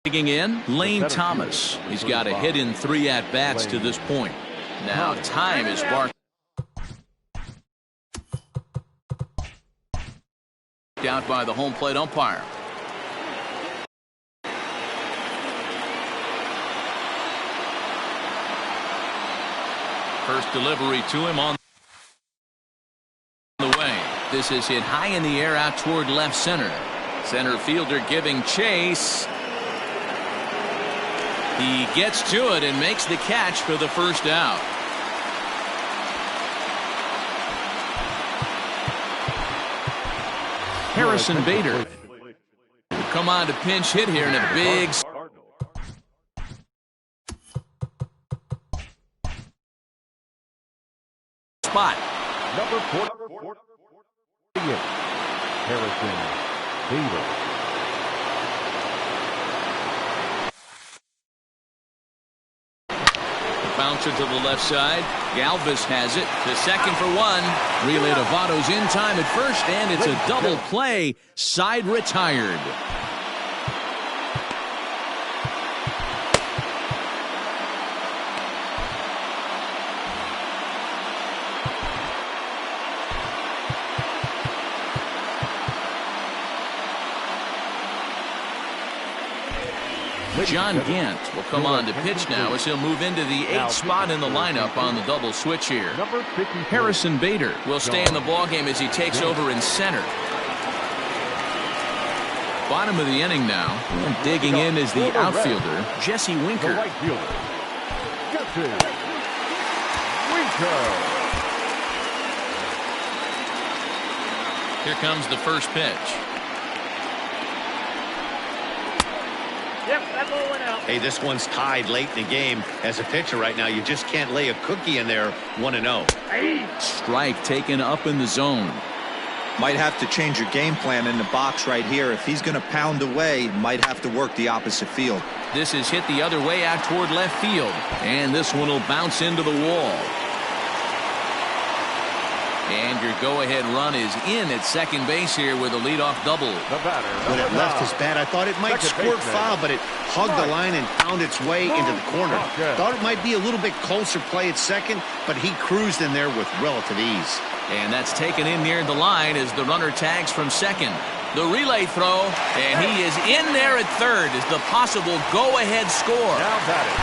Digging in, Lane Thomas. He's got a hit in 3 at-bats to this point. Now time is marked out by the home plate umpire. First delivery to him on the way. This is hit high in the air out toward left center. Center fielder giving chase. He gets to it and makes the catch for the first out. Harrison Bader will come on to pinch hit here in a big spot. Number 4, Harrison Bader. Bouncer to the left side. Galvis has it to second for 1. Relay to Votto's in time at first, and it's a double play. Side retired. John Gant will come on to pitch now as he'll move into the 8th spot in the lineup on the double switch here. Harrison Bader will stay in the ballgame as he takes over in center. Bottom of the inning now, and digging in is the outfielder, Jesse Winker. Here comes the first pitch. Hey, this one's tied late in the game. As a pitcher right now, you just can't lay a cookie in there 1-0. Strike taken up in the zone. Might have to change your game plan in the box right here. If he's going to pound away, might have to work the opposite field. This is hit the other way out toward left field, and this one will bounce into the wall. And your go-ahead run is in at second base here with a leadoff double. When it left his bat, I thought it might squirt foul, but it hugged the line and found its way into the corner. Thought it might be a little bit closer play at second, but he cruised in there with relative ease. And that's taken in near the line as the runner tags from second. The relay throw, and he is in there at third as the possible go-ahead score. Now batting,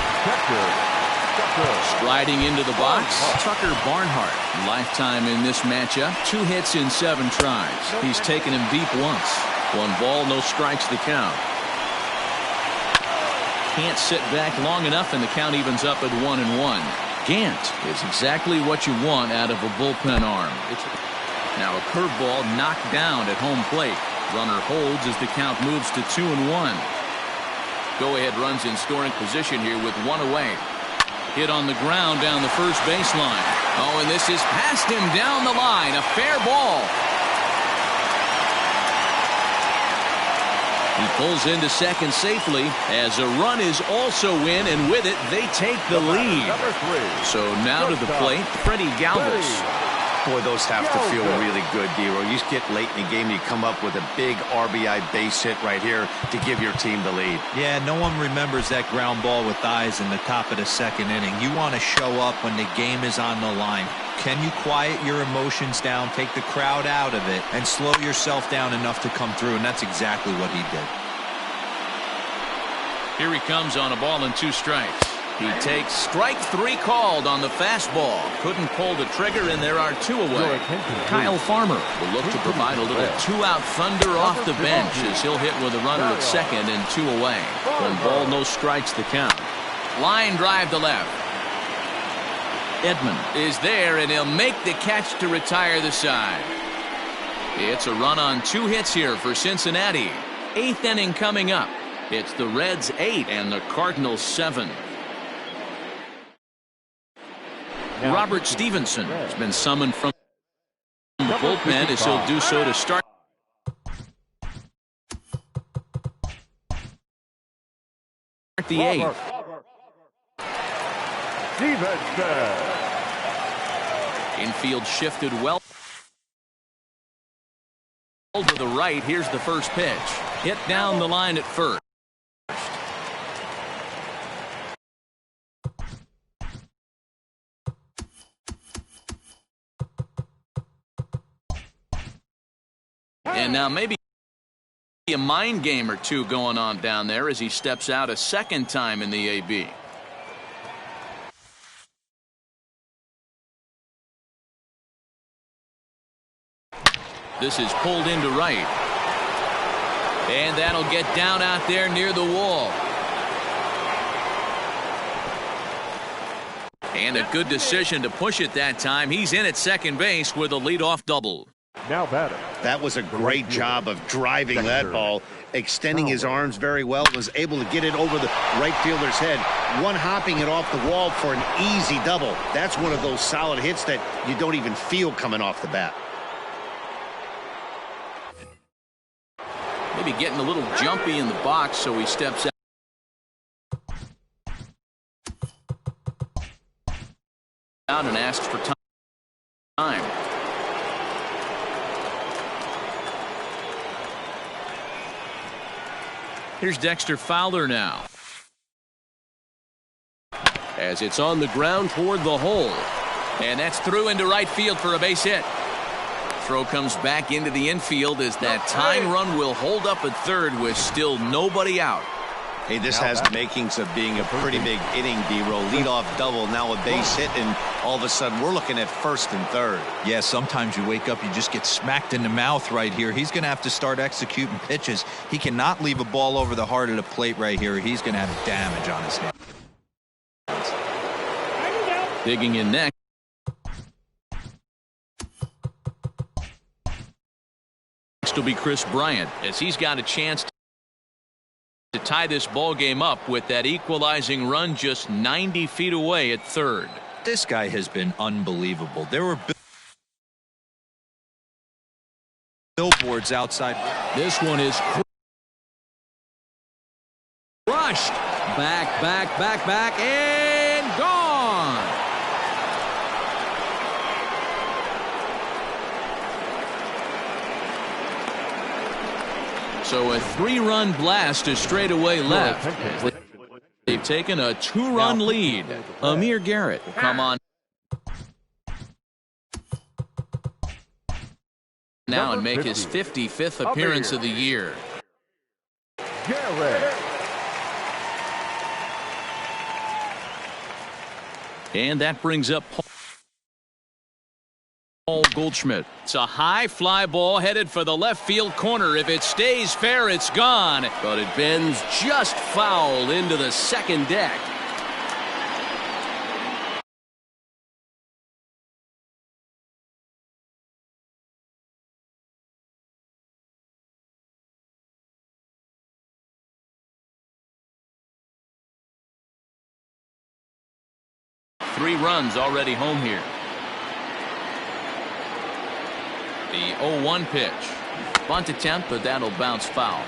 Striding into the box, Tucker Barnhart. Lifetime in this matchup, 2 hits in 7 tries. He's taken him deep once. 1 ball, no strikes the count. Can't sit back long enough, and the count evens up at 1-1. Gant is exactly what you want out of a bullpen arm. Now a curveball knocked down at home plate. Runner holds as the count moves to 2-1. Go-ahead runs in scoring position here with 1 away. Hit on the ground down the first baseline. Oh, and this is past him down the line. A fair ball. He pulls into second safely as a run is also in, and with it, they take the lead. So now to the plate, Freddie Galvis. Boy, those have to feel really good, Dero. You get late in the game, you come up with a big RBI base hit right here to give your team the lead. Yeah, no one remembers that ground ball with eyes in the top of the second inning. You want to show up when the game is on the line. Can you quiet your emotions down, take the crowd out of it, and slow yourself down enough to come through? And that's exactly what he did. Here he comes on a ball and 2 strikes. He takes strike 3 called on the fastball. Couldn't pull the trigger, and there are 2 away. Kyle Farmer will look to provide a little 2-out thunder off the bench as he'll hit with a runner at second and 2 away. 1 ball, no strikes the count. Line drive to left. Edman is there, and he'll make the catch to retire the side. It's a run on 2 hits here for Cincinnati. 8th inning coming up. It's the Reds 8 and the Cardinals 7. Robert Stevenson has been summoned from the bullpen as he'll do so to start the 8th. Infield shifted well to the right. Here's the first pitch. Hit down the line at first. And now maybe a mind game or two going on down there as he steps out a second time in the AB. This is pulled into right. And that'll get down out there near the wall. And a good decision to push it that time. He's in at second base with a leadoff double. Now batting. That was a great job of driving that ball, extending his arms very well, was able to get it over the right fielder's head, one-hopping it off the wall for an easy double. That's one of those solid hits that you don't even feel coming off the bat. Maybe getting a little jumpy in the box, so he steps out and asks for time. Here's Dexter Fowler now, as it's on the ground toward the hole, and that's through into right field for a base hit. Throw comes back into the infield as that tying run will hold up at third with still nobody out. Hey, this has the makings of being a pretty big inning, D-Roll. Leadoff double, now a base hit, and all of a sudden we're looking at first and third. Yeah, sometimes you wake up, you just get smacked in the mouth right here. He's going to have to start executing pitches. He cannot leave a ball over the heart of the plate right here. He's going to have damage on his hands. Digging in next. Next will be Chris Bryant, as he's got a chance to tie this ball game up with that equalizing run just 90 feet away at third. This guy has been unbelievable. There were billboards outside. This one is crushed. Back, and gone. So a 3-run blast is straight away left. They've taken a 2-run lead. Amir Garrett will come on now and make his 55th appearance of the year. Garrett. And that brings up Paul Goldschmidt. It's a high fly ball headed for the left field corner. If it stays fair, it's gone. But it bends just foul into the second deck. Three runs already home here. The 0-1 pitch. Bunt attempt, but that'll bounce foul.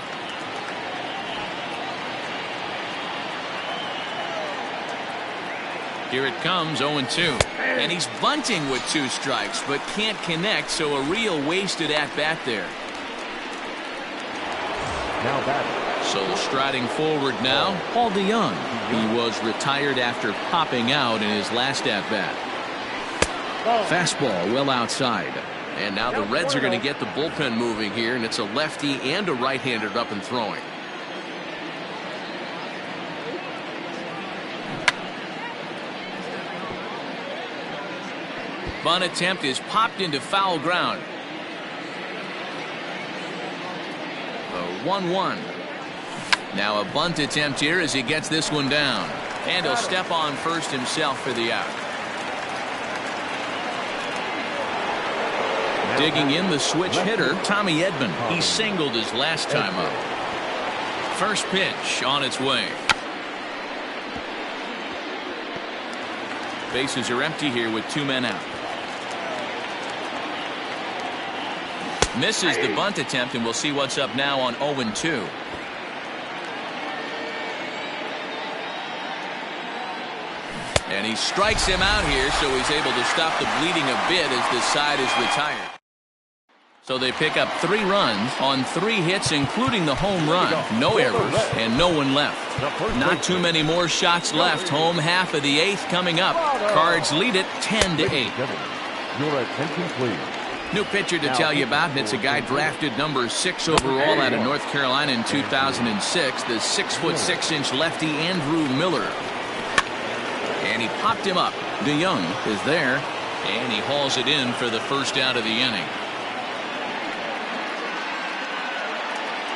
Here it comes, 0-2. And he's bunting with 2 strikes, but can't connect, so a real wasted at-bat there. Now batting. So striding forward now, Paul DeYoung. He was retired after popping out in his last at-bat. Fastball well outside. And now the Reds are going to get the bullpen moving here, and it's a lefty and a right-hander up and throwing. Bunt attempt is popped into foul ground. The 1-1. Now a bunt attempt here as he gets this one down. And he'll step on first himself for the out. Digging in the switch hitter, Tommy Edman. He singled his last time up. First pitch on its way. Bases are empty here with 2 men out. Misses the bunt attempt, and we'll see what's up now on 0-2. And he strikes him out here, so he's able to stop the bleeding a bit as this side is retired. So they pick up 3 runs on 3 hits, including the home run. No errors and no one left. Not too many more shots left. Home half of the 8th coming up. Cards lead it 10-8. Your attention, please. New pitcher to tell you about, and it's a guy drafted number 6 overall out of North Carolina in 2006, the 6'6" lefty Andrew Miller. And he popped him up. DeYoung is there, and he hauls it in for the first out of the inning.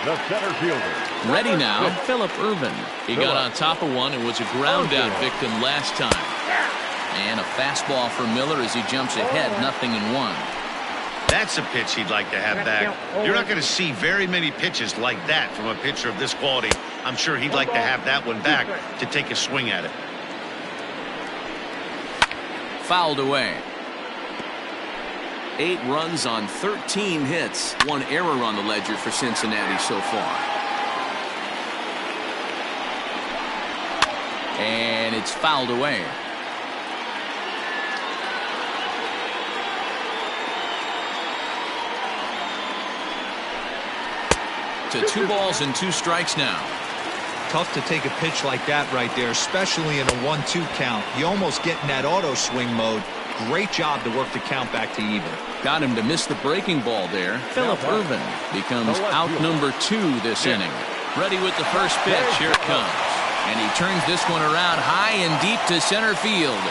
The center fielder. Ready now, Phillip Ervin. He got on top of one and was a ground out victim last time. And a fastball for Miller as he jumps ahead, 0-1. That's a pitch he'd like to have back. You're not going to see very many pitches like that from a pitcher of this quality. I'm sure he'd like to have that one back to take a swing at it. Fouled away. 8 runs on 13 hits. 1 error on the ledger for Cincinnati so far. And it's fouled away. To 2 balls and 2 strikes now. Tough to take a pitch like that right there, especially in a 1-2 count. You almost get in that auto swing mode. Great job to work the count back to even. Got him to miss the breaking ball there. Phillip Ervin becomes out number 2 this inning. Ready with the first pitch. Here it comes. And he turns this one around high and deep to center field.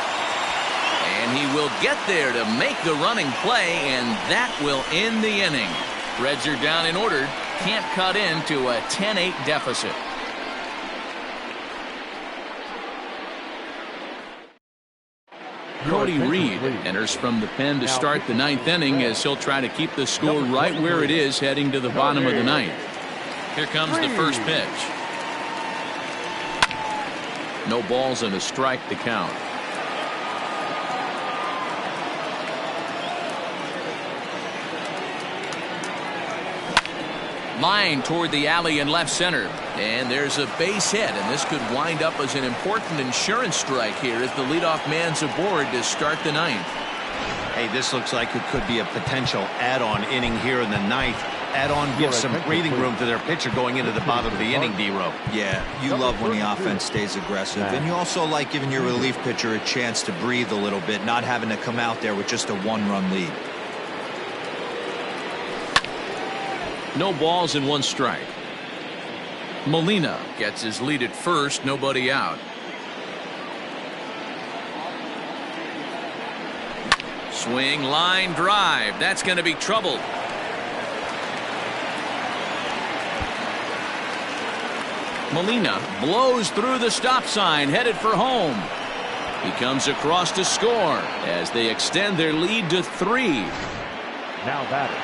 And he will get there to make the running play, and that will end the inning. Reds are down and ordered. Can't cut into a 10-8 deficit. Cody Reed enters from the pen to start the 9th inning as he'll try to keep the score right where it is heading to the bottom of the 9th. Here comes the first pitch. No balls and a strike to count. Line toward the alley in left center. And there's a base hit, and this could wind up as an important insurance strike here as the leadoff man's aboard to start the 9th. Hey, this looks like it could be a potential add-on inning here in the 9th. Add-on gives some breathing room to their pitcher going into the bottom of the inning, D-Row. Yeah, you love when the offense stays aggressive, and you also like giving your relief pitcher a chance to breathe a little bit, not having to come out there with just a 1-run lead. No balls and 1 strike. Molina gets his lead at first, nobody out. Swing, line, drive. That's going to be trouble. Molina blows through the stop sign, headed for home. He comes across to score as they extend their lead to 3. Now batting.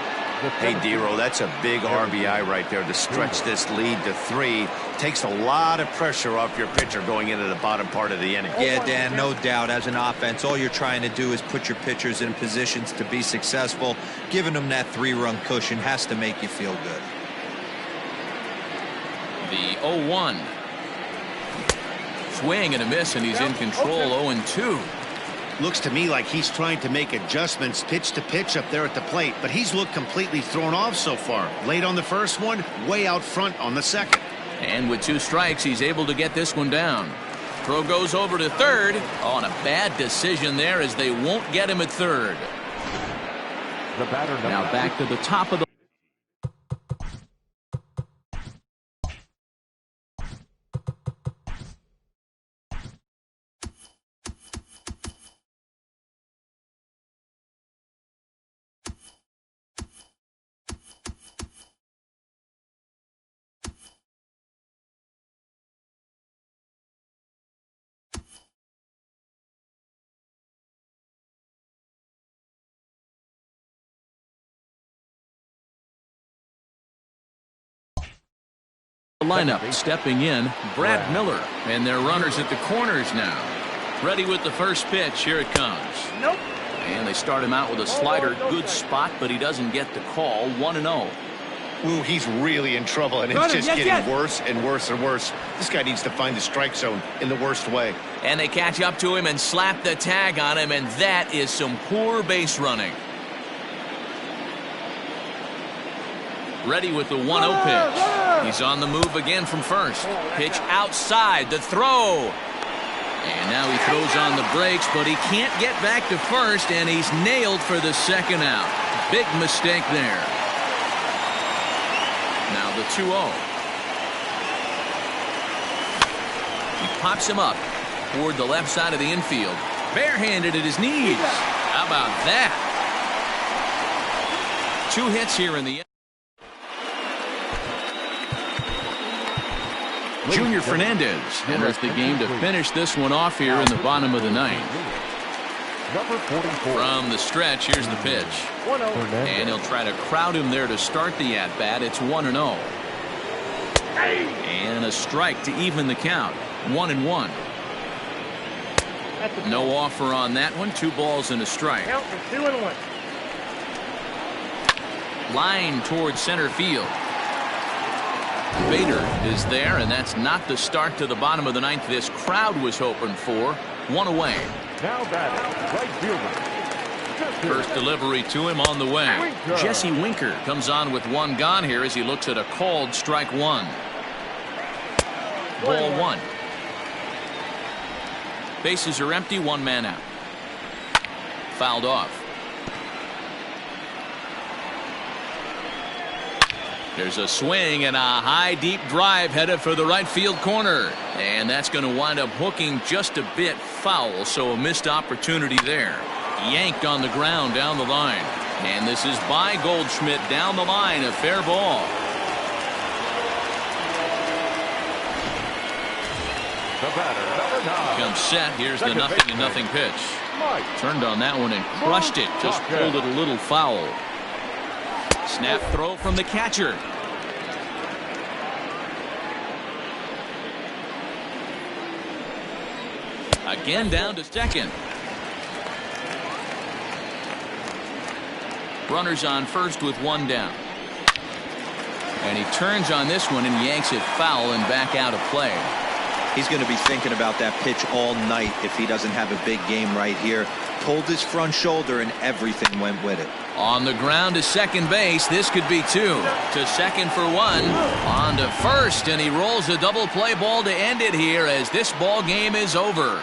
Hey, D-Row, that's a big RBI right there to stretch this lead to 3. Takes a lot of pressure off your pitcher going into the bottom part of the inning. Yeah, Dan, no doubt. As an offense, all you're trying to do is put your pitchers in positions to be successful. Giving them that 3-run cushion has to make you feel good. The 0-1. Swing and a miss, and he's in control. 0-2. Looks to me like he's trying to make adjustments pitch to pitch up there at the plate, but he's looked completely thrown off so far. Late on the first one, way out front on the second. And with 2 strikes, he's able to get this one down. Throw goes over to third. Oh, and a bad decision there as they won't get him at third. The batter now back to the top of the lineup. Stepping in, Brad Miller, and their runners at the corners now. Ready with the first pitch. Here it comes. Nope. And they start him out with a slider. Good spot, but he doesn't get the call. 1-0. Ooh, he's really in trouble, and it's just getting worse and worse and worse. This guy needs to find the strike zone in the worst way. And they catch up to him and slap the tag on him, and that is some poor base running. Ready with the 1-0 pitch. He's on the move again from first. Pitch outside, the throw. And now he throws on the brakes, but he can't get back to first, and he's nailed for the second out. Big mistake there. Now the 2-0. He pops him up toward the left side of the infield. Barehanded at his knees. How about that? 2 hits here in the end. Junior Fernandez enters the game to finish this one off here in the bottom of the ninth. Number 44. From the stretch, here's the pitch. 1-0. And he'll try to crowd him there to start the at-bat. It's 1-0. And a strike to even the count. 1-1. No offer on that one. 2 balls and a strike. Count for 2-1. Line towards center field. Bader is there, and that's not the start to the bottom of the ninth this crowd was hoping for. 1 away. Now batting, right fielder. First delivery to him on the way. Winker. Jesse Winker comes on with 1 gone here as he looks at a called strike 1. Ball 1. Bases are empty, 1 man out. Fouled off. There's a swing and a high deep drive headed for the right field corner, and that's going to wind up hooking just a bit foul, so a missed opportunity there. Yanked on the ground down the line, and this is by Goldschmidt down the line. A fair ball. The batter, number 9. Comes set. Here's the Second 0-0 pitch. Mike. Turned on that one and crushed it. Just pulled it a little foul. Snap throw from the catcher. Again down to second. Runners on first with 1 down. And he turns on this one and yanks it foul and back out of play. He's going to be thinking about that pitch all night if he doesn't have a big game right here. Pulled his front shoulder and everything went with it. On the ground to second base. This could be 2. To second for 1. On to first, and he rolls a double play ball to end it here as this ball game is over.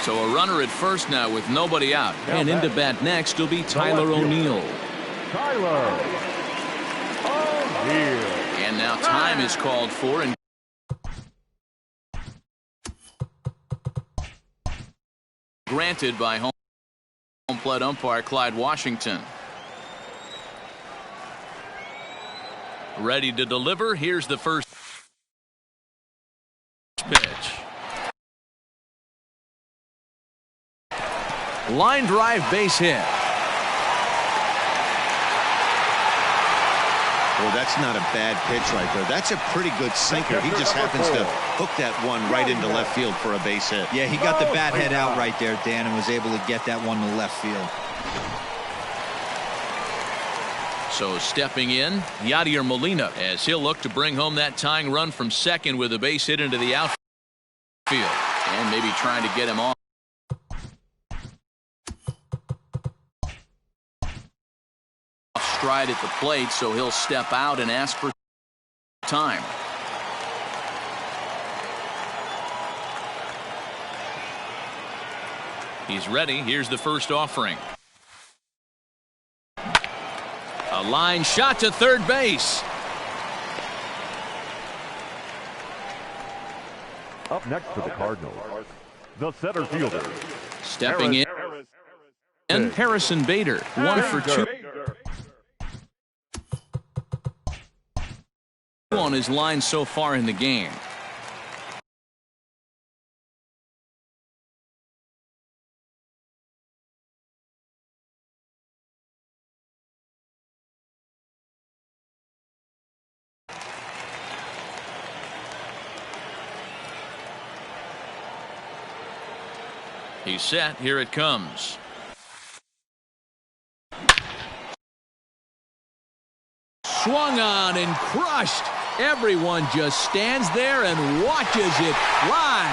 So a runner at first now with nobody out. And into bat next will be Tyler O'Neill. Tyler O'Neill. And now time is called for. And granted by home plate umpire Clyde Washington. Ready to deliver. Here's the first pitch. Line drive, base hit. Well, that's not a bad pitch right there. That's a pretty good sinker. He just happens to hook that one right into left field for a base hit. Yeah, he got the bat head out right there, Dan, and was able to get that one to left field. So stepping in, Yadier Molina, as he'll look to bring home that tying run from second with a base hit into the outfield. And maybe trying to get him off. Stride at the plate, so he'll step out and ask for time. He's ready. Here's the first offering. A line shot to third base. Up next for the Cardinals, the center fielder. Stepping in, and Harrison Bader, 1 for 2 on his line so far in the game. He's set. Here it comes. Swung on and crushed. Everyone just stands there and watches it fly.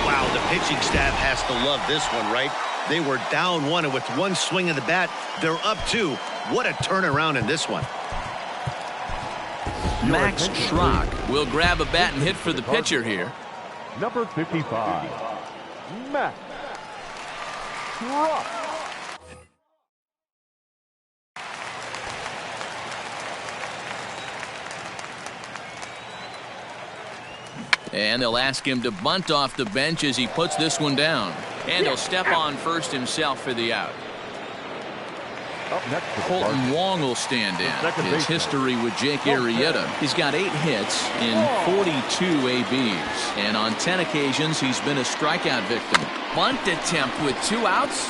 Wow, the pitching staff has to love this one, right? They were down 1, and with one swing of the bat, they're up 2. What a turnaround in this one. Max Schrock will grab a bat and hit for the pitcher here. Number 55, Max Schrock. And they'll ask him to bunt off the bench as he puts this one down. And he'll step on first himself for the out. Up next for the Colton Cardinals, Wong will stand in. second His baseman. history with Jake Arrieta. He's got 8 hits in 42 ABs. And on 10 occasions, he's been a strikeout victim. Bunt attempt with 2 outs.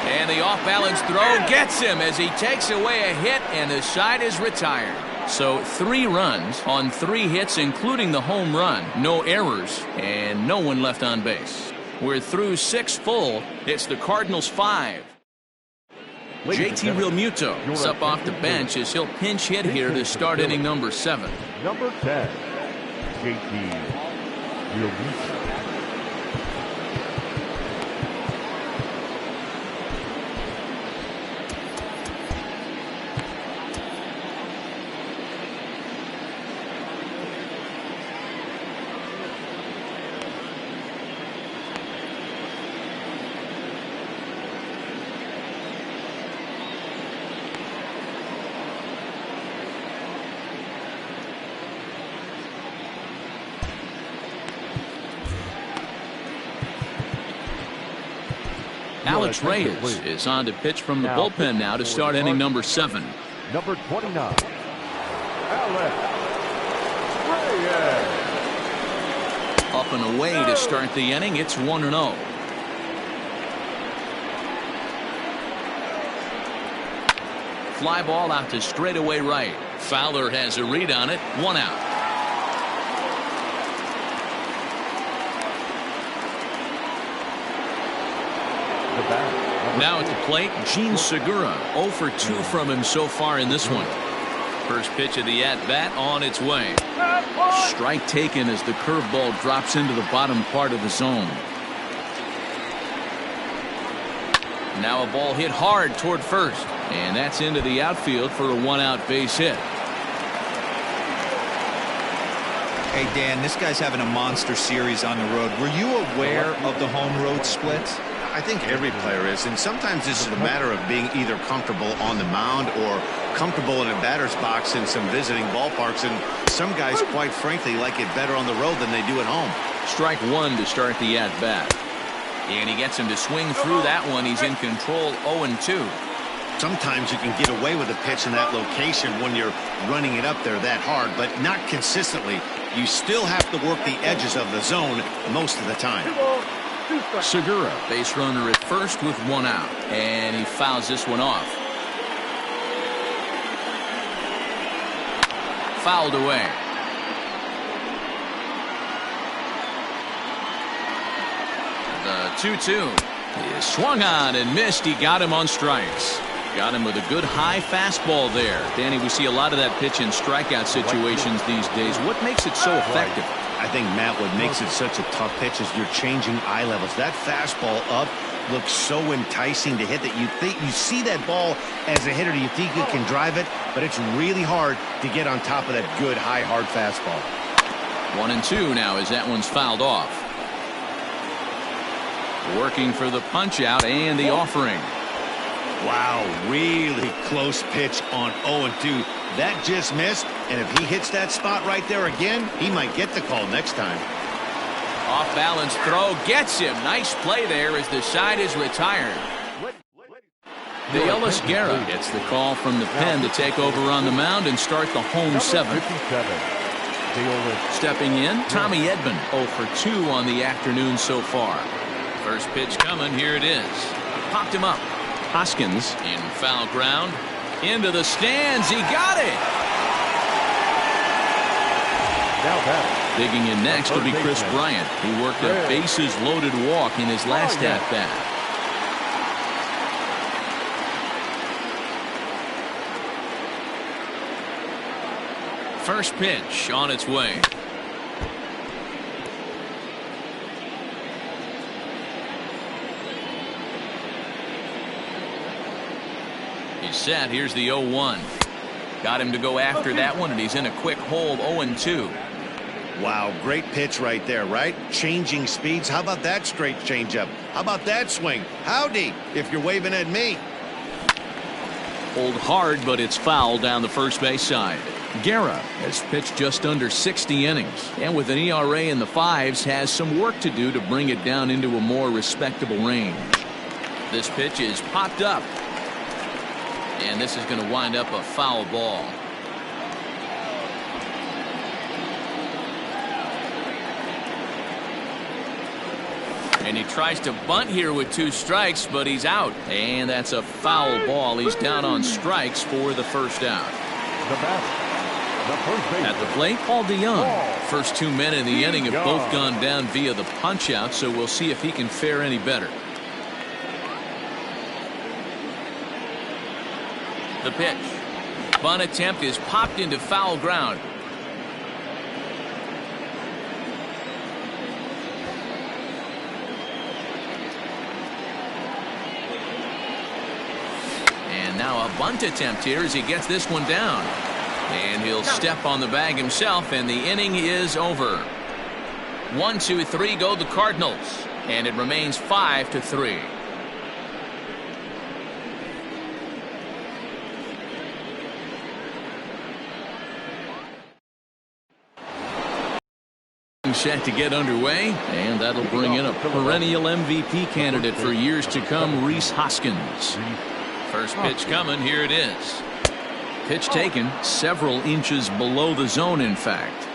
And the off-balance throw gets him as he takes away a hit, and the side is retired. So 3 runs on 3 hits, including the home run. No errors, and no one left on base. We're through 6 full. It's the Cardinals 5. JT Realmuto is up off the bench as he'll pinch hit here to start inning number 7. Number 10, JT Realmuto. Alex Reyes is on to pitch from the bullpen now to start inning number 7. Number 29, Alex Reyes. Up and away to start the inning. It's 1-0. Fly ball out to straightaway right. Fowler has a read on it. 1 out. Now at the plate, Gene Segura. 0 for 2 from him so far in this one. First pitch of the at-bat on its way. Strike taken as the curveball drops into the bottom part of the zone. Now a ball hit hard toward first. And that's into the outfield for a 1-out base hit. Hey, Dan, this guy's having a monster series on the road. Were you aware of the home-road splits? I think every player is, and sometimes this is a matter of being either comfortable on the mound or comfortable in a batter's box in some visiting ballparks, and some guys, quite frankly, like it better on the road than they do at home. Strike one to start the at-bat. And he gets him to swing through that one. He's in control, 0-2. Sometimes you can get away with a pitch in that location when you're running it up there that hard, but not consistently. You still have to work the edges of the zone most of the time. Segura, base runner at first with one out, and he fouls this one off. Fouled away. The 2-2 is swung on and missed. He got him on strikes. Got him with a good high fastball there. Danny, we see a lot of that pitch in strikeout situations these days. What makes it so effective? I think, Matt, what makes it such a tough pitch is you're changing eye levels. That fastball up looks so enticing to hit that you think you see that ball as a hitter. You think you can drive it, but it's really hard to get on top of that good high hard fastball. 1-2 now as that one's fouled off. Working for the punch out and the offering. Wow, really close pitch on 0-2. That just missed, and if he hits that spot right there again, he might get the call next time. Off balance throw gets him. Nice play there as the side is retired. De Guerra gets the call from the pen to take over on the mound and start the home seventh. Stepping in, Tommy Edman, 0 for 2 on the afternoon so far. First pitch coming, here it is. Popped him up. Hoskins in foul ground. Into the stands, he got it! Digging in next will be Chris Bryant. He worked a bases-loaded walk in his last at-bat. First pitch on its way. He's set. Here's the 0-1. Got him to go after that one, and he's in a quick hold, 0-2. Wow, great pitch right there, right? Changing speeds. How about that straight changeup? How about that swing? Howdy, if you're waving at me. Hold hard, but it's foul down the first base side. Guerra has pitched just under 60 innings, and with an ERA in the 5s, has some work to do to bring it down into a more respectable range. This pitch is popped up. And this is going to wind up a foul ball. And he tries to bunt here with 2 strikes, but he's out. And that's a foul ball. He's down on strikes for the first out. At the plate, Paul DeYoung. First 2 men in the inning have both gone down via the punch out, so we'll see if he can fare any better. The pitch. Bunt attempt is popped into foul ground. And now a bunt attempt here as he gets this one down. And he'll step on the bag himself, and the inning is over. 1, 2, 3 go the Cardinals. And it remains 5-3. Set to get underway, and that'll bring in a perennial MVP candidate for years to come, Rhys Hoskins. First pitch coming, here it is. Pitch taken several inches below the zone, in fact.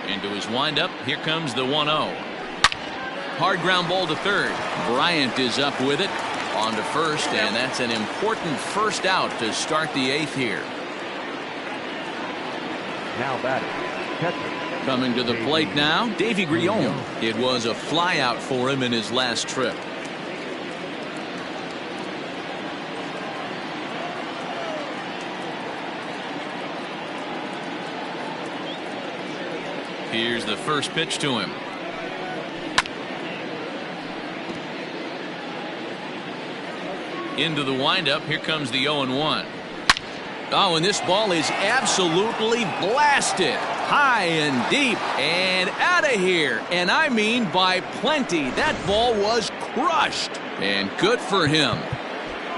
Into his windup, here comes the 1-0. Hard ground ball to third. Bryant is up with it on to first, and that's an important first out to start the 8th here. Now batting, catcher. Coming to the plate now, Davy Grillon. It was a fly out for him in his last trip. Here's the first pitch to him. Into the windup. Here comes the 0-1. Oh, and this ball is absolutely blasted. High and deep and out of here. And I mean by plenty. That ball was crushed. And good for him.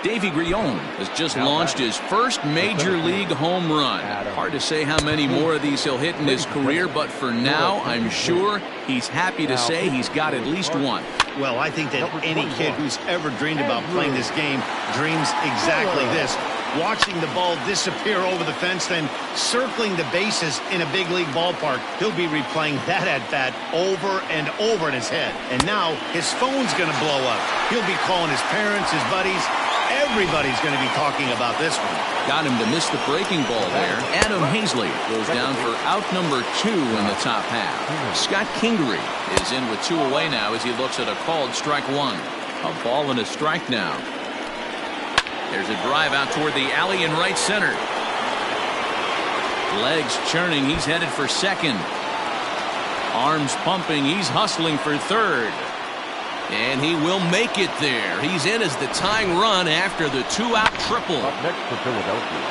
Davy Grion has just launched his first major league home run. Hard to say how many more of these he'll hit in his career, but for now, I'm sure he's happy to say he's got at least one. Well, I think that any kid who's ever dreamed about playing this game dreams exactly this. Watching the ball disappear over the fence, then circling the bases in a big league ballpark. He'll be replaying that at-bat over and over in his head. And now his phone's going to blow up. He'll be calling his parents, his buddies. Everybody's going to be talking about this one. Got him to miss the breaking ball there. Adam Hazley goes down for out number 2 in the top half. Scott Kingery is in with 2 away now as he looks at a called strike 1. A ball and a strike now. There's a drive out toward the alley in right center. Legs churning. He's headed for second. Arms pumping. He's hustling for third. And he will make it there. He's in as the tying run after the 2-out triple. Up next for Philadelphia.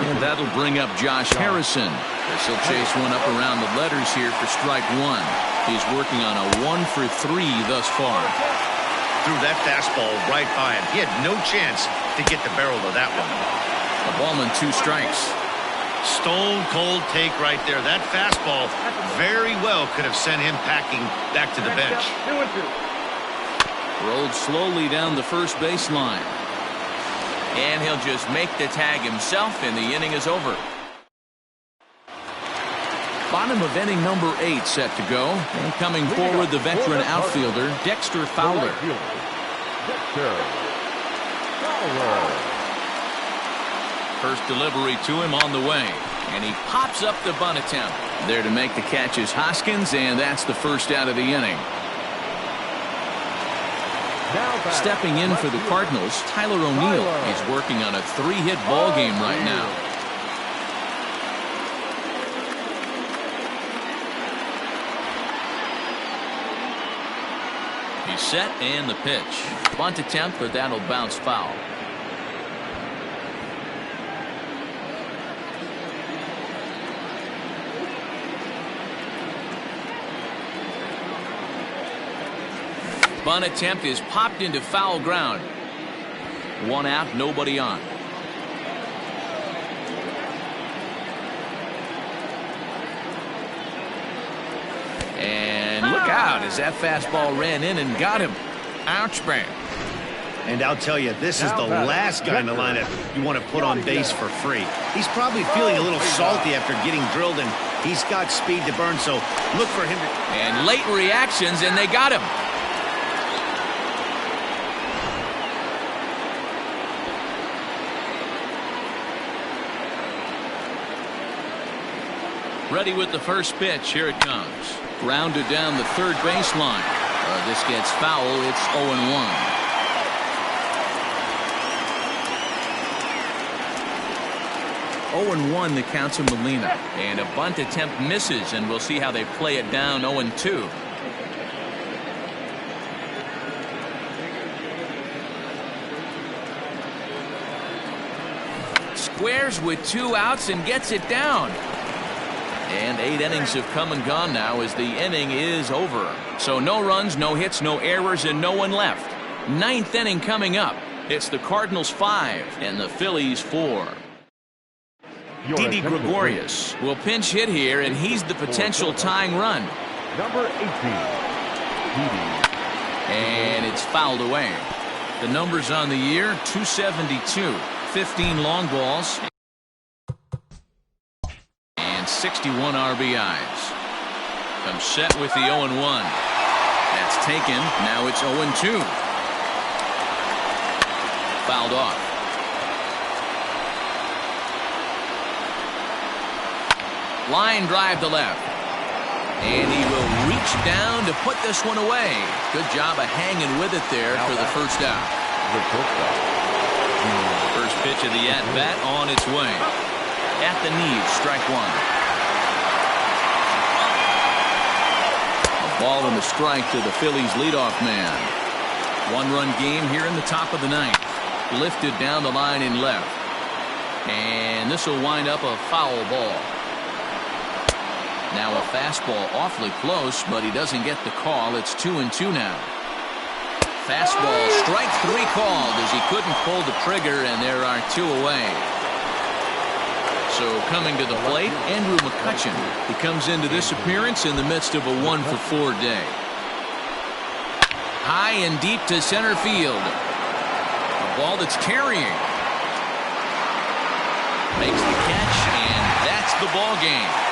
And that'll bring up Josh Harrison as he'll chase one up around the letters here for strike 1. He's working on a 1-for-3 thus far. Threw that fastball right by him. He had no chance to get the barrel of that one. A ball and 2 strikes. Stone cold take right there. That fastball very well could have sent him packing back to the bench. Rolled slowly down the first baseline. And he'll just make the tag himself, and the inning is over. Bottom of inning number 8 set to go. And coming forward, the veteran outfielder, Dexter Fowler. First delivery to him on the way. And he pops up the bunt attempt. There to make the catch is Hoskins, and that's the first out of the inning. Stepping in for the Cardinals, Tyler O'Neill is working on a 3-hit ball game right now. He's set and the pitch. Bunt attempt, but that'll bounce foul. Bunt attempt is popped into foul ground. 1 out, nobody on. And look out as that fastball ran in and got him. Ouch, man. And I'll tell you, this is the last guy in the lineup you want to put on base for free. He's probably feeling a little salty after getting drilled, and he's got speed to burn, so look for him. And late reactions, and they got him. Ready with the first pitch. Here it comes. Grounded down the third baseline. This gets foul. It's 0-1. Oh and 1 the count to Molina. And a bunt attempt misses, and we'll see how they play it down 0-2. Squares with 2 outs and gets it down. And 8 innings have come and gone now as the inning is over. So no runs, no hits, no errors, and no one left. 9th inning coming up. It's the Cardinals 5 and the Phillies 4. Didi Gregorius will pinch hit here, and he's the potential tying run. Number 18, Didi. And it's fouled away. The numbers on the year, 272, 15 long balls, and 61 RBIs. Comes set with the 0-1. That's taken. Now it's 0-2. Fouled off. Line drive to left. And he will reach down to put this one away. Good job of hanging with it there for the first out. First pitch of the at-bat on its way. At the knees, strike 1. A ball and a strike to the Phillies leadoff man. 1-run game here in the top of the 9th. lifted down the line in left. And this will wind up a foul ball. Now a fastball awfully close, but he doesn't get the call. It's 2-2 now. Fastball, strike 3 called as he couldn't pull the trigger, and there are 2 away. So coming to the plate, Andrew McCutchen. He comes into this appearance in the midst of a 1-for-4 day. High and deep to center field. A ball that's carrying. Makes the catch, and that's the ball game.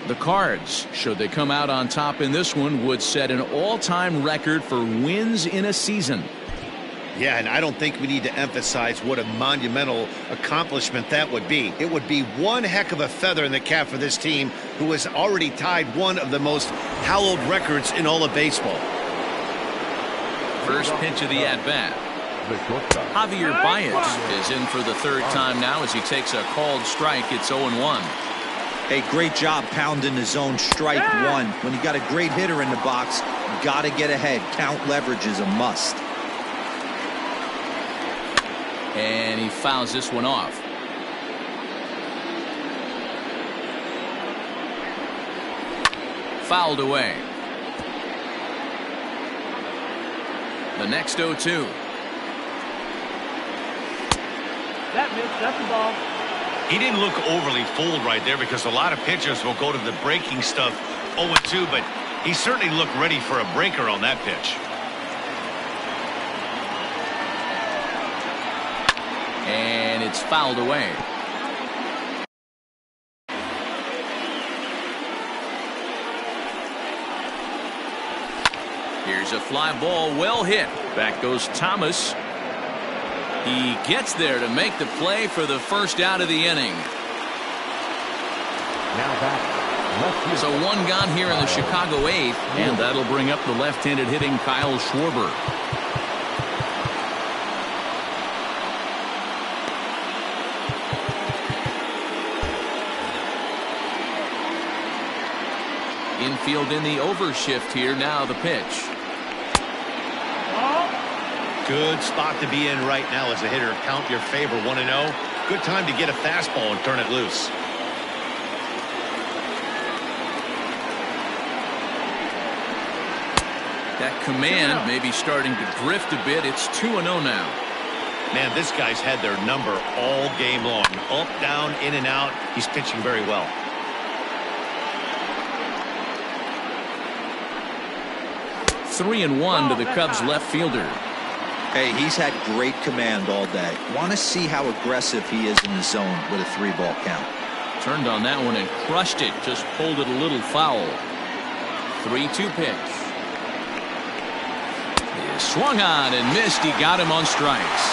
The Cards, should they come out on top in this one, would set an all-time record for wins in a season. Yeah, and I don't think we need to emphasize what a monumental accomplishment that would be. It would be one heck of a feather in the cap for this team, who has already tied one of the most hallowed records in all of baseball. First pitch of the at-bat. Javier Baez is in for the 3rd time now as he takes a called strike. It's 0-1. Hey, great job pounding the zone strike 1. When you got a great hitter in the box, you got to get ahead. Count leverage is a must. And he fouls this one off. Fouled away. The next 0-2. That's the ball. He didn't look overly fooled right there, because a lot of pitchers will go to the breaking stuff 0-2, but he certainly looked ready for a breaker on that pitch. And it's fouled away. Here's a fly ball, well hit. Back goes Thomas. He gets there to make the play for the first out of the inning. Now back. So 1 gone here in the Chicago 8th, and that'll bring up the left-handed hitting Kyle Schwarber. Infield in the overshift here. Now the pitch. Good spot to be in right now as a hitter. Count your favor 1-0. Good time to get a fastball and turn it loose. That command may be starting to drift a bit. It's 2-0 now. Man, this guy's had their number all game long. Up, down, in and out. He's pitching very well. Three and one to the Cubs left fielder. Hey, he's had great command all day. Want to see how aggressive he is in the zone with a 3-ball count. Turned on that one and crushed it. Just pulled it a little foul. 3-2 pitch. He swung on and missed. He got him on strikes.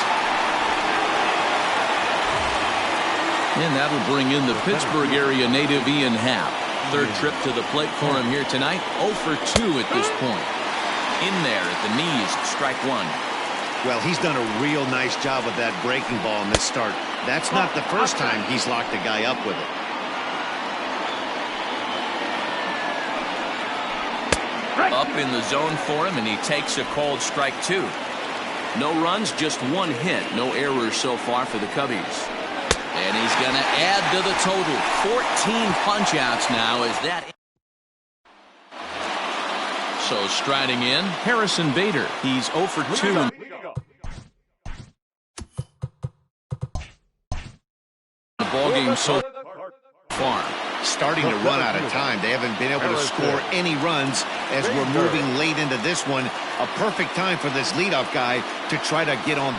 And that'll bring in the Pittsburgh area native Ian Happ. Third trip to the plate for him here tonight. 0 for 2 at this point. In there at the knees, strike one. Well, he's done a real nice job with that breaking ball in this start. That's not the first time he's locked a guy up with it. Up in the zone for him, and he takes a called strike 2. No runs, just 1 hit. No errors so far for the Cubbies. And he's going to add to the total. 14 punch-outs now as that. So striding in, Harrison Bader. He's 0 for 2. The ball game so far. Starting to run out of time. They haven't been able to score any runs as we're moving late into this one. A perfect time for this leadoff guy to try to get on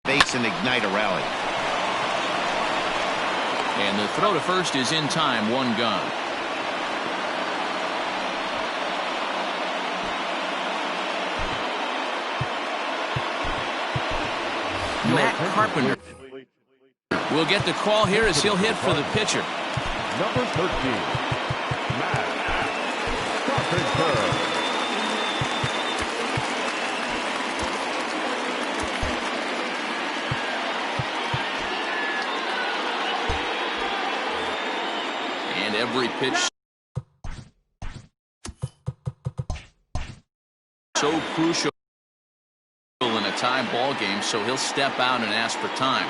base and ignite a rally. And the throw to first is in time. 1 gone. Matt Carpenter will get the call here as he'll hit for the pitcher. Number 13, Matt Carpenter. And every pitch so crucial in a tie ball game, so he'll step out and ask for time.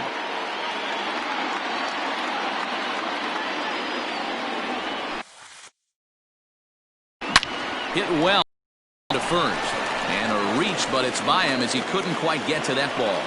Hit well to first, and a reach, but it's by him as he couldn't quite get to that ball.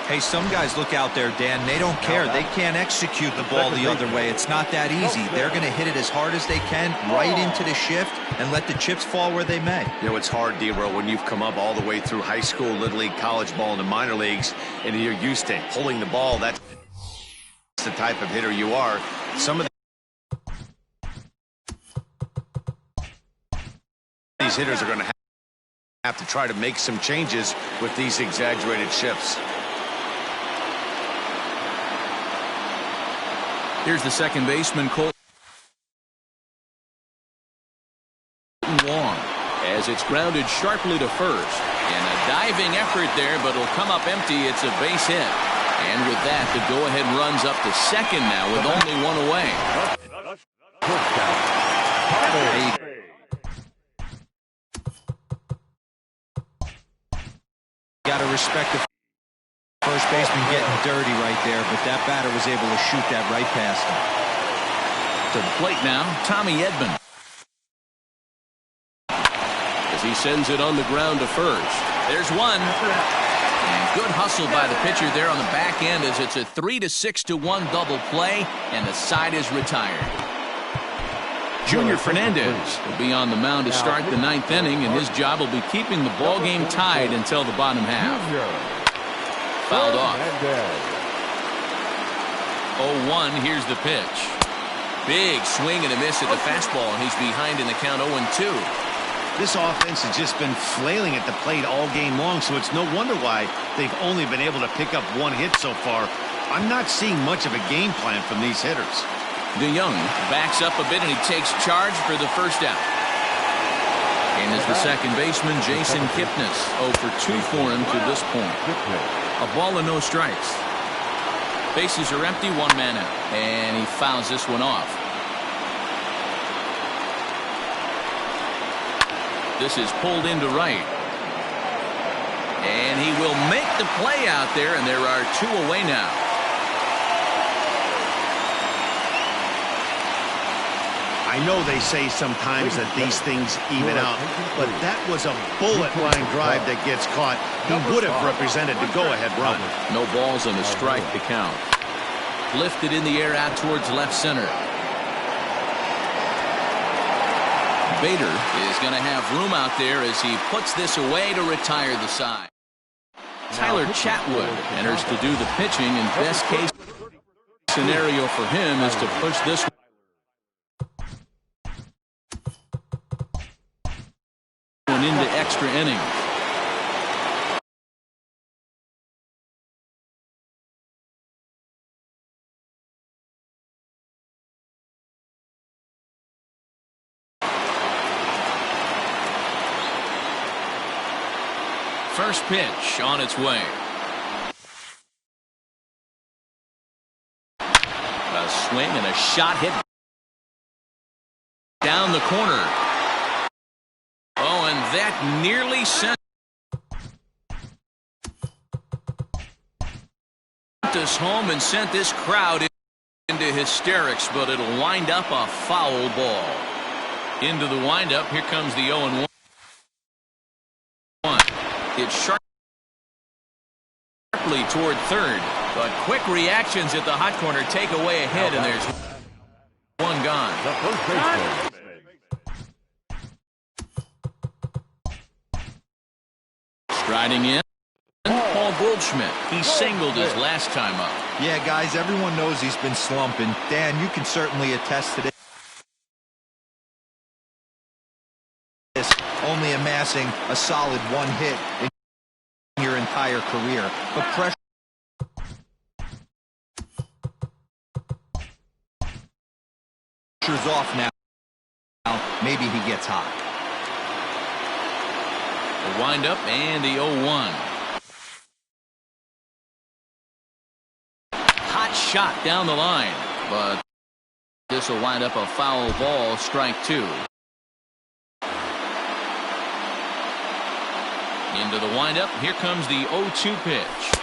Hey, some guys look out there, Dan. They don't care. They can't execute the ball the other way. It's not that easy. They're going to hit it as hard as they can right into the shift and let the chips fall where they may. You know, it's hard, D-Row, when you've come up all the way through high school, little league, college ball, and the minor leagues, and you're used to pulling the ball. That's the type of hitter you are. Some of these hitters are going to have to try to make some changes with these exaggerated shifts. Here's the second baseman, Colton Wong, as it's grounded sharply to first. And a diving effort there, but it'll come up empty. It's a base hit. And with that, the go-ahead runs up to second now with only 1 away. Got to respect the first baseman getting dirty right there, but that batter was able to shoot that right past him. To the plate now, Tommy Edman. As he sends it on the ground to first. There's one. And good hustle by the pitcher there on the back end as it's a 3-6-1 double play, and the side is retired. Junior Fernandez will be on the mound to start the 9th inning, and his job will be keeping the ball game tied until the bottom half. Fouled off. 0-1. Here's the pitch. Big swing and a miss at the fastball, and he's behind in the count 0-2. This offense has just been flailing at the plate all game long, so it's no wonder why they've only been able to pick up 1 hit so far. I'm not seeing much of a game plan from these hitters. DeYoung backs up a bit, and he takes charge for the first out. And is the second baseman, Jason Kipnis. 0 for 2 for him to this point. A ball and no strikes. Bases are empty, 1 man out. And he fouls this one off. This is pulled into right. And he will make the play out there, and there are 2 away now. I know they say sometimes that these things even out, but that was a bullet line drive that gets caught. He would have represented the go-ahead run. No balls and a strike to count. Lifted in the air out towards left center. Bader is going to have room out there as he puts this away to retire the side. Tyler Chatwood enters to do the pitching, and best case scenario for him is to push this one into extra innings. First pitch on its way. swing and a shot hit down the corner. Oh, and that nearly sent us home and sent this crowd into hysterics, but it'll wind up a foul ball. Into the windup, here comes the 0-1. It's sharply toward third, but quick reactions at the hot corner take away a hit, and there's one gone. The first baseman. Striding in, Paul Goldschmidt. He singled his last time up. Yeah, guys, everyone knows he's been slumping. Dan, you can certainly attest to this. Only amassing a solid one hit in your entire career. But pressure's off now. Maybe he gets hot. The windup and the 0-1. Hot shot down the line, but this will wind up a foul ball, strike two. Into the windup, here comes the 0-2 pitch.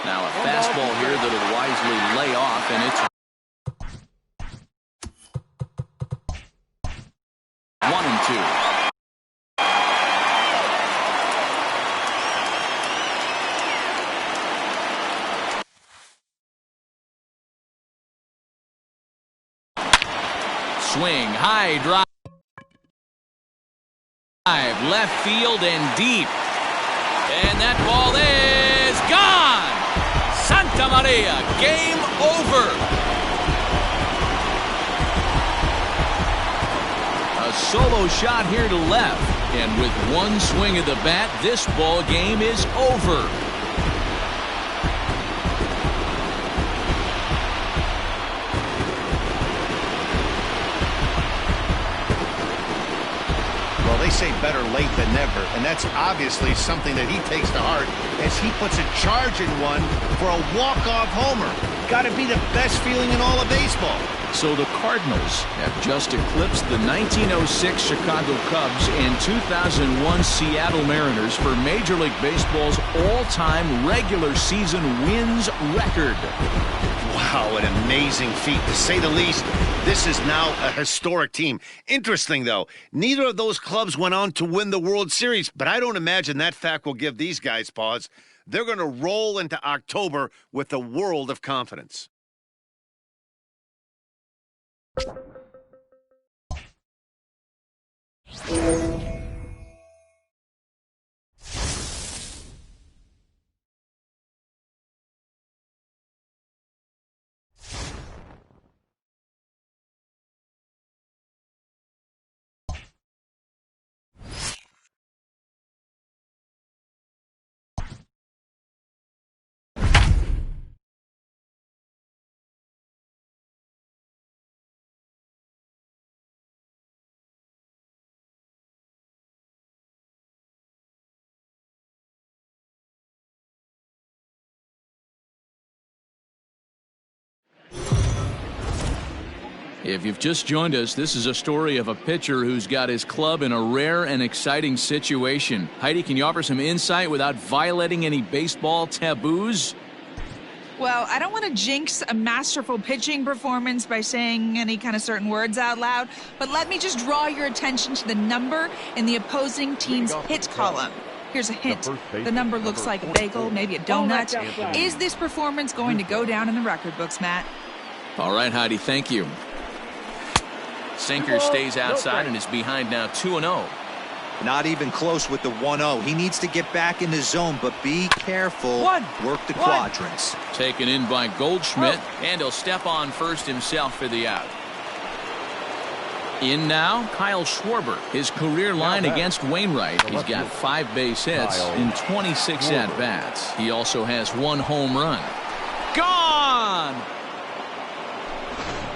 Now a fastball here that'll wisely lay off, and it's 1-2. Swing, high drive, left field and deep. And that ball is gone. Santa Maria, game over. A solo shot here to left. And with one swing of the bat, this ball game is over. They say better late than never, and that's obviously something that he takes to heart as he puts a charge in one for a walk-off homer. Got to be the best feeling in all of baseball. So the Cardinals have just eclipsed the 1906 Chicago Cubs and 2001 Seattle Mariners for Major League Baseball's all-time regular season wins record. Wow, an amazing feat, to say the least. This is now a historic team. Interesting, though, neither of those clubs went on to win the World Series, but I don't imagine that fact will give these guys pause. They're going to roll into October with a world of confidence. If you've just joined us, this is a story of a pitcher who's got his club in a rare and exciting situation. Heidi, can you offer some insight without violating any baseball taboos? Well, I don't want to jinx a masterful pitching performance by saying any kind of certain words out loud, but let me just draw your attention to the number in the opposing team's hit column. Here's a hint. The number looks like a bagel, maybe a donut. Is this performance going to go down in the record books, Matt? All right, Heidi, thank you. Sinker stays outside and is behind now 2-0. Not even close with the 1-0. He needs to get back in the zone, but be careful. Work the quadrants. Taken in by Goldschmidt, and he'll step on first himself for the out. In now, Kyle Schwarber. His career line against Wainwright. He's got 5 base hits in 26 at-bats. He also has 1 home run. Gone!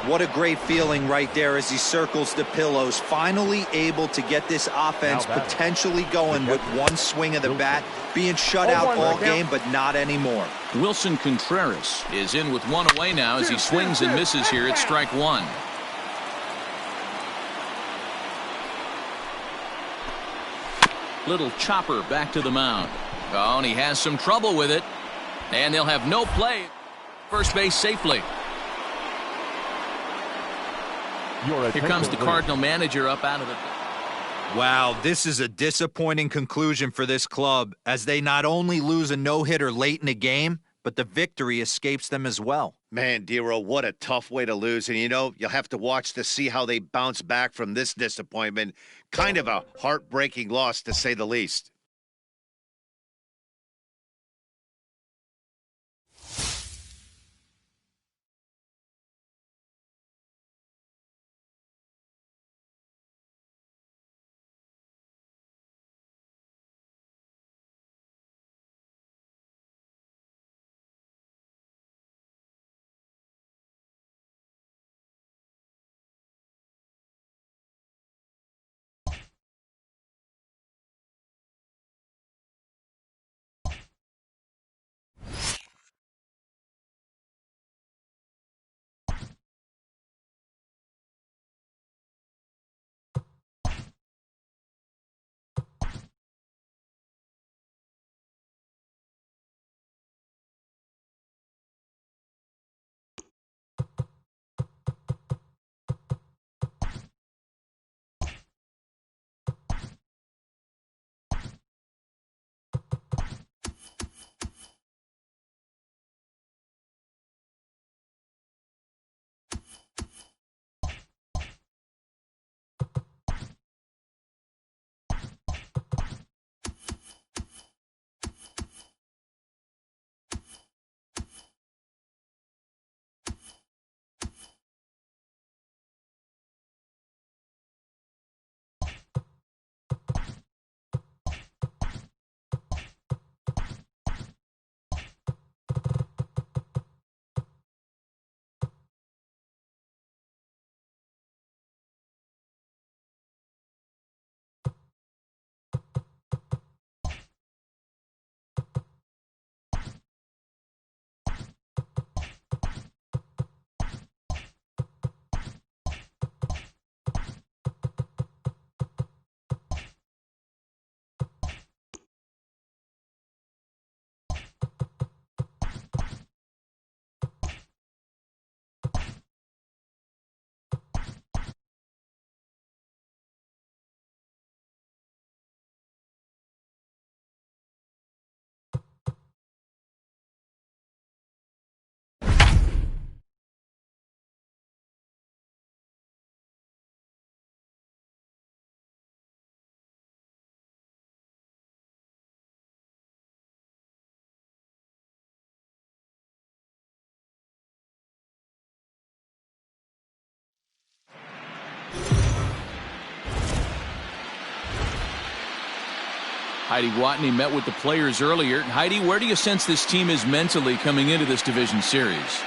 What a great feeling right there as he circles the pillows. Finally able to get this offense potentially going with one swing of the bat. Being shut out all game, but not anymore. Wilson Contreras is in with one away now as he swings and misses here at strike one. Little chopper back to the mound. Oh, and he has some trouble with it. And they'll have no play. First base safely. Here comes the Cardinal manager up out of it. Wow, this is a disappointing conclusion for this club as they not only lose a no-hitter late in the game, but the victory escapes them as well. Man, Dero, what a tough way to lose. And, you know, you'll have to watch to see how they bounce back from this disappointment. Kind of a heartbreaking loss, to say the least. Heidi Watney met with the players earlier. Heidi, where do you sense this team is mentally coming into this division series?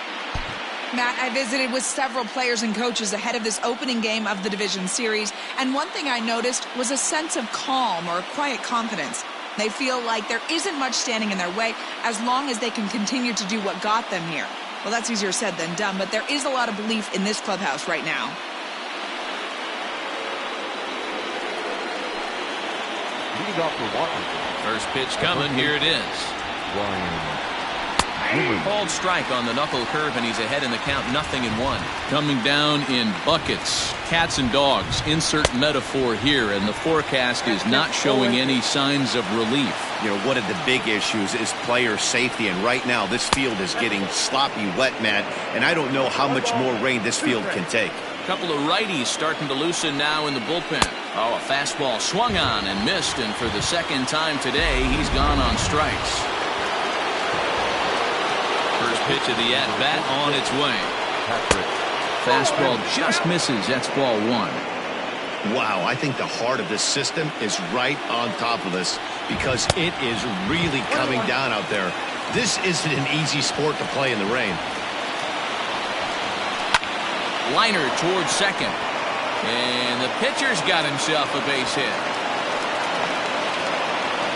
Matt, I visited with several players and coaches ahead of this opening game of the division series, and one thing I noticed was a sense of calm or quiet confidence. They feel like there isn't much standing in their way as long as they can continue to do what got them here. Well, that's easier said than done, but there is a lot of belief in this clubhouse right now. First pitch coming. Here it is. Called strike on the knuckle curve, and he's ahead in the count, 0-1. Coming down in buckets, cats and dogs. Insert metaphor here, and the forecast is not showing any signs of relief. You know, one of the big issues is player safety, and right now this field is getting sloppy wet, Matt, and I don't know how much more rain this field can take. A couple of righties starting to loosen now in the bullpen. Oh, a fastball swung on and missed, and for the second time today, he's gone on strikes. First pitch of the at-bat on its way. Fastball just misses. That's ball one. Wow, I think the heart of this system is right on top of us because it is really coming down out there. This isn't an easy sport to play in the rain. Liner towards second. And the pitcher's got himself a base hit.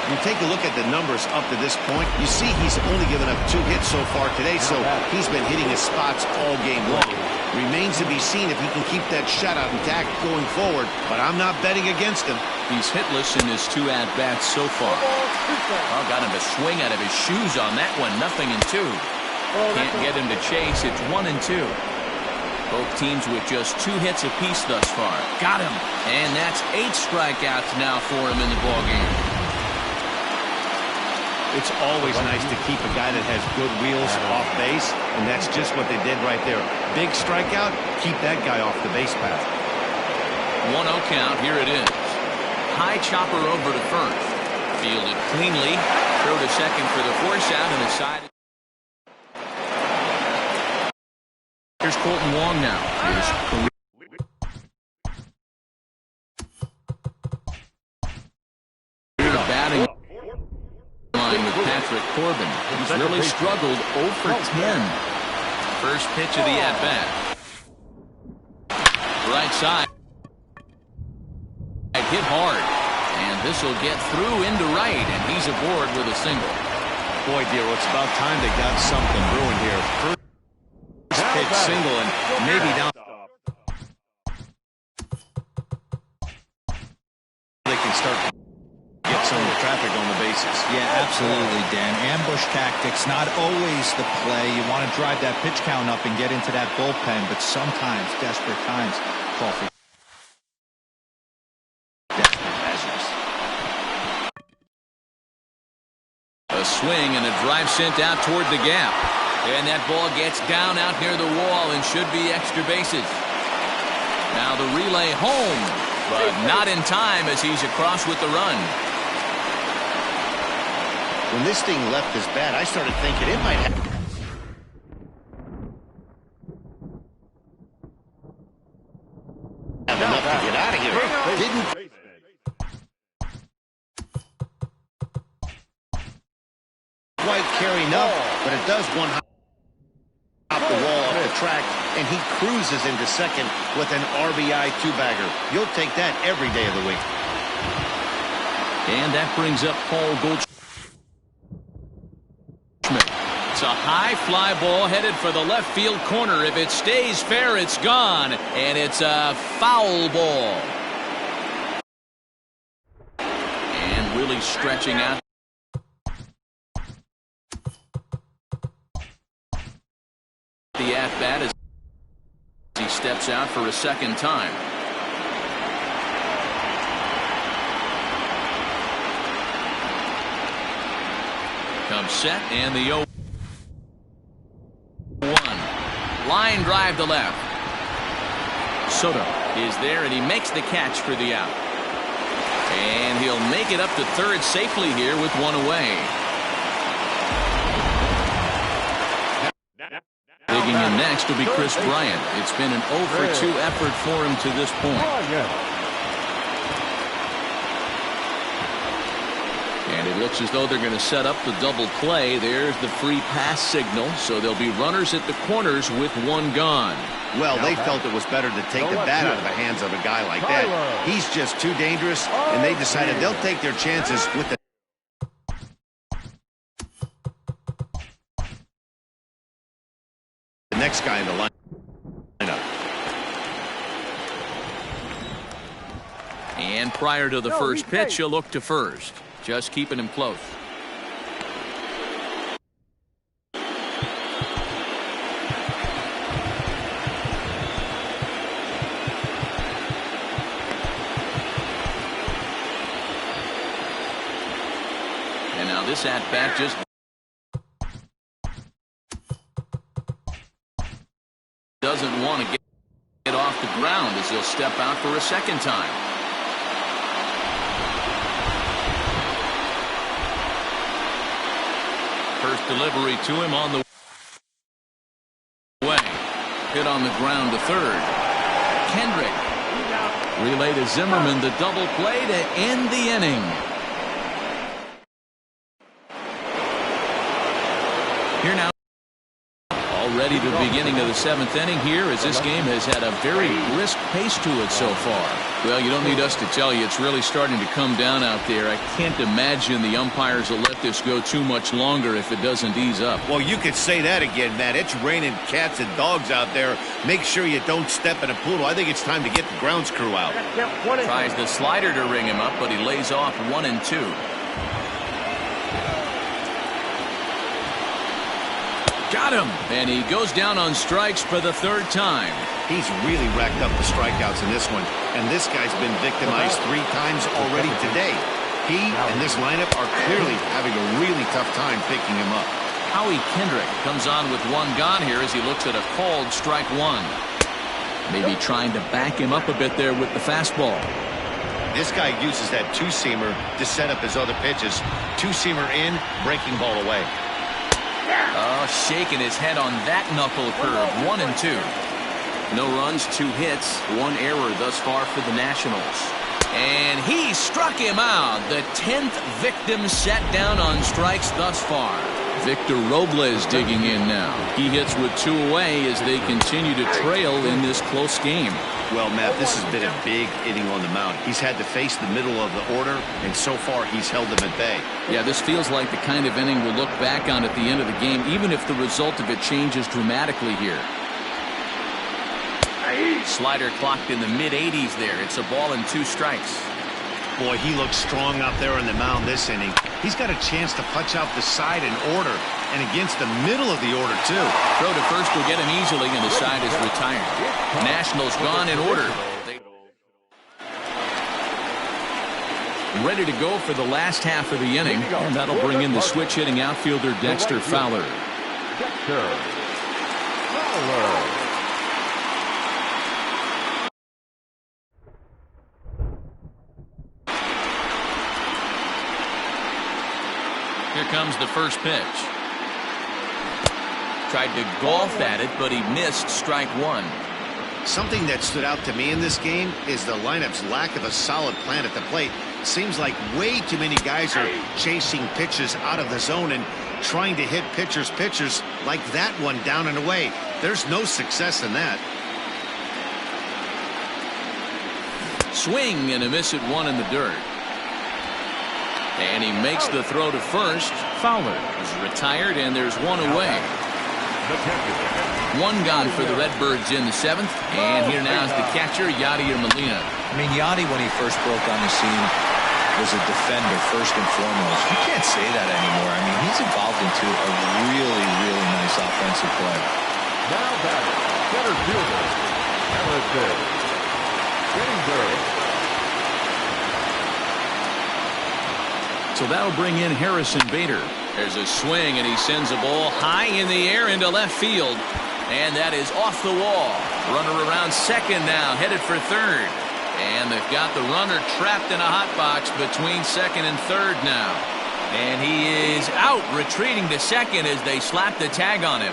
You take a look at the numbers up to this point, you see he's only given up 2 hits so far today, so he's been hitting his spots all game long. Remains to be seen if he can keep that shutout intact going forward, but I'm not betting against him. He's hitless in his 2 at-bats so far. Oh, got him to swing out of his shoes on that one. 0-2. Can't get him to chase. It's 1-2. Both teams with just 2 hits apiece thus far. Got him. And that's 8 strikeouts now for him in the ballgame. It's always nice to keep a guy that has good wheels off base, and that's just what they did right there. Big strikeout, keep that guy off the base path. 1-0 count, here it is. High chopper over to first. Fielded cleanly. Throw to second for the force out, and the side. Here's Colton Wong now. His career. Batting with Patrick Corbin. He's really struggled 0 for 10. First pitch of the at-bat. Right side. Hit hard. And this will get through into right, and he's aboard with a single. Boy, Dero, it's about time they got something brewing here. First pitch single, and maybe down. They can start to get some of the traffic on the bases. Yeah, absolutely, Dan. Ambush tactics, not always the play. You want to drive that pitch count up and get into that bullpen, but sometimes, desperate times, call for desperate measures. A swing and a drive sent out toward the gap. And that ball gets down out near the wall and should be extra bases. Now the relay home, but not in time as he's across with the run. When this thing left his bat, I started thinking it might have. Enough to get out of here. Didn't quite carry enough, but it does one hop the wall off the track, and he cruises into second with an RBI 2-bagger. You'll take that every day of the week. And that brings up Paul Goldschmidt. It's a high fly ball headed for the left field corner. If it stays fair, it's gone, and it's a foul ball. And really stretching out the at-bat as he steps out for a second time. Comes set, and the 0-1. Line drive to left. Soto is there, and he makes the catch for the out. And he'll make it up to third safely here with one away. Digging in next will be Chris Bryant. It's been an 0 for 2 effort for him to this point. And it looks as though they're going to set up the double play. There's the free pass signal, so there'll be runners at the corners with one gone. Well, they felt it was better to take the bat out of the hands of a guy like that. He's just too dangerous, and they decided they'll take their chances with the next guy in the lineup. And prior to the first pitch, he'll look to first. Just keeping him close. And now this at-bat just doesn't want to get off the ground as he'll step out for a second time. First delivery to him on the way. Hit on the ground to third. Kendrick. Relay to Zimmerman, the double play to end the inning. Here now. All ready to the beginning of the 7th inning here, as this game has had a very brisk pace to it so far. Well, you don't need us to tell you it's really starting to come down out there. I can't imagine the umpires will let this go too much longer if it doesn't ease up. Well, you could say that again, Matt. It's raining cats and dogs out there. Make sure you don't step in a poodle. I think it's time to get the grounds crew out. Tries the slider to ring him up, but he lays off 1-2. Got him, and he goes down on strikes for the 3rd time. He's really racked up the strikeouts in this one, and this guy's been victimized 3 times already today. He and this lineup are clearly having a really tough time picking him up. Howie Kendrick comes on with 1 gone here as he looks at a called strike 1. Maybe trying to back him up a bit there with the fastball. This guy uses that 2-seamer to set up his other pitches. 2-seamer in, breaking ball away. Oh, shaking his head on that knuckle curve. 1-2. No runs, 2 hits, 1 error thus far for the Nationals. And he struck him out. The 10th victim set down on strikes thus far. Victor Robles digging in now. He hits with 2 away as they continue to trail in this close game. Well, Matt, this has been a big inning on the mound. He's had to face the middle of the order, and so far he's held them at bay. Yeah, this feels like the kind of inning we'll look back on at the end of the game, even if the result of it changes dramatically here. Slider clocked in the mid-80s there. It's a ball and 2 strikes. Boy, he looks strong out there on the mound this inning. He's got a chance to punch out the side in order, and against the middle of the order, too. Throw to first will get him easily, and the side is retired. Nationals gone in order. Ready to go for the last half of the inning, and that'll bring in the switch-hitting outfielder Dexter Fowler. Dexter Fowler. Here comes the first pitch. Tried to golf at it, but he missed strike 1. Something that stood out to me in this game is the lineup's lack of a solid plan at the plate. Seems like way too many guys are chasing pitches out of the zone and trying to hit pitchers like that one down and away. There's no success in that. Swing and a miss at 1 in the dirt. And he makes the throw to first. Fowler is retired, and there's 1 away. 1 gone for the Redbirds in the 7th. And here now is the catcher, Yadier Molina. I mean, Yadi, when he first broke on the scene, was a defender first and foremost. You can't say that anymore. I mean, he's evolved into a really, really nice offensive play. Now batter, center fielder, Harrison Bader. So that'll bring in Harrison Bader. There's a swing, and he sends a ball high in the air into left field. And that is off the wall. Runner around second now, headed for third. And they've got the runner trapped in a hot box between second and third now. And he is out, retreating to second as they slap the tag on him.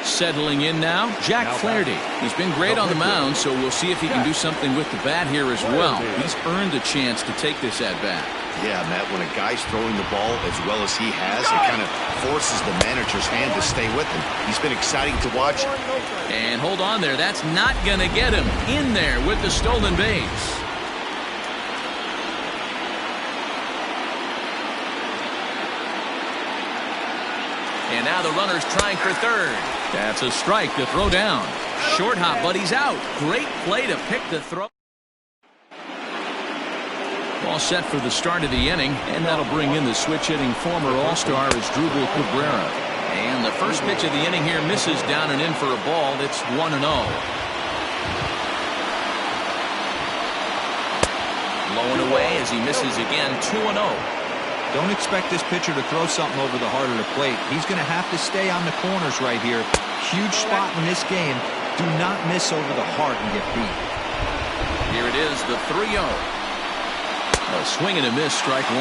Settling in now, Jack Flaherty. He's been great on the mound, so we'll see if he can do something with the bat here as well. He's earned a chance to take this at bat. Yeah, Matt, when a guy's throwing the ball as well as he has, it kind of forces the manager's hand to stay with him. He's been exciting to watch. And hold on there. That's not going to get him in there with the stolen base. And now the runner's trying for third. That's a strike to throw down. Short hop, but he's out. Great play to pick the throw. All set for the start of the inning, and that'll bring in the switch-hitting former All-Star Asdrubal Cabrera. And the first pitch of the inning here misses down and in for a ball. It's 1-0. Low and away as he misses again, 2-0. Don't expect this pitcher to throw something over the heart of the plate. He's going to have to stay on the corners right here. Huge spot in this game. Do not miss over the heart and get beat. Here it is, the 3-0. A swing and a miss, strike 1.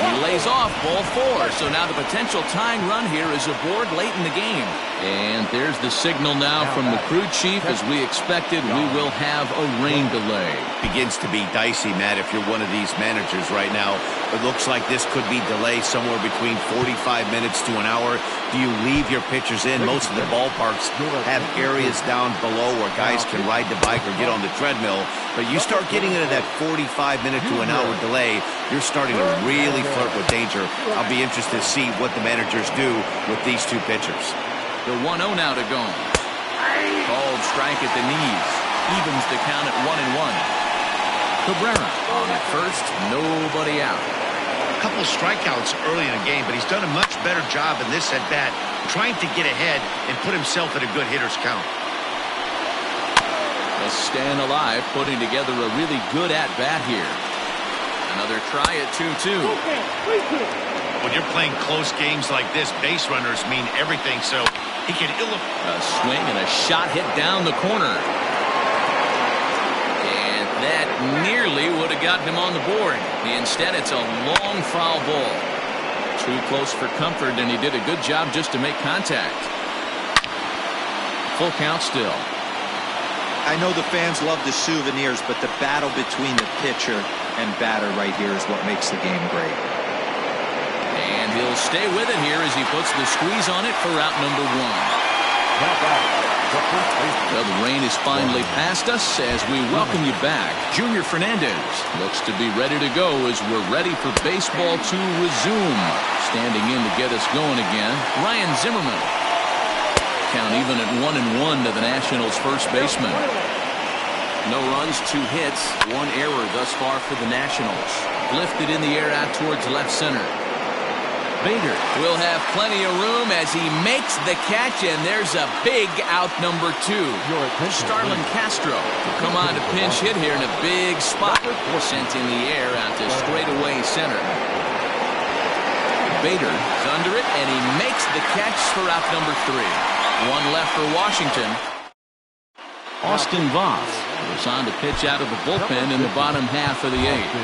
And He lays off ball 4. So now the potential tying run here is aboard late in the game. And there's the signal now from the crew chief. As we expected, we will have a rain delay. Begins to be dicey, Matt, if you're one of these managers right now. It looks like this could be delayed somewhere between 45 minutes to an hour. Do you leave your pitchers in? Most of the ballparks have areas down below where guys can ride the bike or get on the treadmill. But you start getting into that 45-minute to an hour delay, you're starting to really flirt with danger. I'll be interested to see what the managers do with these two pitchers. The 1-0 now to go. Called strike at the knees. Evens the count at 1-1. Cabrera on at first, nobody out. A couple of strikeouts early in the game, but he's done a much better job in this at-bat, trying to get ahead and put himself at a good hitter's count. Let's stand alive, putting together a really good at-bat here. Another try at 2-2. When you're playing close games like this, base runners mean everything, so he can a swing and a shot hit down the corner. And that nearly would have gotten him on the board. Instead, it's a long foul ball. Too close for comfort, and he did a good job just to make contact. Full count still. I know the fans love the souvenirs, but the battle between the pitcher and batter right here is what makes the game great. And he'll stay with it here as he puts the squeeze on it for out number 1. Well, the rain is finally past us as we welcome you back. Junior Fernandez looks to be ready to go as we're ready for baseball to resume. Standing in to get us going again, Ryan Zimmerman. Count even at 1-1 to the Nationals' first baseman. No runs, 2 hits, 1 error thus far for the Nationals. Lifted in the air out towards left center. Bader will have plenty of room as he makes the catch, and there's a big out number 2. Starlin Castro will come on to pinch hit here in a big spot. Sent in the air out to straightaway center. Bader is under it, and he makes the catch for out number 3. 1 left for Washington. Austin Voth goes on to pitch out of the bullpen in the bottom half of the 8th.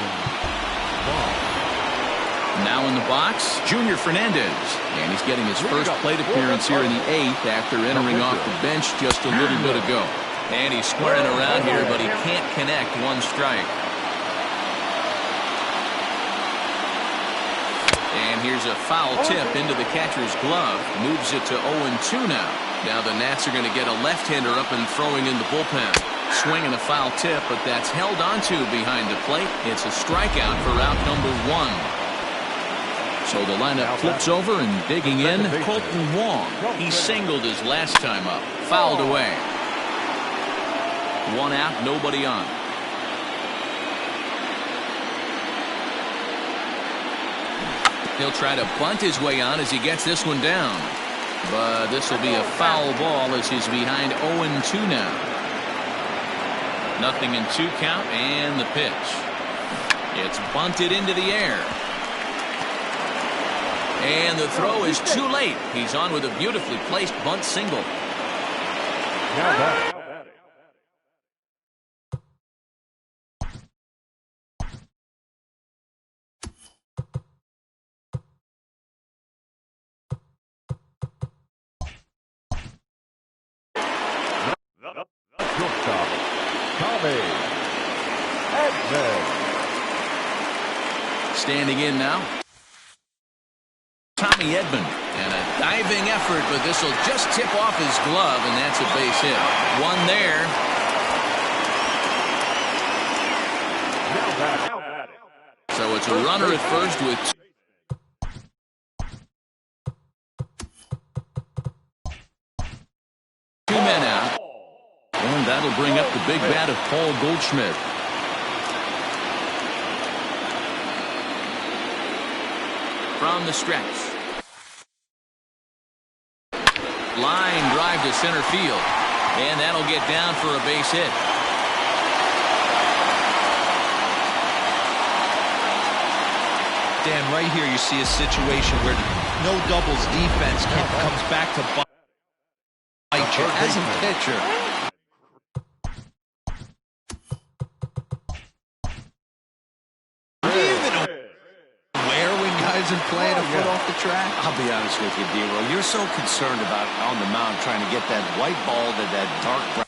Now in the box, Junior Fernandez. And he's getting his first plate appearance here in the 8th after entering off the bench just a little bit ago. And he's squaring around here, but he can't connect. 1 strike. And here's a foul tip into the catcher's glove. Moves it to 0-2 now. Now the Nats are going to get a left-hander up and throwing in the bullpen. Swing and a foul tip, but that's held onto behind the plate. It's a strikeout for out number 1. So the lineup flips over and digging in, Colton Wong. He singled his last time up. Fouled away. 1 out, nobody on. He'll try to bunt his way on as he gets this one down. But this will be a foul ball as he's behind 0-2 now. 0-2 count and the pitch. It's bunted into the air. And the throw is too late. He's on with a beautifully placed bunt single. Standing in now, Tommy Edman, and a diving effort, but this will just tip off his glove, and that's a base hit. 1 there. So it's a runner at first with 2 men out, and that'll bring up the big bat of Paul Goldschmidt. From the stretch. Line drive to center field. And that'll get down for a base hit. Dan, right here you see a situation where no doubles defense comes back to bite you as a pitcher. isn't playing a foot off the track? I'll be honest with you, D-Roll. You're so concerned about on the mound trying to get that white ball to that dark brown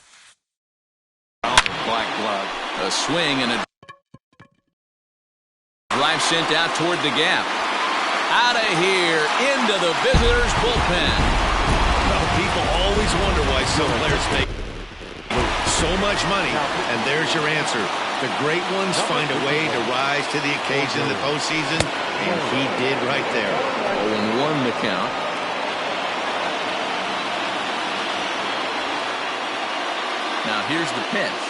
or black glove. A swing and a drive sent out toward the gap. Out of here, into the visitors' bullpen. Well, people always wonder why some players make so much money, and there's your answer. The great ones find a way to rise to the occasion in the postseason, and he did right there. 0-1 the count. Now here's the pitch.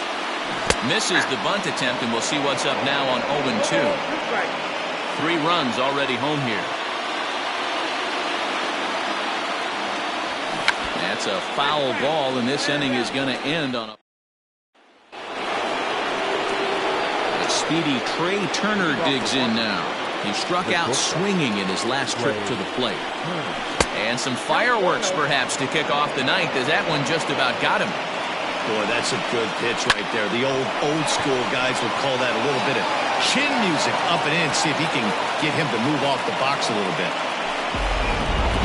Misses the bunt attempt, and we'll see what's up now on 0-2. 3 runs already home here. That's a foul ball, and this inning is going to end on a speedy Trey Turner digs in now. He struck out swinging in his last trip to the plate. And some fireworks perhaps to kick off the ninth, as that one just about got him. Boy, that's a good pitch right there. The old school guys would call that a little bit of chin music up and in, see if he can get him to move off the box a little bit.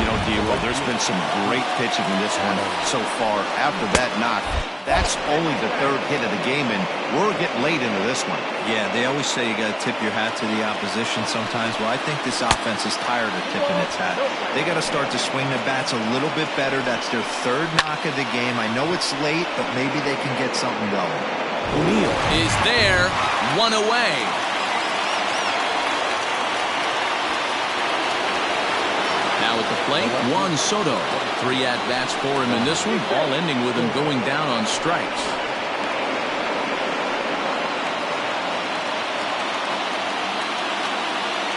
You know, D-Roll, there's been some great pitching in this one so far. After that knock, that's only the 3rd hit of the game, and we're getting late into this one. Yeah, they always say you got to tip your hat to the opposition sometimes. Well, I think this offense is tired of tipping its hat. They got to start to swing the bats a little bit better. That's their 3rd knock of the game. I know it's late, but maybe they can get something going. O'Neill is there, 1 away. Now at the plate, Juan Soto. 3 at-bats for him in this one, all ending with him going down on strikes.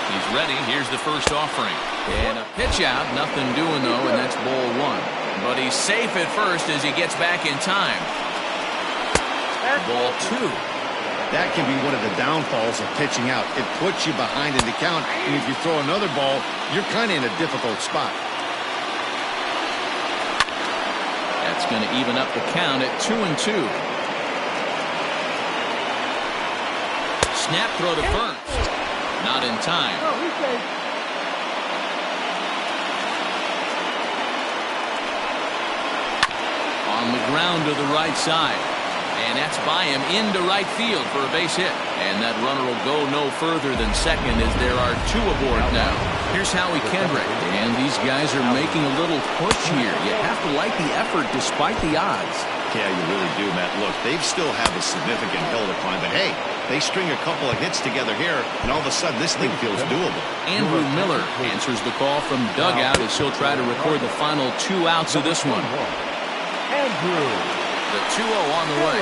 He's ready. Here's the first offering. And a pitch out. Nothing doing, though, and that's ball 1. But he's safe at first as he gets back in time. Ball 2. That can be one of the downfalls of pitching out. It puts you behind in the count, and if you throw another ball, you're kind of in a difficult spot. That's going to even up the count at 2-2. Snap throw to first. Not in time. On the ground to the right side. And that's by him into right field for a base hit. And that runner will go no further than second as there are 2 aboard now. Here's Howie Kendrick. And these guys are making a little push here. You have to like the effort despite the odds. Yeah, you really do, Matt. Look, they still have a significant hill to climb, but hey, they string a couple of hits together here, and all of a sudden this thing feels doable. Andrew Miller answers the call from dugout as he'll try to record the final 2 outs of this one. Andrew. The 2-0 on the way.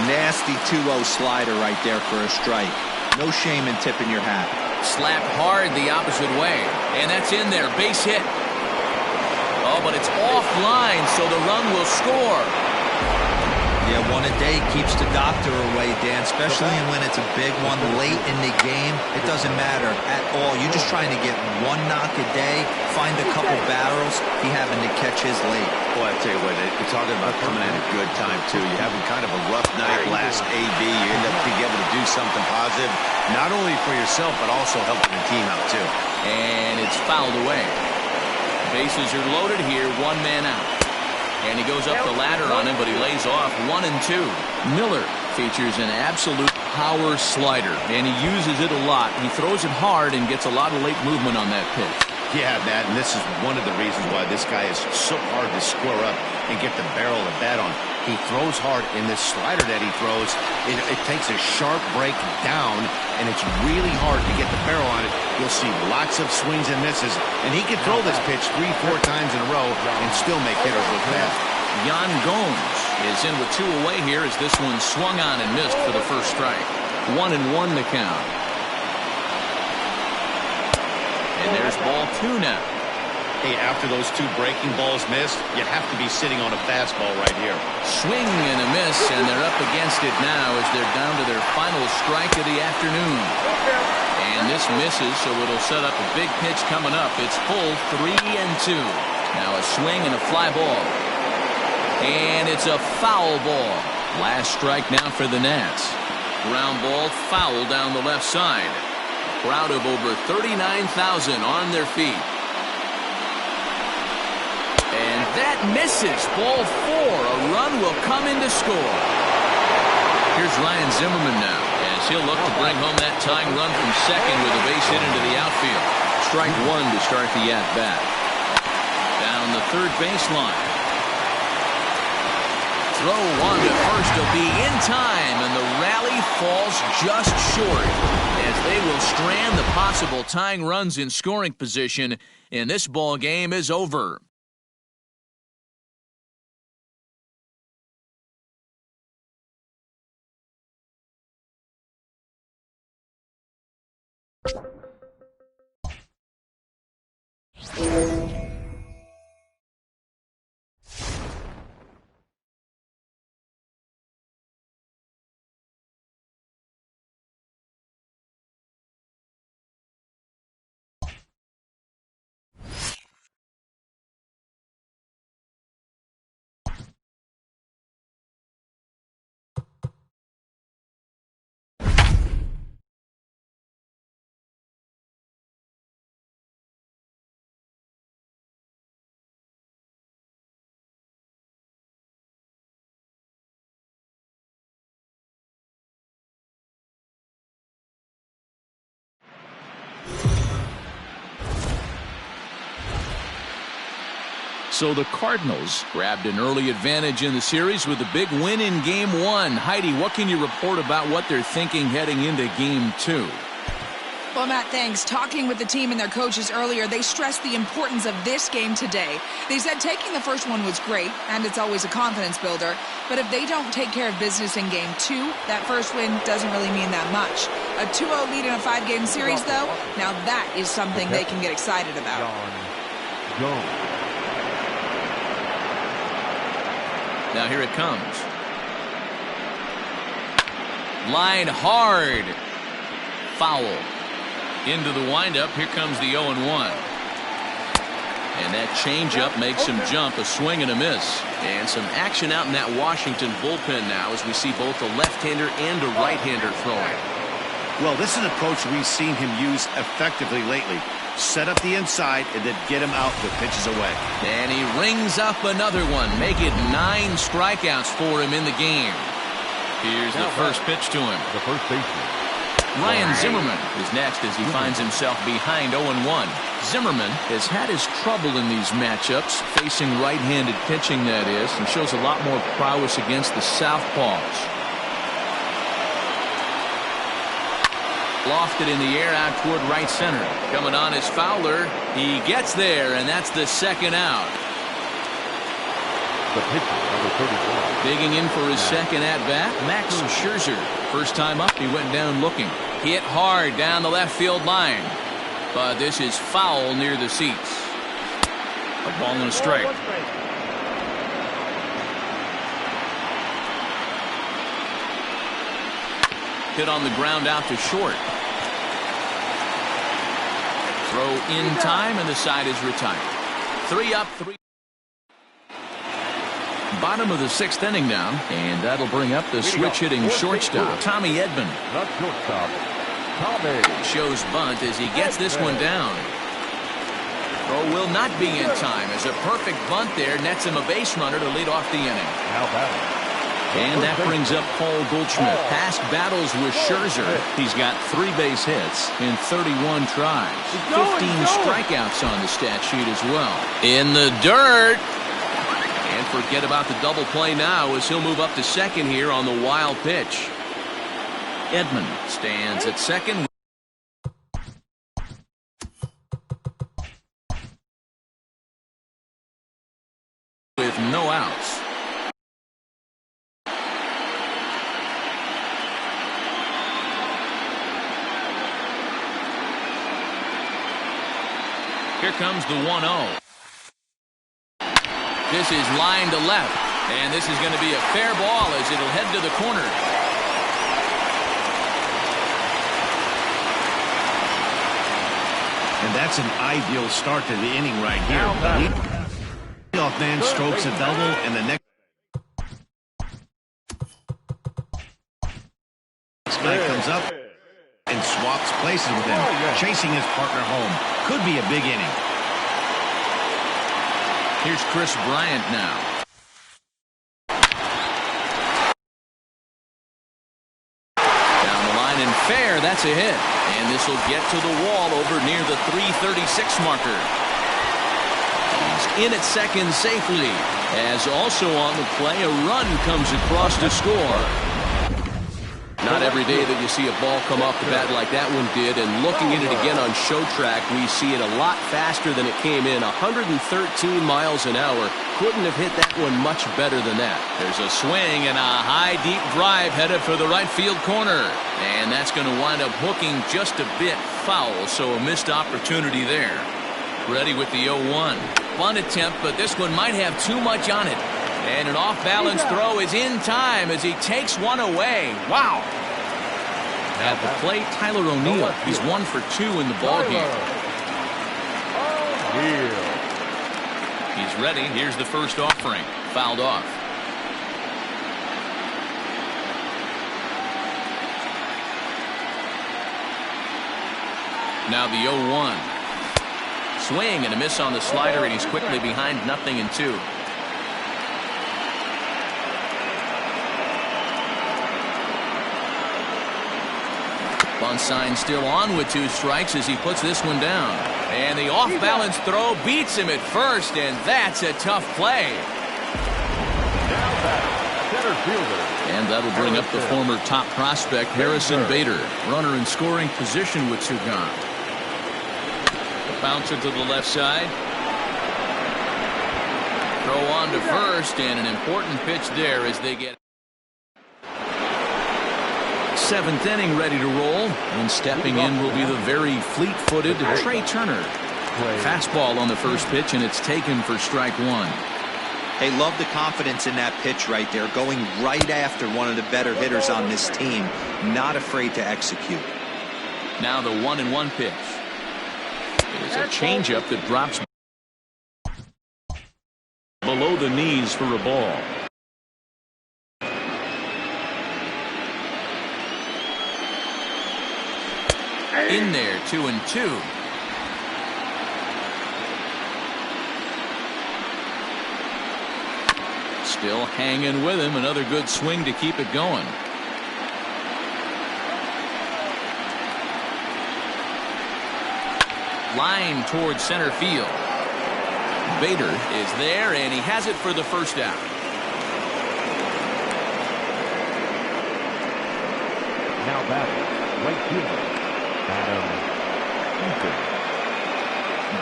Nasty 2-0 slider right there for a strike. No shame in tipping your hat. Slapped hard the opposite way. And that's in there. Base hit. Oh, but it's offline, so the run will score. Yeah, one a day keeps the doctor away, Dan, especially when it's a big one late in the game. It doesn't matter at all. You're just trying to get 1 knock a day, find a couple barrels. He having to catch his late. Boy, I tell you what, you're talking about coming at a good time, too. You're having kind of a rough night last AB. You end up being able to do something positive, not only for yourself, but also helping the team out, too. And it's fouled away. Bases are loaded here, 1 man out. And he goes up the ladder on him, but he lays off 1-2. Miller features an absolute power slider, and he uses it a lot. He throws it hard and gets a lot of late movement on that pitch. Yeah, Matt, and this is one of the reasons why this guy is so hard to square up and get the barrel of the bat on. He throws hard, and this slider that he throws, it takes a sharp break down, and it's really hard to get the barrel on it. You'll see lots of swings and misses, and he can throw this pitch 3-4 times in a row and still make hitters look bad. Yan Gomes is in with 2 away here as this one swung on and missed for the first strike. 1-1 the count. And there's ball 2 now. Hey, after those 2 breaking balls missed, you have to be sitting on a fastball right here. Swing and a miss, and they're up against it now as they're down to their final strike of the afternoon. And this misses, so it'll set up a big pitch coming up. It's full 3-2. Now a swing and a fly ball. And it's a foul ball. Last strike now for the Nats. Ground ball foul down the left side. crowd of over 39,000 on their feet. And that misses. Ball 4. A run will come in to score. Here's Ryan Zimmerman now, as he'll look to bring home that tying run from second with a base hit into the outfield. Strike one to start the at-bat. Down the third baseline. Throw one to first will be in time, and the rally falls just short as they will strand the possible tying runs in scoring position, and this ball game is over. So the Cardinals grabbed an early advantage in the series with a big win in Game 1. Heidi, what can you report about what they're thinking heading into Game 2? Well, Matt, thanks. Talking with the team and their coaches earlier, they stressed the importance of this game today. They said taking the first one was great, and it's always a confidence builder. But if they don't take care of business in Game 2, that first win doesn't really mean that much. A 2-0 lead in a 5-game series, though, now that is something they can get excited about. Now here it comes. Line hard. Foul. Into the windup. Here comes the 0-1. And that changeup makes him jump. A swing and a miss. And some action out in that Washington bullpen now as we see both a left-hander and a right-hander throwing. Well, this is an approach we've seen him use effectively lately. Set up the inside and then get him out with pitches away. And he rings up another one. Make it 9 strikeouts for him in the game. Here's the first pitch to him. The first baseman. Ryan Zimmerman is next as he finds himself behind 0-1. Zimmerman has had his trouble in these matchups, facing right-handed pitching, that is, and shows a lot more prowess against the southpaws. Lofted in the air out toward right center. Coming on is Fowler. He gets there, and that's the second out. The pitcher, number 31. Digging in for his second at-bat, Max Scherzer. First time up, he went down looking. Hit hard down the left field line. But this is foul near the seats. A ball and a strike. Hit on the ground out to short. Throw in time, and the side is retired. 3 up, 3. Bottom of the 6th inning now, and that'll bring up the switch-hitting shortstop, Tommy Edman. Not shortstop, Tommy. Shows bunt as he gets this one down. Throw will not be in time as a perfect bunt there nets him a base runner to lead off the inning. How about it? And that brings up Paul Goldschmidt. Past battles with Scherzer. He's got 3 base hits in 31 tries. 15 strikeouts on the stat sheet as well. In the dirt. And forget about the double play now as he'll move up to second here on the wild pitch. Edman stands at second. With no outs. Here comes the 1-0. This is line to left, and this is going to be a fair ball as it'll head to the corner. And that's an ideal start to the inning right here. The off man strokes a double, and the next guy comes up and swats. swaps places with him, chasing his partner home. Could be a big inning. Here's Chris Bryant now. Down the line and fair. That's a hit. And this will get to the wall over near the 336 marker. He's in at second safely. As also on the play, a run comes across to score. Not every day that you see a ball come off the bat like that one did, and looking at it again on Show Track, we see it a lot faster than it came in. 113 miles an hour. Couldn't have hit that one much better than that. There's a swing and a high, deep drive headed for the right field corner. And that's going to wind up hooking just a bit foul, so a missed opportunity there. Ready with the 0-1. Bunt attempt, but this one might have too much on it. And an off-balance throw is in time as he takes one away. Wow. At the plate, Tyler O'Neill. He's 1 for 2 in the ballgame. He's ready. Here's the first offering. Fouled off. Now the 0-1. Swing and a miss on the slider, and he's quickly behind 0-2. Bunt sign still on with 2 strikes as he puts this one down. And the off-balance throw beats him at first, and that's a tough play. Center fielder. And that'll bring up the former top prospect Harrison Bader. Runner in scoring position with 2 gone. The bouncer to the left side. Throw on to first, and an important pitch there as they get 7th inning ready to roll, and stepping in will be the very fleet-footed Trey Turner. Fastball on the first pitch, and it's taken for strike 1. Hey, love the confidence in that pitch right there, going right after one of the better hitters on this team, not afraid to execute. Now the 1-1 pitch. It is a changeup that drops below the knees for a ball. In there, 2-2. Still hanging with him. Another good swing to keep it going. Line towards center field. Bader is there, and he has it for the first out. Now batting, right fielder, Adam Eaton.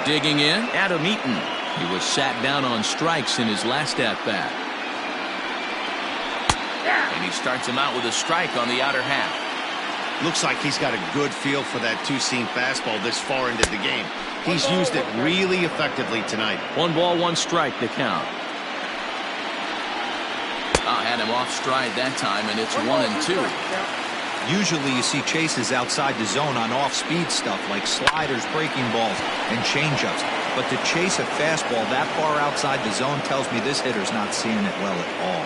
Digging in, Adam Eaton. He was sat down on strikes in his last at-bat. And he starts him out with a strike on the outer half. Looks like he's got a good feel for that 2-seam fastball this far into the game. He's used it really effectively tonight. 1 ball, 1 strike to count. Had him off stride that time, and it's 1-2. Usually you see chases outside the zone on off-speed stuff like sliders, breaking balls, and changeups. But to chase a fastball that far outside the zone tells me this hitter's not seeing it well at all.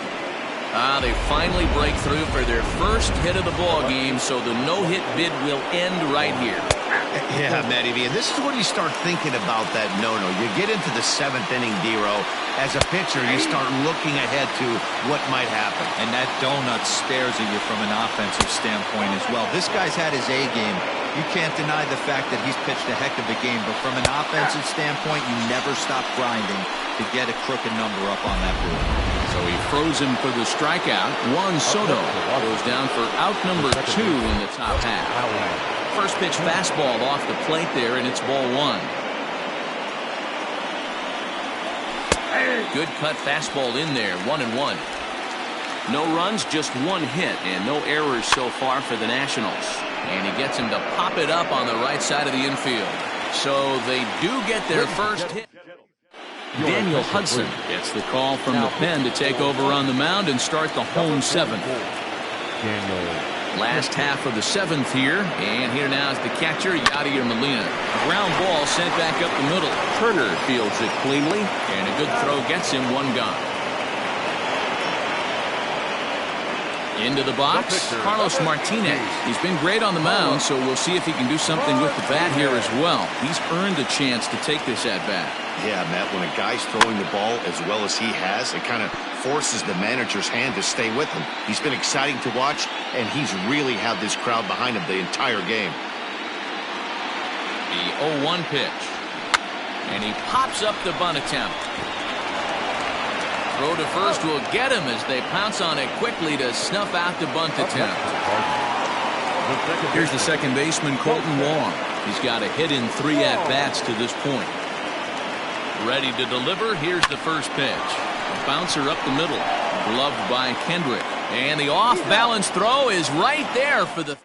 They finally break through for their first hit of the ball game, so the no-hit bid will end right here. Yeah, Matty V, and this is when you start thinking about that no-no. You get into the 7th inning, D-Row. As a pitcher, you start looking ahead to what might happen. And that donut stares at you from an offensive standpoint as well. This guy's had his A game. You can't deny the fact that he's pitched a heck of a game, but from an offensive standpoint, you never stop grinding to get a crooked number up on that board. So he froze him for the strikeout. Juan Soto goes down for out number 2 in the top half. First pitch fastball off the plate there, and it's ball 1. Good cut fastball in there, 1-1. No runs, just 1 hit, and no errors so far for the Nationals. And he gets him to pop it up on the right side of the infield. So they do get their first hit. Daniel Hudson gets the call from the pen to take over on the mound and start the home 7th. Last half of the 7th here, and here now is the catcher, Yadier Molina. A ground ball sent back up the middle. Turner fields it cleanly, and a good throw gets him 1 gone. Into the box, Carlos Martinez. He's been great on the mound, so we'll see if he can do something with the bat here as well. He's earned a chance to take this at bat. Yeah, Matt, when a guy's throwing the ball as well as he has, it kind of forces the manager's hand to stay with him. He's been exciting to watch, and he's really had this crowd behind him the entire game. The 0-1 pitch. And he pops up the bunt attempt. Throw to first will get him as they pounce on it quickly to snuff out the bunt attempt. Here's the second baseman, Colton Wong. He's got a hit in 3 at-bats to this point. Ready to deliver. Here's the first pitch. A bouncer up the middle. Gloved by Kendrick. And the off-balance throw is right there for the...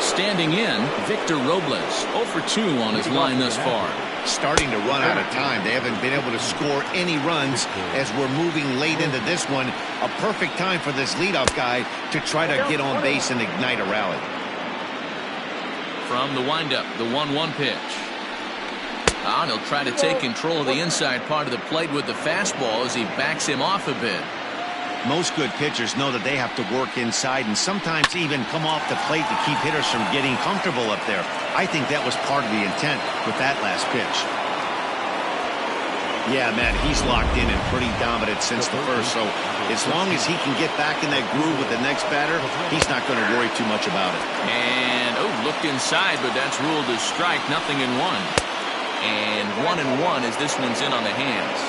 Standing in, Victor Robles. 0 for 2 on his line thus far. Starting to run out of time. They haven't been able to score any runs as we're moving late into this one. A perfect time for this leadoff guy to try to get on base and ignite a rally. From the windup, the 1-1 pitch. And he'll try to take control of the inside part of the plate with the fastball as he backs him off a bit. Most good pitchers know that they have to work inside and sometimes even come off the plate to keep hitters from getting comfortable up there. I think that was part of the intent with that last pitch. Yeah, man, he's locked in and pretty dominant since the first, so as long as he can get back in that groove with the next batter, he's not going to worry too much about it. And, looked inside, but that's ruled as strike, 0-1. And 1-1 as this one's in on the hands.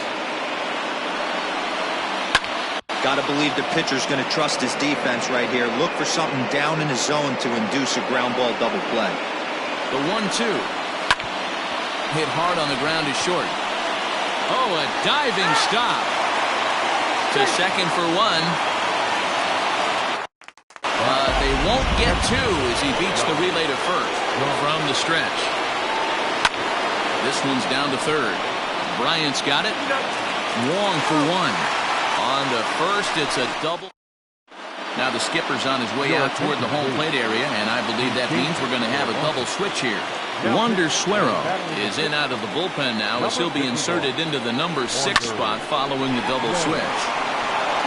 Got to believe the pitcher's going to trust his defense right here. Look for something down in his zone to induce a ground ball double play. The 1-2. Hit hard on the ground is short. Oh, a diving stop. To second for 1. But they won't get 2 as he beats the relay to first from the stretch. This one's down to third. Bryant's got it. Wong for 1. On to first, it's a double. Now the skipper's on his way out toward the home plate area, and I believe that means we're going to have a double switch here. Wander Suero is in out of the bullpen now as he'll be inserted into the number 6 spot following the double switch.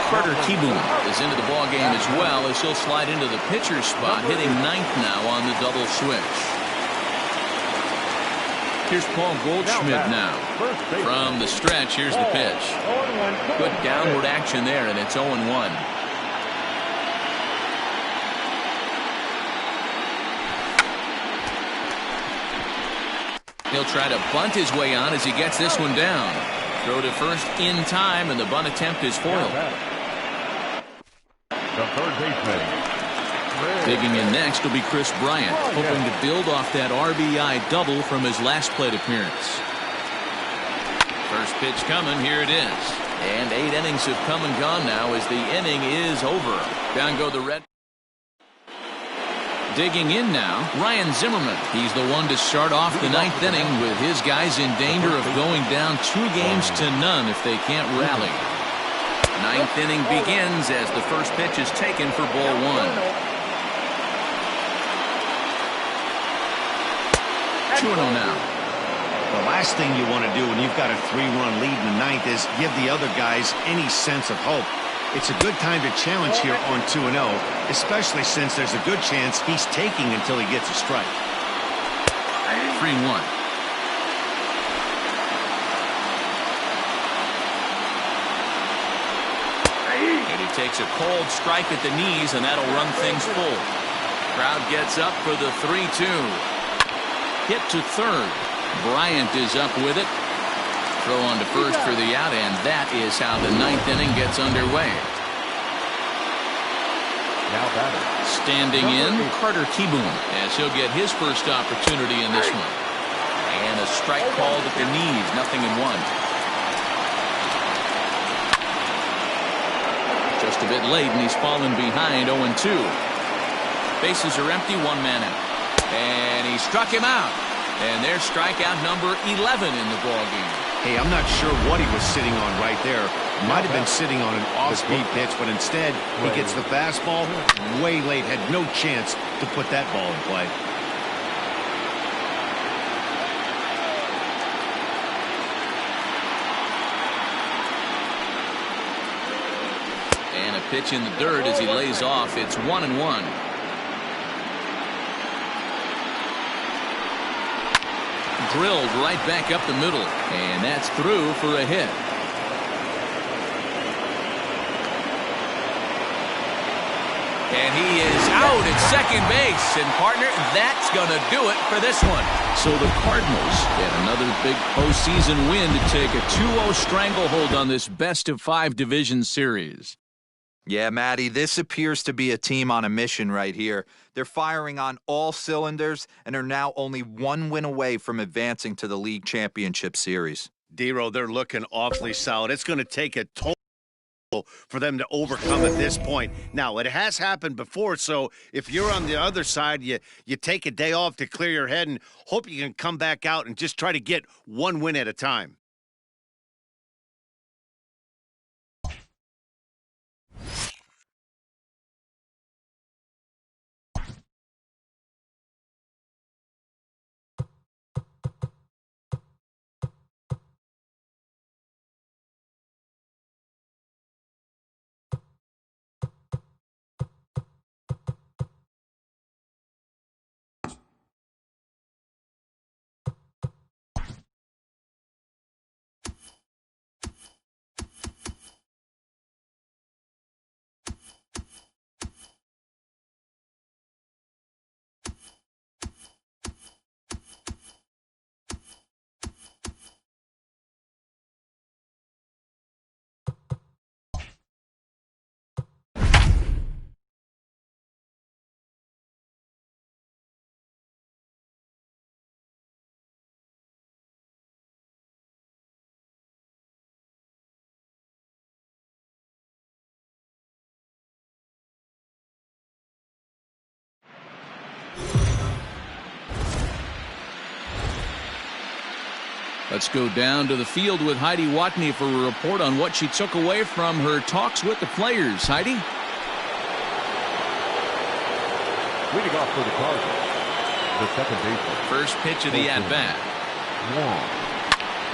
Carter Kieboom is into the ballgame as well as he'll slide into the pitcher's spot, hitting 9th now on the double switch. Here's Paul Goldschmidt now. From the stretch, here's the pitch. Good downward action there, and it's 0-1. He'll try to bunt his way on as he gets this one down. Throw to first in time, and the bunt attempt is foiled. The third baseman. Digging in next will be Chris Bryant, hoping to build off that RBI double from his last plate appearance. First pitch coming, here it is. And 8 innings have come and gone now as the inning is over. Down go the Red. Digging in now, Ryan Zimmerman. He's the one to start off the 9th inning with his guys in danger of going down 2 games to none if they can't rally. 9th inning begins as the first pitch is taken for ball 1. 2-0 now. The last thing you want to do when you've got a 3-run lead in the 9th is give the other guys any sense of hope. It's a good time to challenge here on 2-0, especially since there's a good chance he's taking until he gets a strike. 3-1. And he takes a cold strike at the knees, and that'll run things full. Crowd gets up for the 3-2. Hit to third. Bryant is up with it. Throw on to first for the out, and that is how the 9th inning gets underway. Now batter. Standing in, Carter Kieboom, as he'll get his first opportunity in this one. And a strike called at the knees, 0-1. Just a bit late, and he's fallen behind 0-2. Bases are empty, 1 man out. And he struck him out. And there's strikeout number 11 in the ballgame. Hey, I'm not sure what he was sitting on right there. Might have been sitting on an off-speed pitch, but instead he gets the fastball way late. Had no chance to put that ball in play. And a That pitch in the dirt as he lays off. It's 1-1. Drilled right back up the middle, and that's through for a hit. And he is out at second base. And, partner, that's going to do it for this one. So the Cardinals get another big postseason win to take a 2-0 stranglehold on this best-of-5 division series. Yeah, Matty, this appears to be a team on a mission right here. They're firing on all cylinders and are now only one win away from advancing to the league championship series. Dero, they're looking awfully solid. It's going to take a total for them to overcome at this point. Now, it has happened before, so if you're on the other side, you take a day off to clear your head and hope you can come back out and just try to get one win at a time. Let's go down to the field with Heidi Watney for a report on what she took away from her talks with the players. Heidi? Leading off for the Cardinals, the second baseman. First pitch of the at-bat.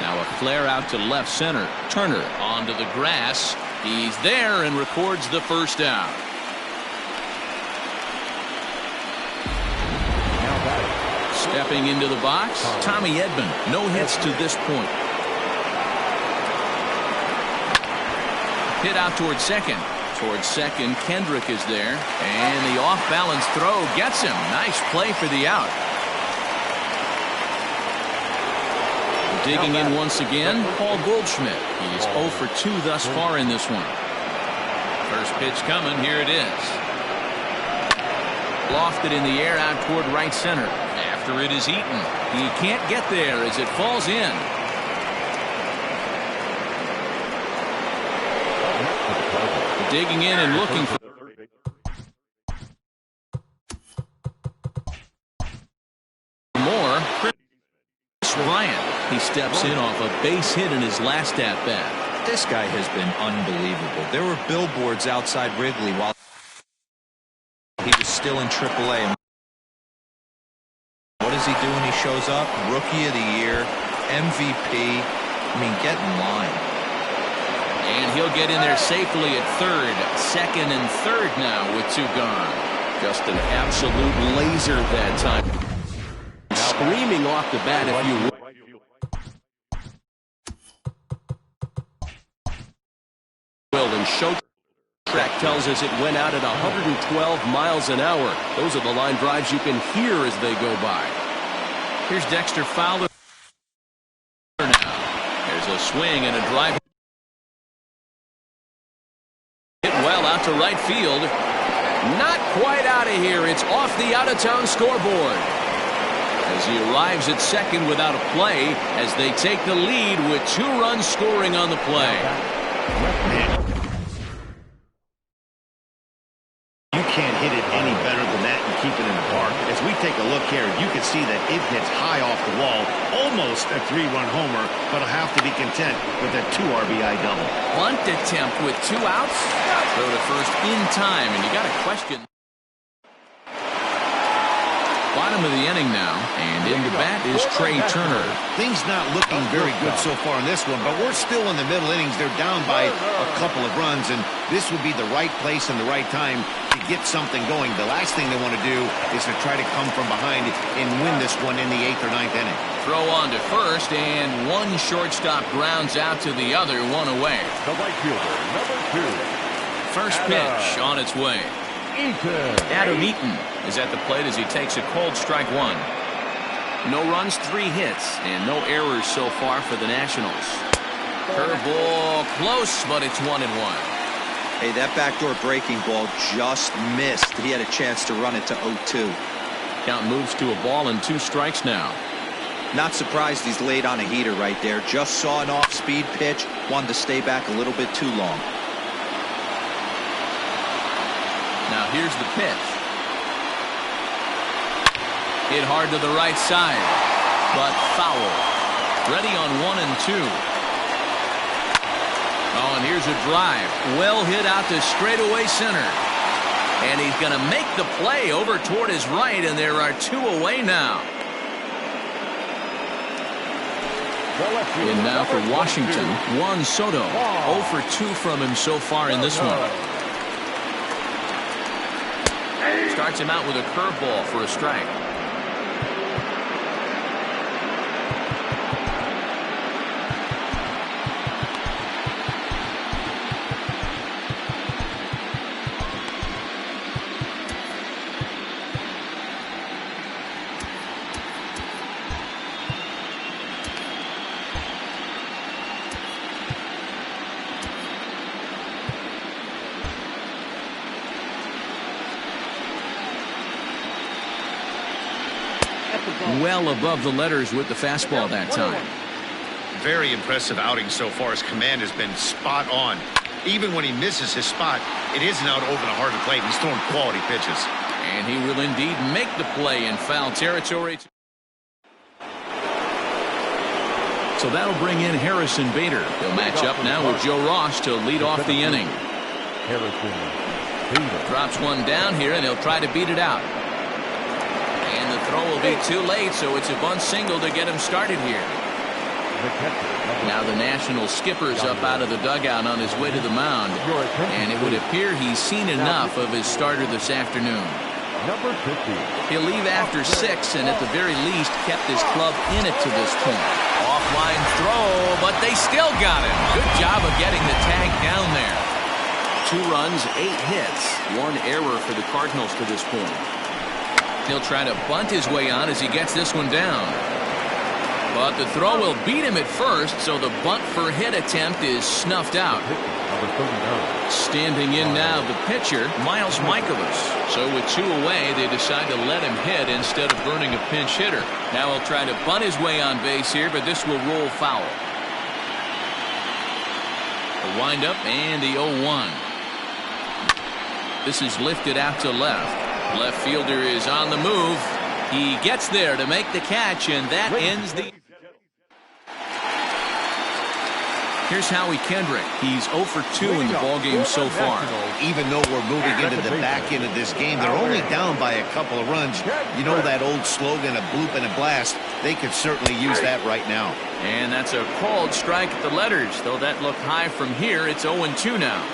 Now a flare out to left center. Turner onto the grass. He's there and records the first out. Stepping into the box, Tommy Edman. No hits to this point. Hit out towards second. Towards second, Kendrick is there. And the off-balance throw gets him. Nice play for the out. Digging in once again, Paul Goldschmidt. He's 0 for 2 thus far in this one. First pitch coming. Here it is. Lofted in the air out toward right center. After it is eaten. He can't get there as it falls in. Digging in and looking for more. Chris Bryant. He steps in off a base hit in his last at-bat. This guy has been unbelievable. There were billboards outside Wrigley while he was still in AAA. What does he do when he shows up? Rookie of the Year, MVP. I mean, get in line. And he'll get in there safely at third. Second and third now with 2 gone. Just an absolute laser that time. Screaming off the bat, if you will. And show track tells us it went out at 112 miles an hour. Those are the line drives you can hear as they go by. Here's Dexter Fowler now. There's a swing and a drive. Hit well out to right field. Not quite out of here. It's off the out-of-town scoreboard. As he arrives at second without a play as they take the lead with 2 runs scoring on the play. You can't hit it any better than that and keep it in the park. As we take a look here, you can see that it hits high off the wall. Almost a 3-run homer, but will have to be content with a 2 RBI double. Bunt attempt with 2 outs. Throw to first in time, and you got a question. Bottom of the inning now, and in the bat is Trey Turner. Things not looking very good so far in this one, but we're still in the middle innings. They're down by a couple of runs, and this would be the right place and the right time to get something going. The last thing they want to do is to try to come from behind and win this one in the 8th or 9th inning. Throw on to first, and one shortstop grounds out to the other, one away. The right fielder, number 2. First pitch on its way. Adam Eaton is at the plate as he takes a cold strike one. No runs, 3 hits, and no errors so far for the Nationals. Curveball close, but it's 1-1. Hey, that backdoor breaking ball just missed. He had a chance to run it to 0-2. Count moves to a ball and 2 strikes now. Not surprised he's laid on a heater right there. Just saw an off-speed pitch. Wanted to stay back a little bit too long. Now here's the pitch. Hit hard to the right side, but foul. Ready on 1 and 2. Oh, and here's a drive. Well hit out to straightaway center. And he's going to make the play over toward his right, and there are 2 away now. And now for Washington, Juan Soto. 0 for 2 from him so far in this one. Starts him out with a curveball for a strike. Well above the letters with the fastball that time. Very impressive outing so far. His command has been spot on. Even when he misses his spot, it isn't out over the heart of the plate. He's throwing quality pitches. And he will indeed make the play in foul territory. So that'll bring in Harrison Bader. He'll match up now with Joe Ross to lead off the inning. Harrison Bader drops one down here, and he'll try to beat it out. And the throw will be too late, so it's a bunt single to get him started here. Now the National skipper's up out of the dugout on his way to the mound, and it would appear he's seen enough of his starter this afternoon. Number 50. He'll leave after 6, and at the very least kept his club in it to this point. Offline throw, but they still got him. Good job of getting the tag down there. 2 runs, 8 hits, 1 error for the Cardinals to this point. He'll try to bunt his way on as he gets this one down. But the throw will beat him at first, so the bunt for hit attempt is snuffed out. Standing in now the pitcher, Miles Mikolas. So with 2 away, they decide to let him hit instead of burning a pinch hitter. Now he'll try to bunt his way on base here, but this will roll foul. The windup and the 0-1. This is lifted out to left. Left fielder is on the move. He gets there to make the catch, and that ends the... Here's Howie Kendrick. He's 0 for 2 in the ballgame so far. Even though we're moving into the back end of this game, they're only down by a couple of runs. You know that old slogan, a bloop and a blast? They could certainly use that right now. And that's a called strike at the letters. Though that looked high from here, it's 0-2 now.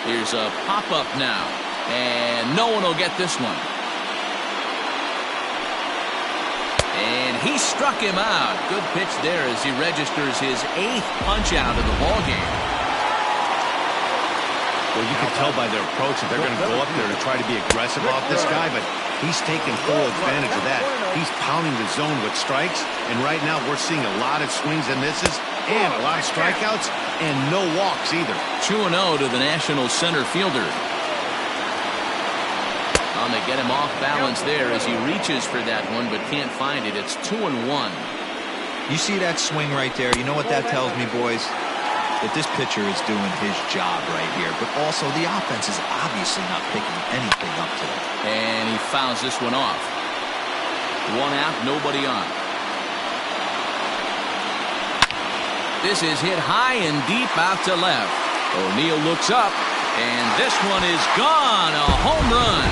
Here's a pop-up now, and no one will get this one. And he struck him out. Good pitch there as he registers his 8th punch-out of the ballgame. Well, you can tell by their approach that they're going to go up there and try to be aggressive off this guy, but he's taking full advantage of that. He's pounding the zone with strikes, and right now we're seeing a lot of swings and misses and a lot of strikeouts and no walks either. 2-0 to the National center fielder. Oh, they get him off balance there as he reaches for that one but can't find it. It's 2-1. You see that swing right there? You know what that tells me, boys? That this pitcher is doing his job right here, but also the offense is obviously not picking anything up today. And he fouls this one off. 1 out, nobody on. This is hit high and deep out to left. O'Neill looks up, and this one is gone. A home run.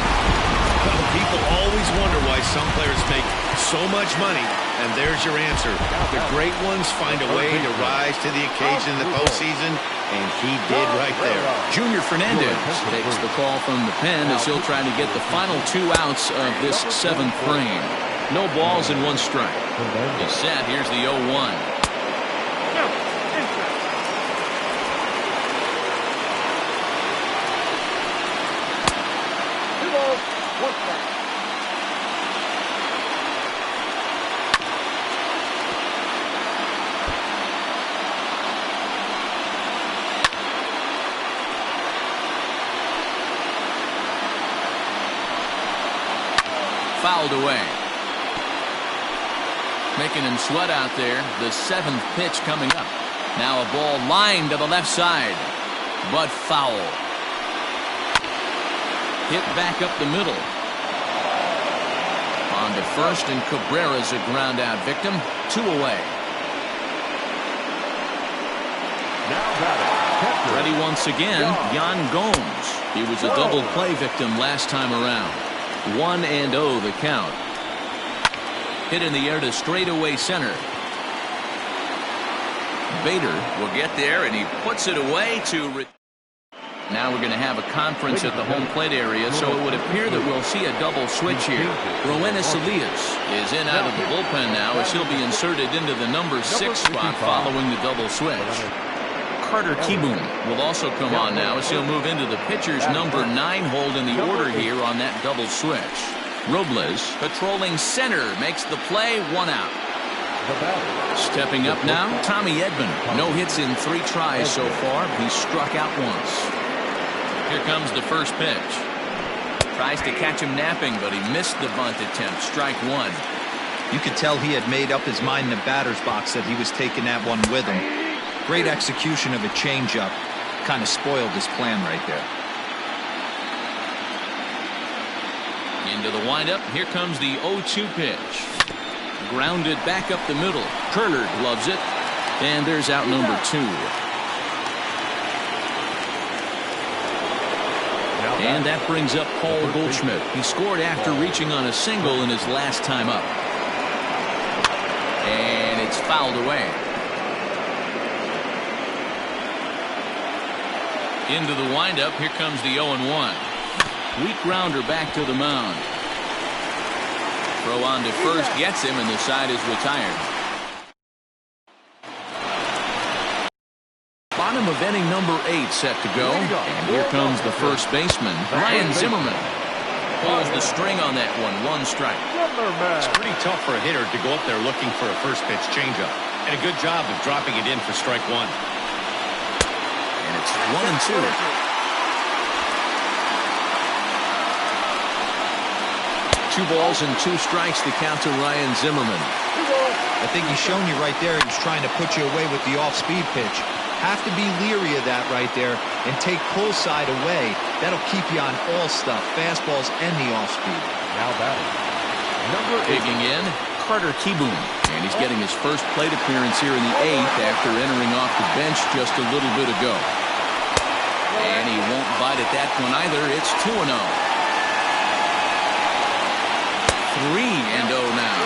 Well, people always wonder why some players make so much money, and there's your answer. The great ones find a way to rise to the occasion in the postseason, and he did right there. Junior Fernandez takes the call from the pen as he'll try to get the final 2 outs of this 7th frame. No balls and 1 strike. He's set. Here's the 0-1. Fouled away. Making him sweat out there. The 7th pitch coming up. Now a ball lined to the left side, but foul. Hit back up the middle. On to first, and Cabrera's a ground out victim. 2 away. Now batting. Ready once again, Yan Gomes. He was a double play victim last time around. 1-0 the count. Hit in the air to straightaway center. Bader will get there, and he puts it away to. Now we're going to have a conference at the home plate area, so it would appear that we'll see a double switch here. Roenis Elias is in out of the bullpen now as he'll be inserted into the number 6 spot following the double switch. Carter Kieboom will also come on now as he'll move into the pitcher's number 9 hold in the order here on that double switch. Robles patrolling center makes the play, 1 out. Stepping up now, Tommy Edman. No hits in 3 tries so far. He struck out once. Here comes the first pitch. Tries to catch him napping, but he missed the bunt attempt. Strike 1. You could tell he had made up his mind in the batter's box that he was taking that one with him. Great execution of a changeup. Kind of spoiled his plan right there. Into the windup. Here comes the 0-2 pitch. Grounded back up the middle. Kerner gloves it. And there's out number 2. And that brings up Paul Goldschmidt. He scored after reaching on a single in his last time up. And it's fouled away. Into the windup. Here comes the 0-1. Weak grounder back to the mound. Throw on to first gets him, and the side is retired. Bottom of inning number 8 set to go. And here comes the first baseman, Ryan Zimmerman. Pulls the string on that one. 1 strike. It's pretty tough for a hitter to go up there looking for a first pitch changeup. And a good job of dropping it in for strike 1. And it's 1-2. 2 balls and 2 strikes to count to Ryan Zimmerman. I think he's shown you right there. He's trying to put you away with the off-speed pitch. Have to be leery of that right there and take pull side away. That'll keep you on all stuff, fastballs and the off-speed. Now batting. Number 8. Digging in, Carter Kieboom. And he's getting his first plate appearance here in the 8th after entering off the bench just a little bit ago. And he won't bite at that one either. It's 2-0. 3-0 now.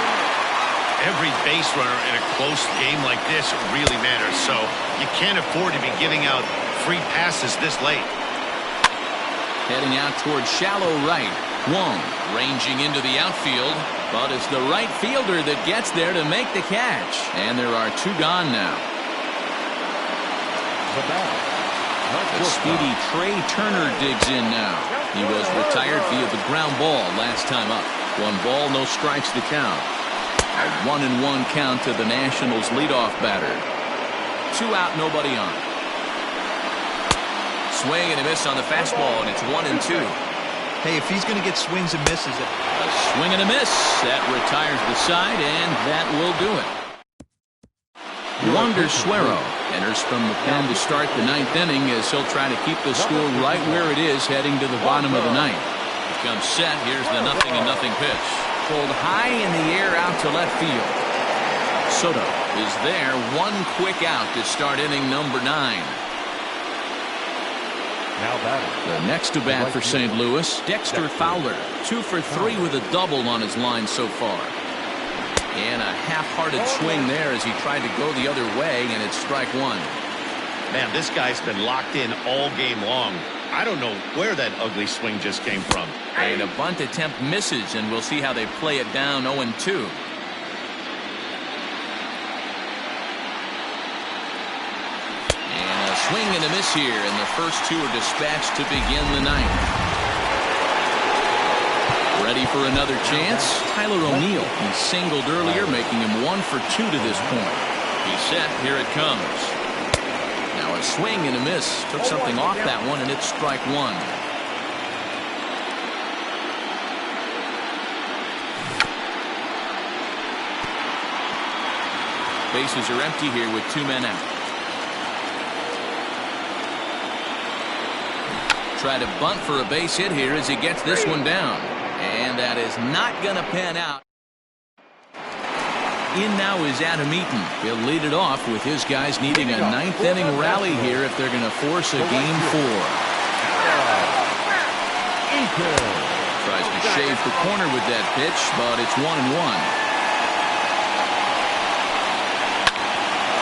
Every base runner in a close game like this really matters, so you can't afford to be giving out free passes this late. Heading out towards shallow right. Wong ranging into the outfield, but it's the right fielder that gets there to make the catch. And there are 2 gone now. The speedy Trey Turner digs in now. He was retired via the ground ball last time up. 1 ball, no strikes to count. A 1-1 count to the Nationals leadoff batter. 2 out, nobody on. Swing and a miss on the fastball, and it's 1-2. Hey, if he's going to get swings and misses. A swing and a miss. That retires the side, and that will do it. Wander Suero enters from the pen to start the 9th inning as he'll try to keep the score right where it is heading to the bottom of the 9th. Comes set. Here's the 0-0 pitch. Pulled high in the air out to left field. Soto is there. 1 quick out to start inning number 9. Now batting. The next to bat for St. Louis, Dexter Fowler. 2 for 3 with a double on his line so far. And a half-hearted swing there as he tried to go the other way, and it's strike one. Man, this guy's been locked in all game long. I don't know where that ugly swing just came from. And a bunt attempt misses, and we'll see how they play it down 0-2. And a swing and a miss here, and the first two are dispatched to begin the ninth. Ready for another chance? Tyler O'Neill. He singled earlier, making him 1 for 2 to this point. He's set. Here it comes. Now a swing and a miss. Took something off that one, and it's strike one. Bases are empty here with 2 men out. Try to bunt for a base hit here as he gets this one down. And that is not going to pan out. In now is Adam Eaton. He'll lead it off with his guys needing a 9th inning rally here if they're going to force a game 4. Tries to shave the corner with that pitch, but it's 1-1.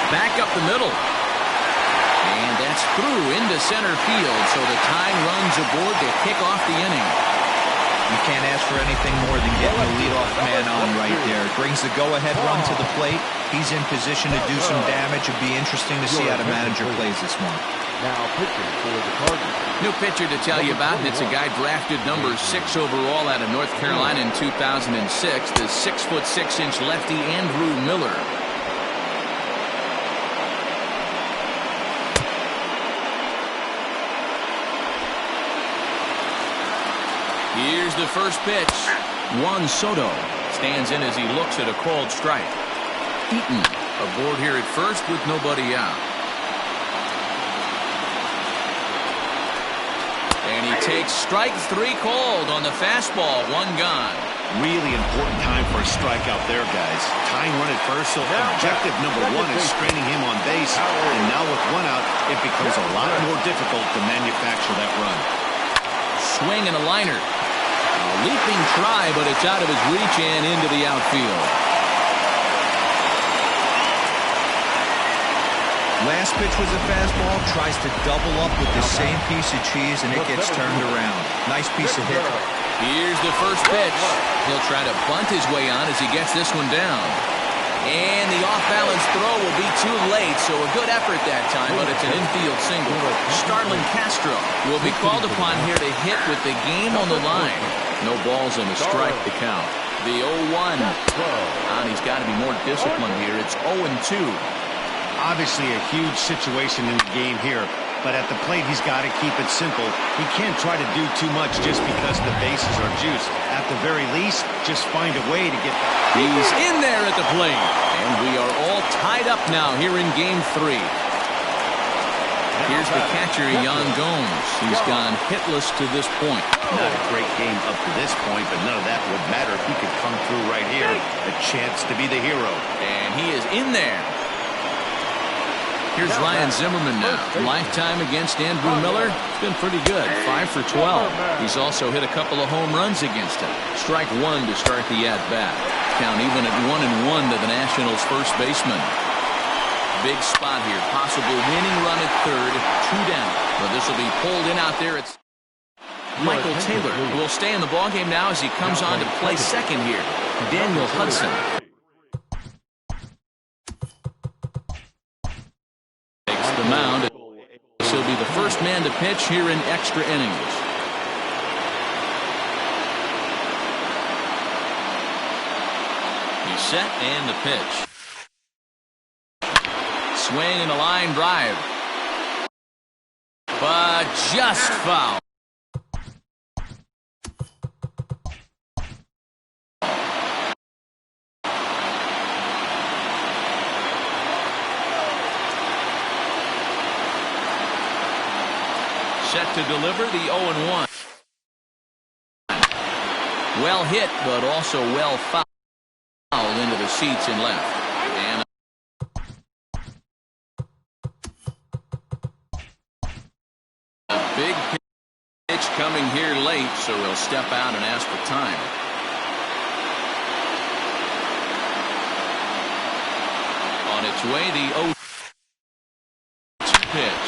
Back up the middle. And that's through into center field, so the tying runs aboard to kick off the inning. You can't ask for anything more than getting the leadoff man on right there. It brings the go-ahead run to the plate. He's in position to do some damage. It'd be interesting to see how the manager plays this one. Now pitching for the Cardinals. New pitcher to tell you about, and it's a guy drafted number 6 overall out of North Carolina in 2006. The 6'6" lefty Andrew Miller. Here's the first pitch. Juan Soto stands in as he looks at a called strike. Eaton aboard here at first with nobody out. And he takes strike 3 called on the fastball. 1 gone. Really important time for a strikeout there, guys. Tying run at first, so objective number 1 is straining him on base. And now with 1 out, it becomes a lot more difficult to manufacture that run. Swing and a liner. A leaping try, but it's out of his reach and into the outfield. Last pitch was a fastball. Tries to double up with the same piece of cheese, and it gets turned around. Nice piece of hit. Here's the first pitch. He'll try to bunt his way on as he gets this one down. And the off-balance throw will be too late, so a good effort that time, but it's an infield single. Starlin Castro will be called upon here to hit with the game on the line. No balls and a strike to count. The 0-1. And he's got to be more disciplined here. It's 0-2. Obviously a huge situation in the game here, but at the plate he's got to keep it simple. He can't try to do too much just because the bases are juiced. At the very least, just find a way to get... He's in there at the plate, and we are all tied up now here in game 3. Here's the catcher, Yan Gomes. He's gone hitless to this point. Not a great game up to this point, but none of that would matter if he could come through right here. A chance to be the hero. And he is in there. Here's Ryan Zimmerman now. Lifetime against Andrew Miller. It's been pretty good. 5 for 12. He's also hit a couple of home runs against him. Strike 1 to start the at-bat. Count even at 1-1 to the Nationals' first baseman. Big spot here. Possible winning run at third. 2 down. But this will be pulled in out there. It's Michael Taylor, who will stay in the ballgame now as he comes on to play second here. Daniel Hudson takes the mound. He'll be the first man to pitch here in extra innings. He's set and the pitch. Swing and a line drive. But just foul. Set to deliver the 0-1. Well hit, but also well fouled into the seats and left. And Big pitch coming here late, so he'll step out and ask for time. On its way, the 0-2 pitch.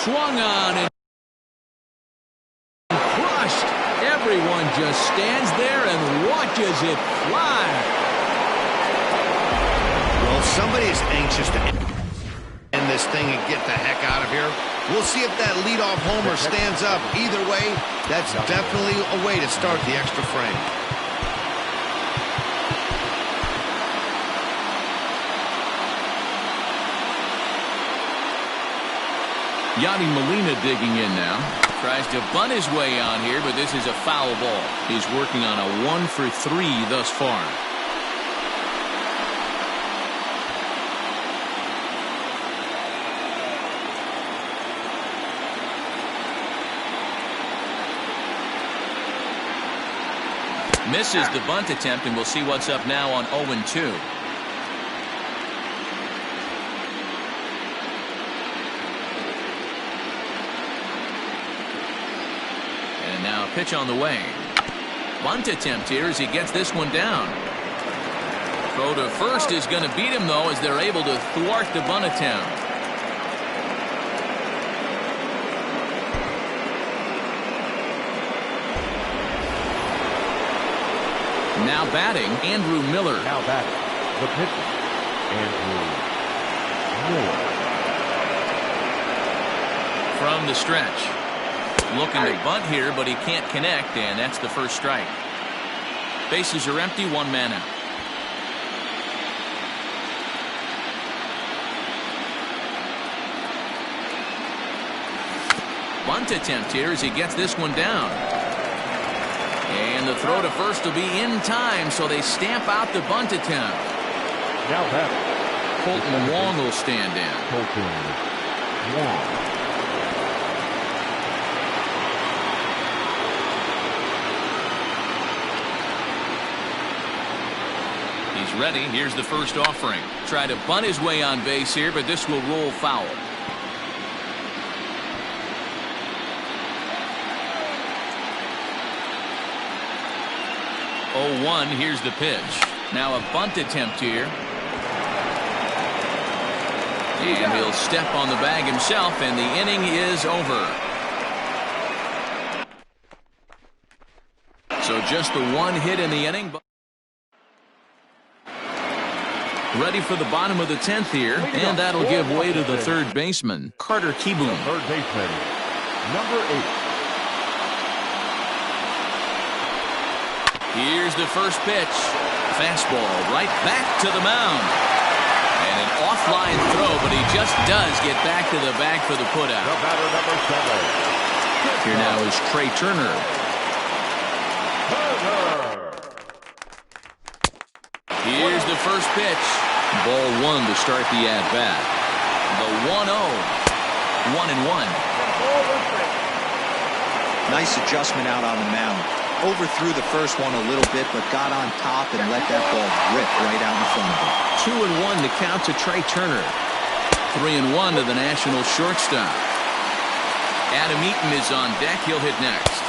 Swung on and crushed. Everyone just stands there and watches it fly. Well, somebody is anxious to end this thing and get the heck out of here. We'll see if that leadoff homer stands up. Either way, that's definitely a way to start the extra frame. Yadi Molina digging in now. Tries to bunt his way on here, but this is a foul ball. He's working on a 1-for-3 thus far. Misses the bunt attempt, and we'll see what's up now on 0-2. And now a pitch on the way. Bunt attempt here as he gets this one down. Throw to first is going to beat him, though, as they're able to thwart the bunt attempt. Now batting, Andrew Miller. Now batting, the pitcher, Andrew Miller. From the stretch. Looking to bunt here, but he can't connect, and that's the first strike. Bases are empty, one man out. Bunt attempt here as he gets this one down. And the throw to first will be in time, so they stamp out the bunt attempt. Now batting, Colton Wong will stand in. Colton Wong. He's ready. Here's the first offering. Try to bunt his way on base here, but this will roll foul. Oh, 1. Here's the pitch. Now a bunt attempt here. And he'll step on the bag himself, and the inning is over. So just the one hit in the inning. Ready for the bottom of the 10th here, and that'll give way to the third baseman, Carter Kieboom. Third baseman, number 8. Here's the first pitch. Fastball right back to the mound. And an offline throw, but he just does get back to the bag for the putout. The batter, number 7. Here now is Trey Turner. Here's the first pitch. Ball 1 to start the at-bat. The 1-0. 1-1. Nice adjustment out on the mound. Overthrew the first one a little bit, but got on top and let that ball rip right out in front of him. 2-1 to count to Trey Turner. 3-1 to the National shortstop. Adam Eaton is on deck. He'll hit next.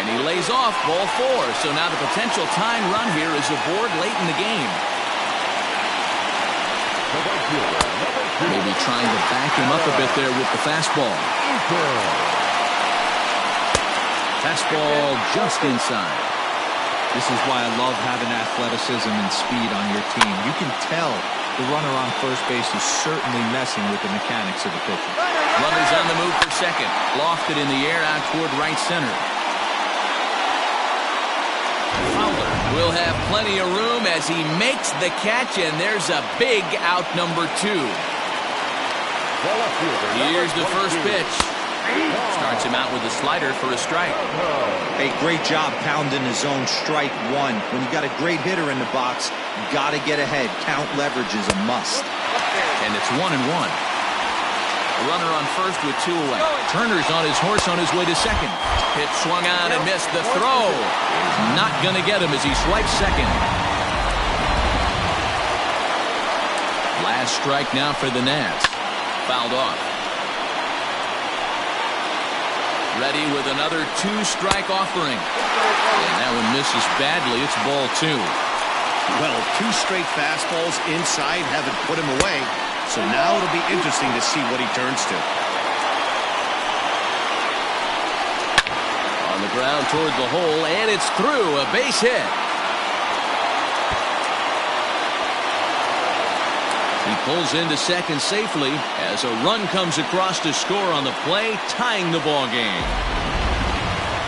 And he lays off ball 4. So now the potential tying run here is aboard late in the game. Maybe trying to back him up a bit there with the fastball. Fastball just inside. This is why I love having athleticism and speed on your team. You can tell the runner on first base is certainly messing with the mechanics of the pitcher. Runners on the move for second. Lofted in the air out toward right center. Fowler will have plenty of room as he makes the catch, and there's a big out number 2. Here's the first pitch. Starts him out with a slider for a strike. Hey, great job pounding his own strike 1. When you got a great hitter in the box, you got to get ahead. Count leverage is a must. And it's 1-1. A runner on first with 2 away. Turner's on his horse on his way to second. Pitch swung on and missed. The throw. Not going to get him as he swipes second. Last strike now for the Nats. Fouled off. Ready with another 2-strike offering. And that one misses badly. It's ball 2. Well, 2 straight fastballs inside haven't put him away. So now it'll be interesting to see what he turns to. On the ground toward the hole, and it's through. A base hit. He pulls into second safely as a run comes across to score on the play, tying the ball game.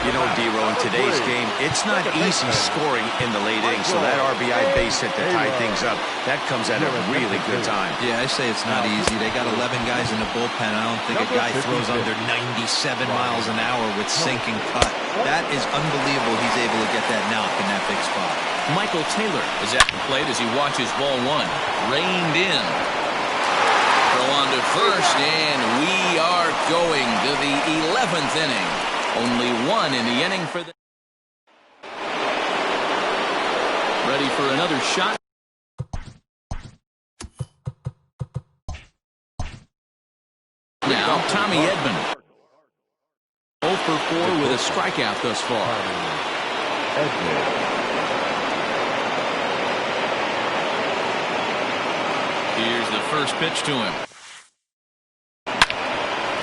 You know, D-Row, in today's game, it's not easy scoring in the late innings, so that RBI base hit to tie things up, that comes at a really good time. Yeah, I say it's not easy. They got 11 guys in the bullpen. I don't think a guy throws under 97 miles an hour with sinking cut. That is unbelievable he's able to get that knock in that big spot. Michael Taylor is at the plate as he watches ball 1. Reined in. Throw on to first, and we are going to the 11th inning. Only 1 in the inning for the... Ready for another shot. Now, Tommy Edman. 0 for 4 with a strikeout thus far. Here's the first pitch to him.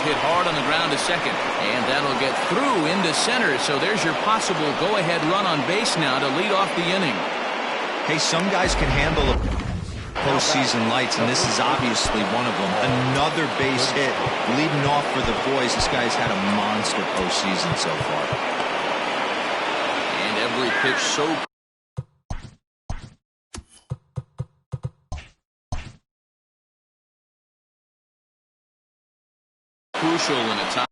Hit hard on the ground to second, and that'll get through into center. So there's your possible go-ahead run on base now to lead off the inning. Hey, some guys can handle the postseason lights, and this is obviously one of them. Another base hit leading off for the boys. This guy's had a monster postseason so far. And every pitch so crucial in a time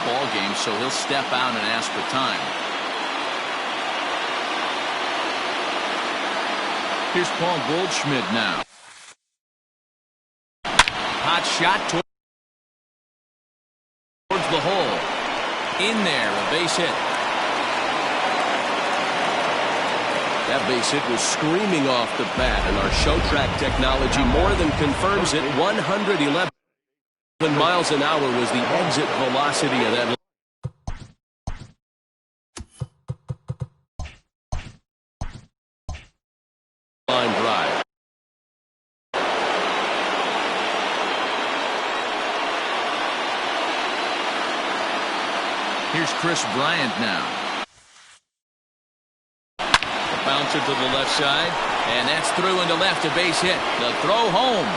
ball game, so he'll step out and ask for time. Here's Paul Goldschmidt now. Hot shot towards the hole. In there, a base hit. That base hit was screaming off the bat, and our show track technology more than confirms it. 111 miles an hour was the exit velocity of that line drive. Here's Chris Bryant now. The bouncer to the left side, and that's through into left, a base hit. The throw home.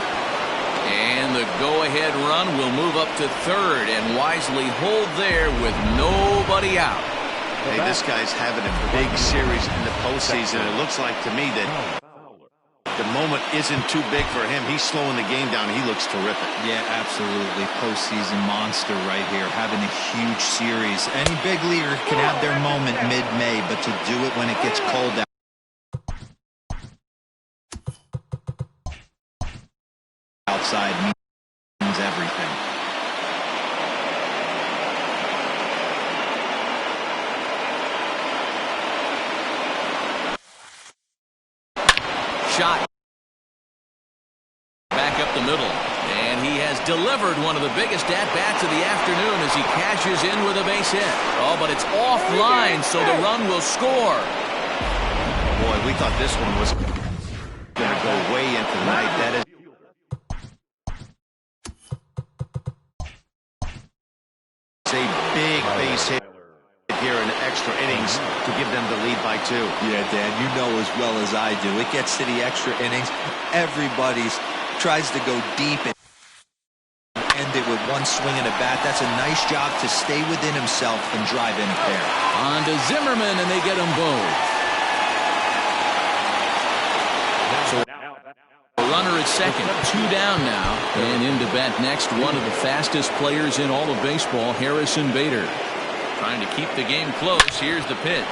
And the go-ahead run will move up to third and wisely hold there with nobody out. Hey, this guy's having a big series in the postseason. It looks like to me that the moment isn't too big for him. He's slowing the game down. He looks terrific. Yeah, absolutely. Postseason monster right here, having a huge series. Any big leaguer can have their moment mid-May, but to do it when it gets cold out. Outside means everything. Shot. Back up the middle. And he has delivered one of the biggest at-bats of the afternoon as he cashes in with a base hit. Oh, but it's offline, so the run will score. Boy, we thought this one was going to go way into the night. That is a big base hit here in extra innings to give them the lead by 2. Yeah, Dan, you know as well as I do. It gets to the extra innings. Everybody's tries to go deep and end it with one swing and a bat. That's a nice job to stay within himself and drive in a pair. On to Zimmerman, and they get them both. So a runner at second, 2 down now, and in to bat next, one of the fastest players in all of baseball, Harrison Bader. Trying to keep the game close. Here's the pitch.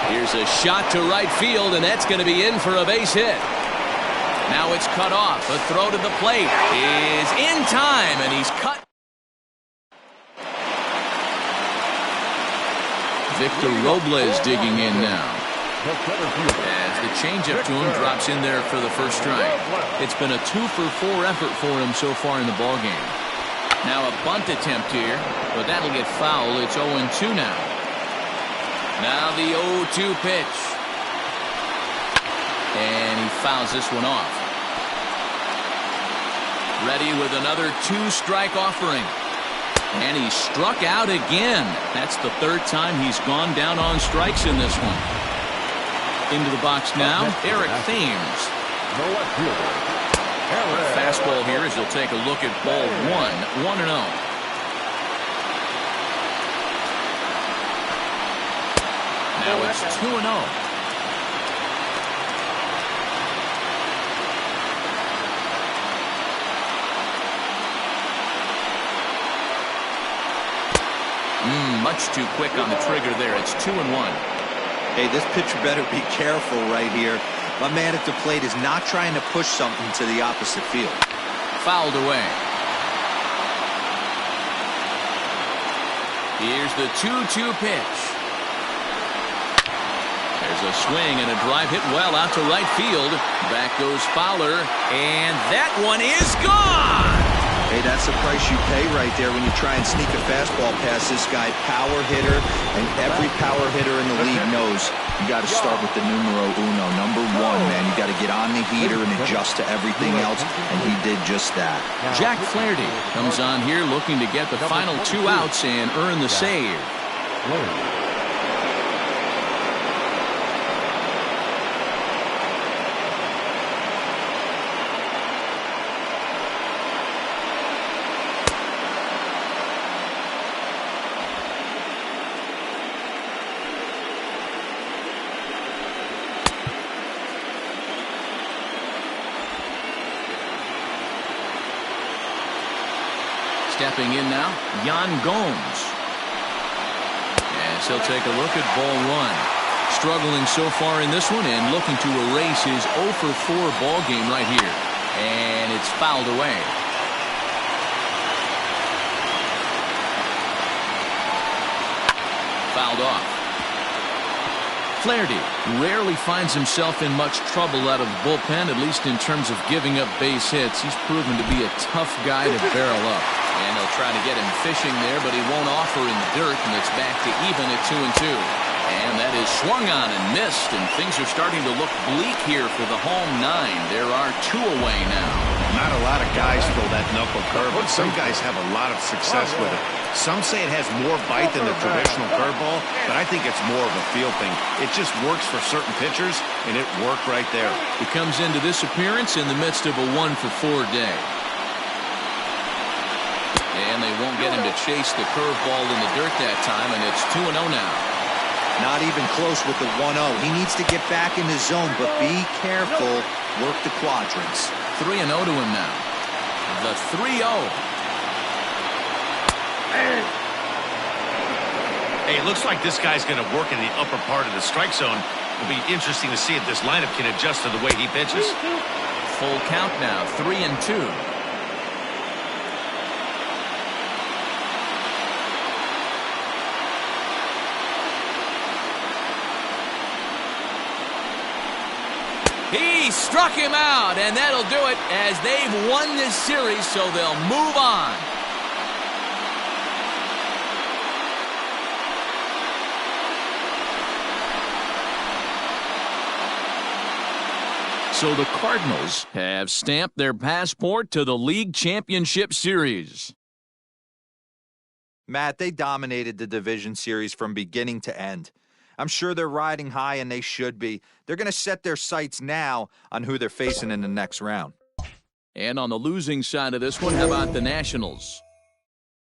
Here's a shot to right field, and that's going to be in for a base hit. Now it's cut off. A throw to the plate is in time, and he's cut. Victor Robles digging in now. As the changeup to him drops in there for the first strike. It's been a 2 for 4 effort for him so far in the ballgame. Now a bunt attempt here, but that'll get foul. It's 0-2 now. Now the 0-2 pitch. And he fouls this one off. Ready with another 2-strike offering. And he struck out again. That's the third time he's gone down on strikes in this one. Into the box now, Eric Thames. Fastball here as he'll take a look at ball 1-0. Now it's 2-0. Much too quick on the trigger there. It's 2-1. Hey, this pitcher better be careful right here. My man at the plate is not trying to push something to the opposite field. Fouled away. Here's the 2-2 pitch. There's a swing and a drive hit well out to right field. Back goes Fowler, and that one is gone. Hey, that's the price you pay right there when you try and sneak a fastball past this guy. Power hitter, and every power hitter in the league knows you got to start with the numero uno, number one, man. You got to get on the heater and adjust to everything else, and he did just that. Jack Flaherty comes on here looking to get the final 2 outs and earn the save. Stepping in now, Yan Gomes. As he'll take a look at ball 1. Struggling so far in this one and looking to erase his 0-for-4 ball game right here. And it's fouled away. Fouled off. Flaherty rarely finds himself in much trouble out of the bullpen, at least in terms of giving up base hits. He's proven to be a tough guy to barrel up. And they'll try to get him fishing there, but he won't offer in the dirt, and it's back to even at 2-2. And that is swung on and missed, and things are starting to look bleak here for the home 9. There are 2 away now. Not a lot of guys throw that knuckle curve, but some guys have a lot of success with it. Some say it has more bite than the traditional curveball, but I think it's more of a feel thing. It just works for certain pitchers, and it worked right there. He comes into this appearance in the midst of a 1-for-4 day. And they won't get him to chase the curveball in the dirt that time, and it's 2-0 now. Not even close with the 1-0. He needs to get back in the zone, but be careful. Work the quadrants. 3-0 to him now. The 3-0. Hey, it looks like this guy's going to work in the upper part of the strike zone. It'll be interesting to see if this lineup can adjust to the way he pitches. Full count now, 3-2. He struck him out, and that'll do it as they've won this series, so they'll move on. So the Cardinals have stamped their passport to the League Championship Series. Matt, they dominated the division series from beginning to end. I'm sure they're riding high, and they should be. They're going to set their sights now on who they're facing in the next round. And on the losing side of this one, how about the Nationals?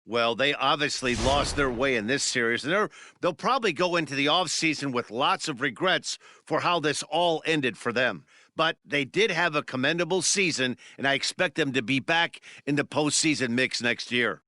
Well, they obviously lost their way in this series. They'll probably go into the offseason with lots of regrets for how this all ended for them. But they did have a commendable season, and I expect them to be back in the postseason mix next year.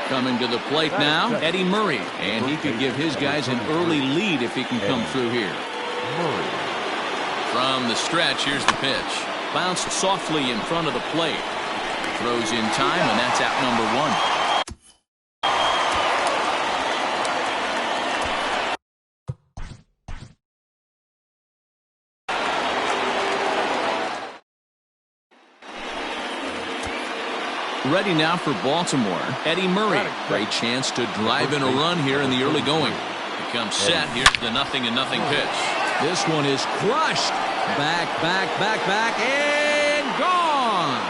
Coming to the plate now, Eddie Murray. And he could give his guys an early lead if he can come through here. From the stretch, here's the pitch. Bounced softly in front of the plate. Throws in time, and that's out number one. Ready now for Baltimore, Eddie Murray. Great chance to drive in a run here in the early going. He comes set. Here's the 0-0 pitch. This one is crushed. Back, and gone.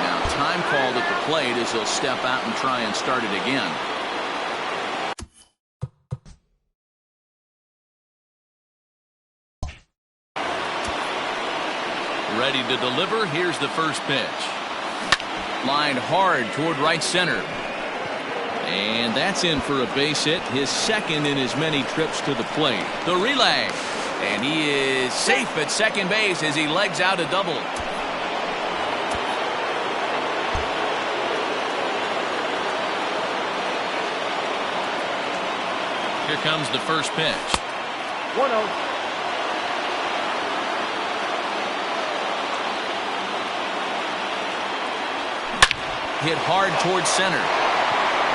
Now time called at the plate as he'll step out and try and start it again. Ready to deliver. Here's the first pitch. Lined hard toward right center. And that's in for a base hit, his second in as many trips to the plate. The relay. And he is safe at second base as he legs out a double. Here comes the first pitch. 1-0. Hit hard towards center.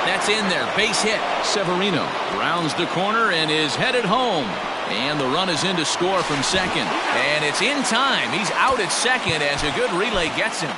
That's in there. Base hit. Severino rounds the corner and is headed home. And the run is in to score from second. And it's in time. He's out at second as a good relay gets him.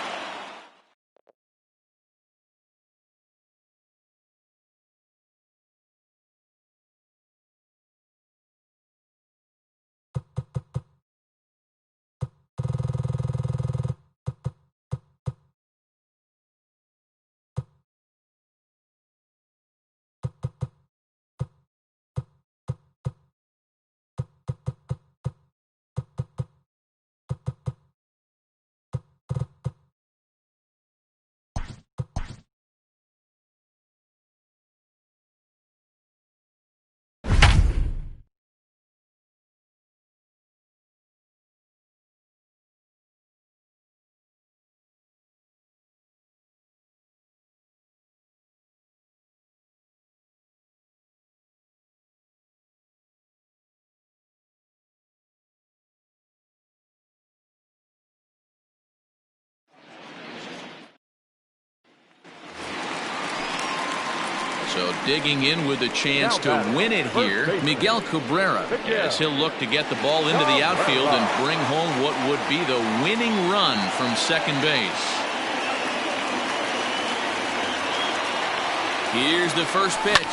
So digging in with a chance to win it here, Miguel Cabrera, as he'll look to get the ball into the outfield and bring home what would be the winning run from second base. Here's the first pitch.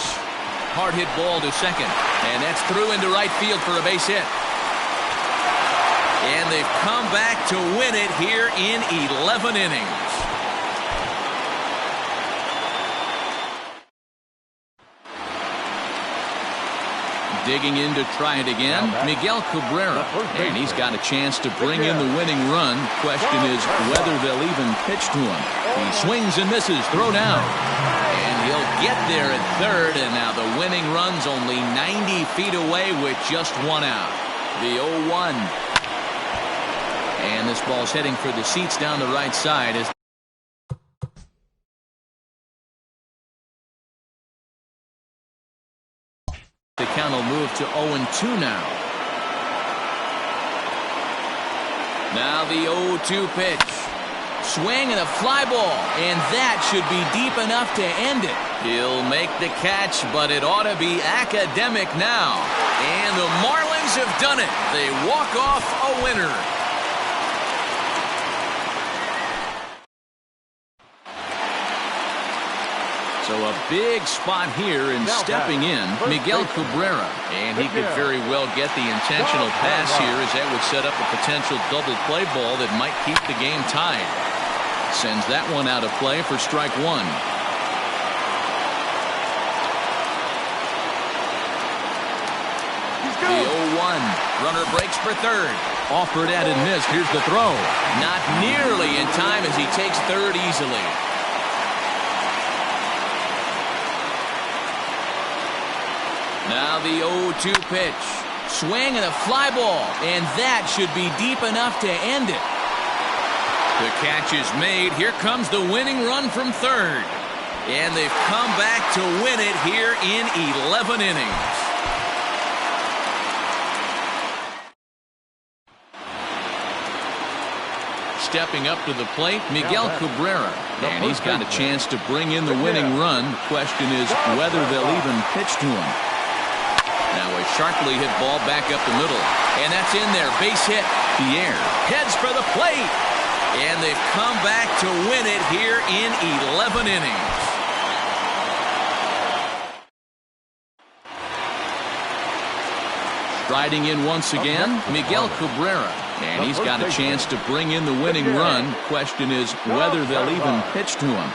Hard hit ball to second, and that's through into right field for a base hit. And they've come back to win it here in 11 innings. Digging in to try it again, Miguel Cabrera, and he's got a chance to bring in the winning run. Question is whether they'll even pitch to him. He swings and misses, throw down, and he'll get there at third, and now the winning run's only 90 feet away with just one out. The 0-1, and this ball's heading for the seats down the right side as the count will move to 0-2 now. Now the 0-2 pitch. Swing and a fly ball, and that should be deep enough to end it. He'll make the catch, but it ought to be academic now. And the Marlins have done it. They walk off a winner. So a big spot here, and stepping in, Miguel Cabrera. And he could very well get the intentional pass here, as that would set up a potential double play ball that might keep the game tied. Sends that one out of play for strike one. The 0-1. Runner breaks for third. Offered at and missed. Here's the throw. Not nearly in time as he takes third easily. Now the 0-2 pitch. Swing and a fly ball, and that should be deep enough to end it. The catch is made. Here comes the winning run from third. And they've come back to win it here in 11 innings. Stepping up to the plate, Miguel Cabrera. And he's got a chance to bring in the winning run. The question is whether they'll even pitch to him. Now a sharply hit ball back up the middle. And that's in there. Base hit. Pierre heads for the plate. And they've come back to win it here in 11 innings. Striding in once again, Miguel Cabrera. And he's got a chance to bring in the winning run. Question is whether they'll even pitch to him.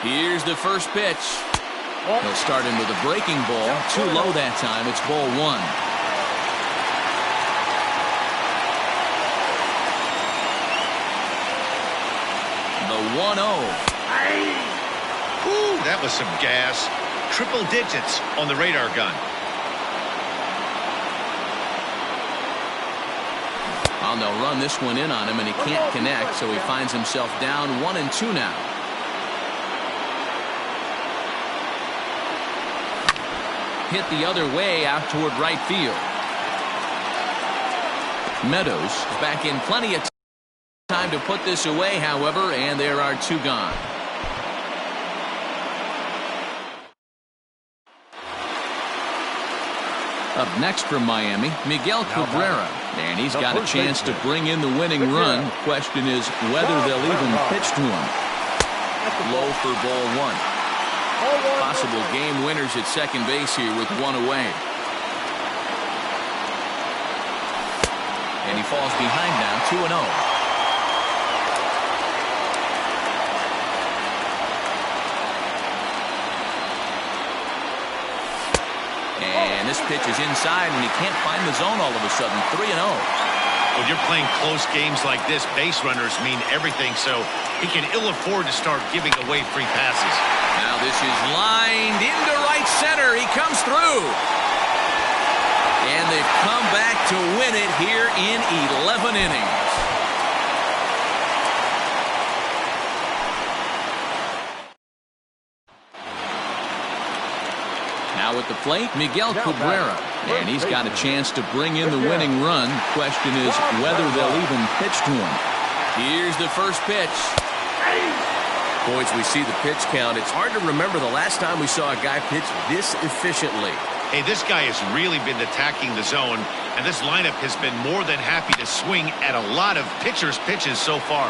Here's the first pitch. He'll start him with a breaking ball. Too low that time. It's ball one. The 1-0. Ooh, that was some gas. Triple digits on the radar gun. Well, they'll run this one in on him, and he can't connect, so he finds himself down 1-2 now. Hit the other way out toward right field. Meadows back in plenty of time to put this away, however, and there are two gone. Up next from Miami, Miguel Cabrera. And he's got a chance to bring in the winning run. Question is whether they'll even pitch to him. Low for ball one. Possible game winners at second base here with one away. And he falls behind now, 2-0. And this pitch is inside, and he can't find the zone all of a sudden. 3-0. When you're playing close games like this, base runners mean everything, so he can ill afford to start giving away free passes. Now this is lined into right center. He comes through. And they've come back to win it here in 11 innings. Now at the plate, Miguel Cabrera. And he's got a chance to bring in the winning run. Question is whether they'll even pitch to him. Here's the first pitch. Boys, we see the pitch count. It's hard to remember the last time we saw a guy pitch this efficiently. Hey, this guy has really been attacking the zone, and this lineup has been more than happy to swing at a lot of pitchers' pitches so far.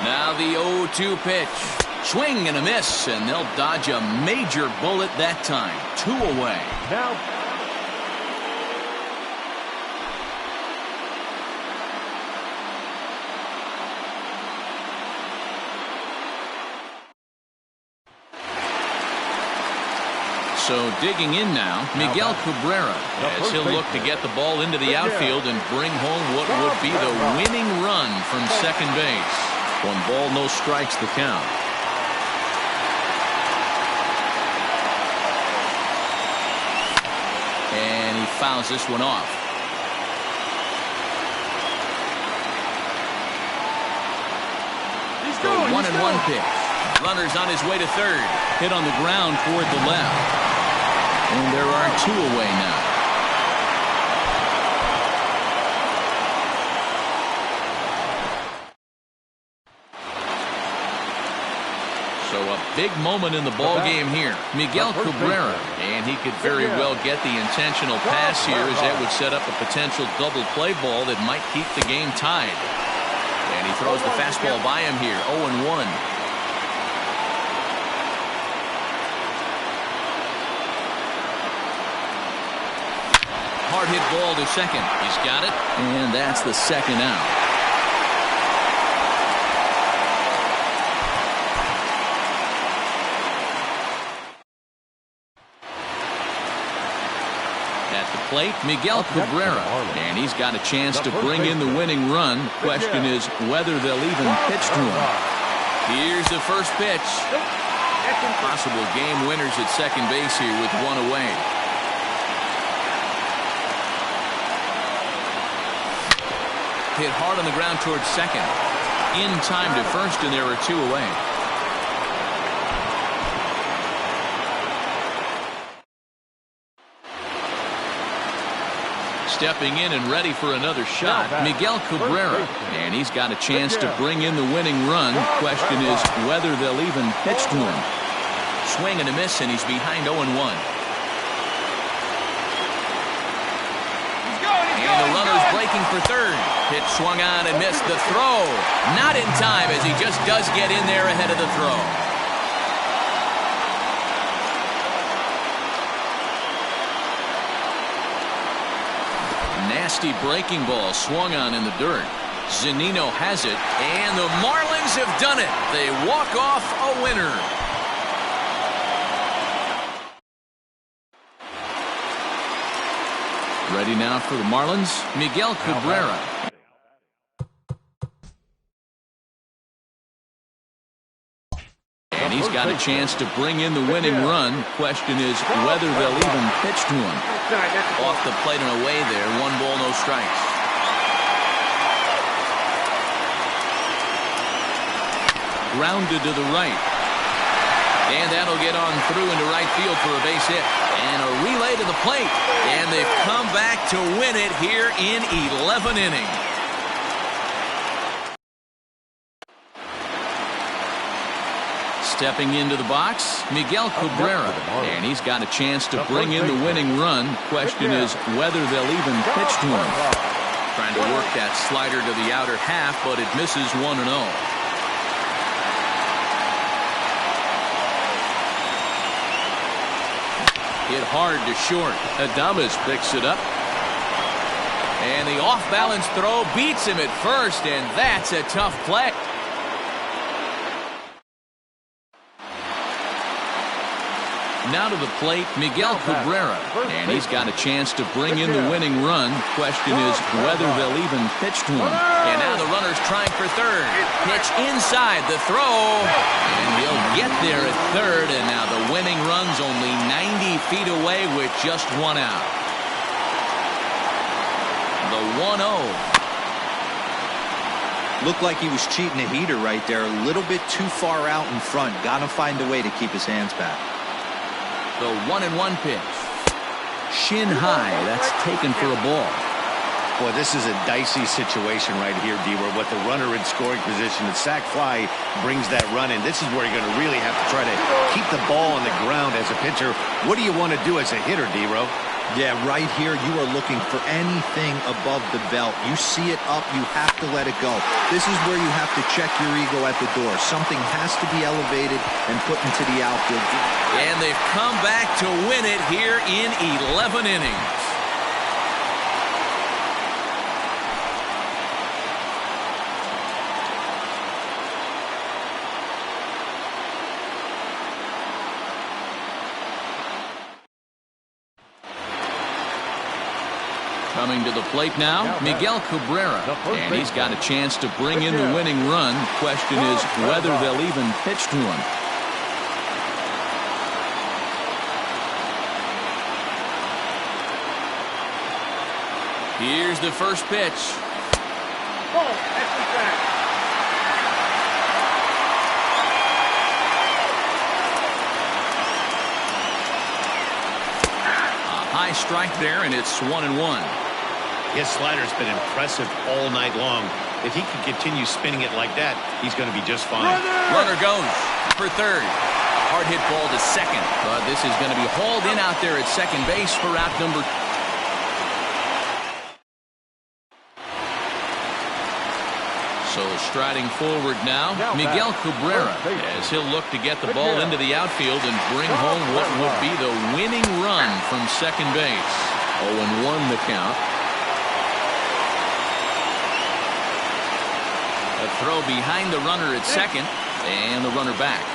Now the 0-2 pitch. Swing and a miss, and they'll dodge a major bullet that time. 2 away. Now, So digging in now, Miguel Cabrera, as he'll look to get the ball into the outfield and bring home what would be the winning run from second base. 1 ball, no strikes, the count. And he fouls this one off. The 1-1 pitch. Runner's on his way to third. Hit on the ground toward the left. And there are 2 away now. So a big moment in the ball game here. Miguel Cabrera, and he could very well get the intentional pass here, as that would set up a potential double play ball that might keep the game tied. And he throws the fastball by him here. 0-1. Hard hit ball to second. He's got it, and that's the second out. At the plate, Miguel Cabrera, and he's got a chance to bring in the winning run. Question is whether they'll even pitch to him. Here's the first pitch. Possible game winners at second base here with one away. Hit hard on the ground towards second. In time to first, and there are two away. Stepping in and ready for another shot, Miguel Cabrera. And he's got a chance to bring in the winning run. Question is whether they'll even pitch to him. Swing and a miss, and he's behind 0-1. And the runner's breaking for third. Pitch swung on and missed. The throw not in time, as he just does get in there ahead of the throw. Nasty breaking ball swung on in the dirt. Zunino has it, and the Marlins have done it. They walk off a winner. Ready now for the Marlins, Miguel Cabrera. And he's got a chance to bring in the winning run. Question is whether they'll even pitch to him. Off the plate and away there. 1 ball, no strikes. Grounded to the right. And that'll get on through into right field for a base hit. And a relay to the plate. And they've come back to win it here in 11 innings. Stepping into the box, Miguel Cabrera. And he's got a chance to bring in the winning run. Question is whether they'll even pitch to him. Trying to work that slider to the outer half, but it misses 1-0. Hit hard to short. Adames picks it up. And the off-balance throw beats him at first, and that's a tough play. Now to the plate, Miguel Cabrera. And he's got a chance to bring in the winning run. Question is whether they'll even pitch to him. And now the runner's trying for third. Pitch inside the throw. And he'll get there at third. And now the winning run's only 90 feet away with just one out. The 1-0. Looked like he was cheating a heater right there. A little bit too far out in front. Got to find a way to keep his hands back. The 1-1 pitch. Shin high. That's taken for a ball. Boy, this is a dicey situation right here, D-Ward. What the runner in scoring position, the sac fly brings that run in. This is where you're going to really have to try to keep the ball on the ground as a pitcher. What do you want to do as a hitter, D-Ro? Yeah, right here, you are looking for anything above the belt. You see it up, you have to let it go. This is where you have to check your ego at the door. Something has to be elevated and put into the outfield. And they've come back to win it here in 11 innings. Coming to the plate now, Miguel Cabrera. And he's got a chance to bring in the winning run. Question is whether they'll even pitch to him. Here's the first pitch. A high strike there, and it's 1-1. His slider's been impressive all night long. If he can continue spinning it like that, he's going to be just fine. Runner goes for third. Hard hit ball to second, but this is going to be hauled in out there at second base for out number 2. So striding forward now, Miguel Cabrera, as he'll look to get the ball into the outfield and bring home what would be the winning run from second base. 0-1 the count. A throw behind the runner at second, and the runner back.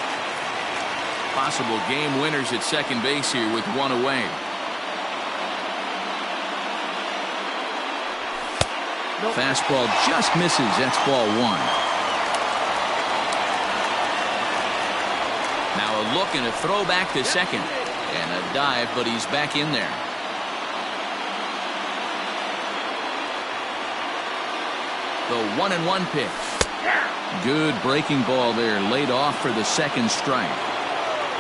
Possible game winners at second base here with one away. Fastball just misses. That's ball 1. Now a look and a throw back to second. And a dive, but he's back in there. The 1-1 pitch. Good breaking ball there, laid off for the second strike.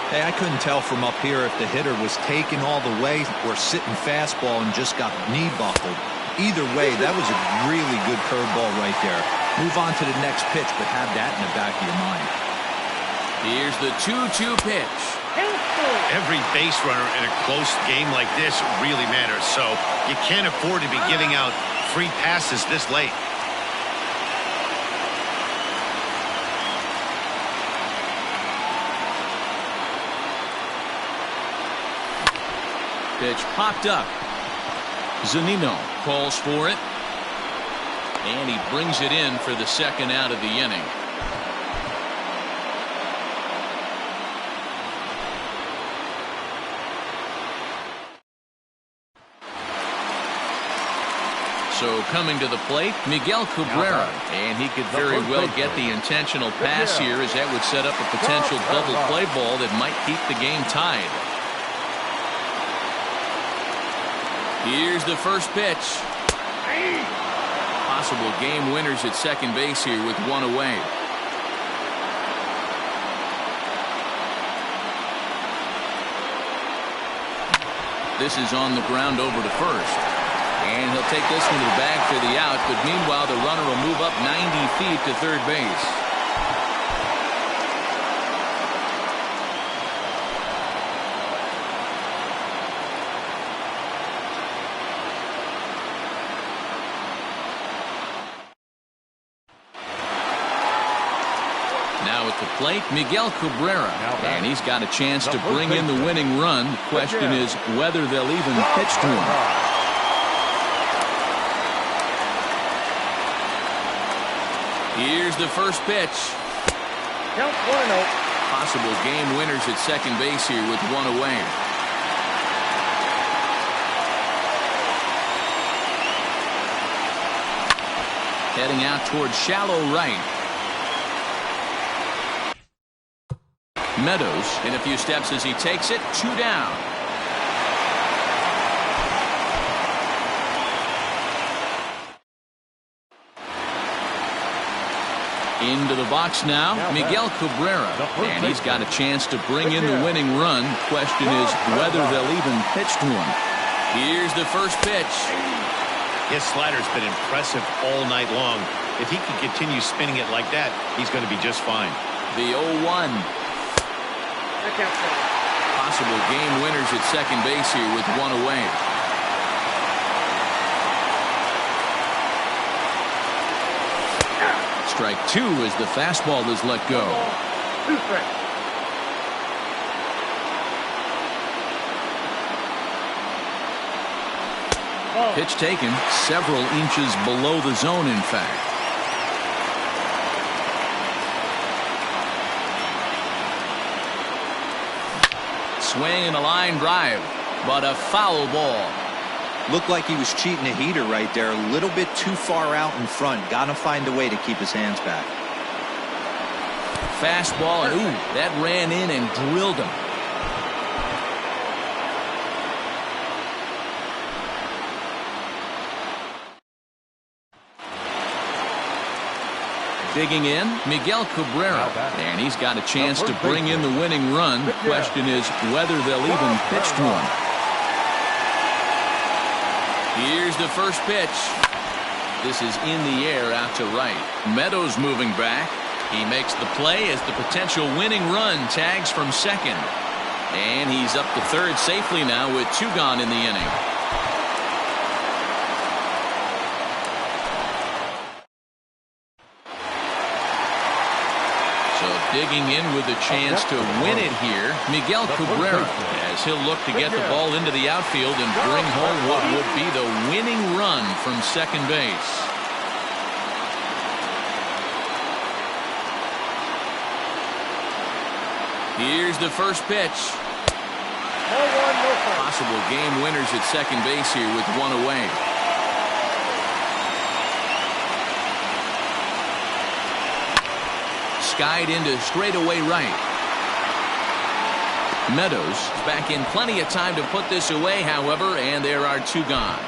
Hey, I couldn't tell from up here if the hitter was taken all the way or sitting fastball and just got knee buckled. Either way, that was a really good curveball right there. Move on to the next pitch, but have that in the back of your mind. Here's the 2-2 pitch. Every base runner in a close game like this really matters, so you can't afford to be giving out free passes this late. Pitch popped up. Zunino calls for it. And he brings it in for the second out of the inning. So coming to the plate, Miguel Cabrera. And he could very well get the intentional pass here, as that would set up a potential double play ball that might keep the game tied. Here's the first pitch. Possible game winners at second base here with one away. This is on the ground over to first. And he'll take this one to the bag for the out, but meanwhile the runner will move up 90 feet to third base. Now at the plate, Miguel Cabrera. And he's got a chance to bring in the winning run. The question is whether they'll even pitch to him. Here's the first pitch. Count 1-0. Possible game winners at second base here with one away. Heading out towards shallow right. Meadows in a few steps as he takes it. 2 down. Into the box now, Miguel Cabrera. And he's got a chance to bring in the winning run. Question is whether they'll even pitch to him. Here's the first pitch. His slider's been impressive all night long. If he can continue spinning it like that, he's going to be just fine. The 0-1. Possible game winners at second base here with one away. Strike 2 as the fastball is let go. 2 strikes. Pitch taken several inches below the zone, in fact. Swing and a line drive, but a foul ball. Looked like he was cheating a heater right there. A little bit too far out in front. Got to find a way to keep his hands back. Fastball, and ooh, that ran in and drilled him. Digging in, Miguel Cabrera. And he's got a chance to bring in the winning run. The question is whether they'll even pitch to him. Here's the first pitch. This is in the air out to right. Meadows moving back. He makes the play as the potential winning run tags from second. And he's up to third safely now with 2 gone in the inning. Digging in with a chance to win it here, Miguel Cabrera, as he'll look to get the ball into the outfield and bring home what would be the winning run from second base. Here's the first pitch. Possible game winners at second base here with one away. Skied into straightaway right. Meadows is back in plenty of time to put this away, however, and there are 2 gone.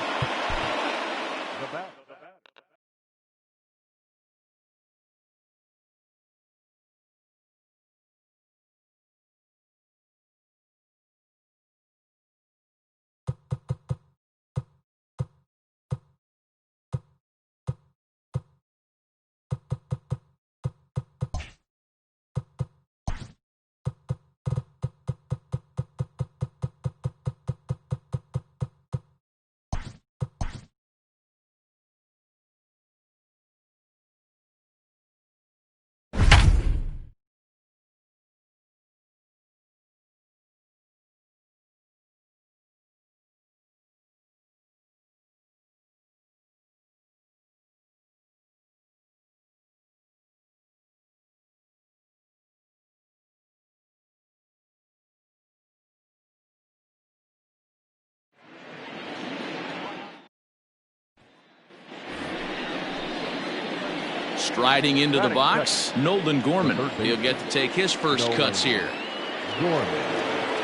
Striding into the box, Nolan Gorman. He'll get to take his first cuts here.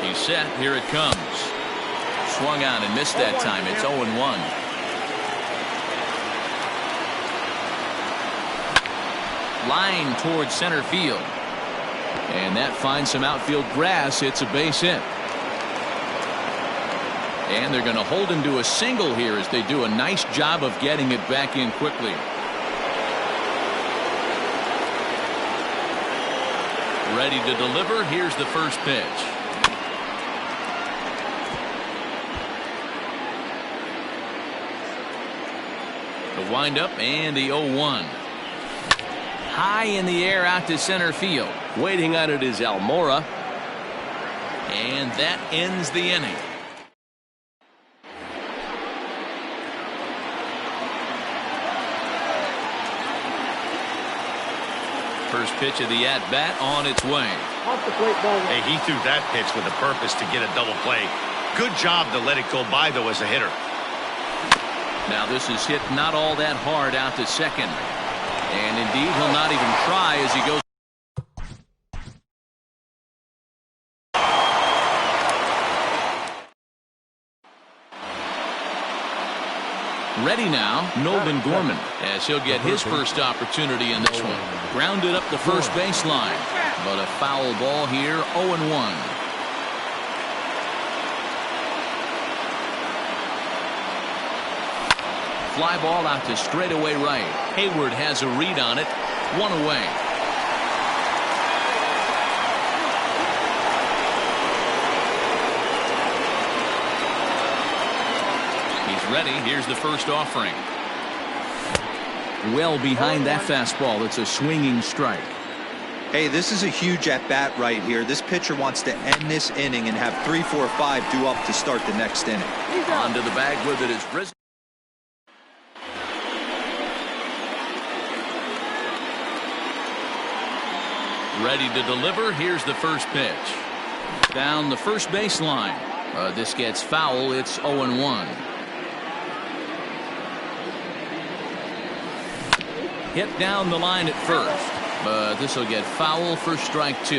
He's set. Here it comes. Swung on and missed that time. It's 0-1. Line towards center field. And that finds some outfield grass. It's a base hit. And they're going to hold him to a single here as they do a nice job of getting it back in quickly. Ready to deliver. Here's the first pitch. The windup and the 0-1. High in the air out to center field. Waiting on it is Almora. And that ends the inning. First pitch of the at-bat on its way. Hey, he threw that pitch with a purpose to get a double play. Good job to let it go by, though, as a hitter. Now this is hit not all that hard out to second. And indeed, he'll not even try as he goes. Ready now, Nolan Gorman, as he'll get his first opportunity in this one. Grounded up the first baseline, but a foul ball here, 0-1. Fly ball out to straightaway right. Hayward has a read on it. 1 away. Ready. Here's the first offering. Well behind that fastball. It's a swinging strike. Hey, this is a huge at-bat right here. This pitcher wants to end this inning and have 3, 4, 5 due up to start the next inning. Onto the bag with it is Brisbane. Ready to deliver. Here's the first pitch. Down the first baseline. This gets foul. It's 0-1. Hit down the line at first, but this will get foul for strike 2.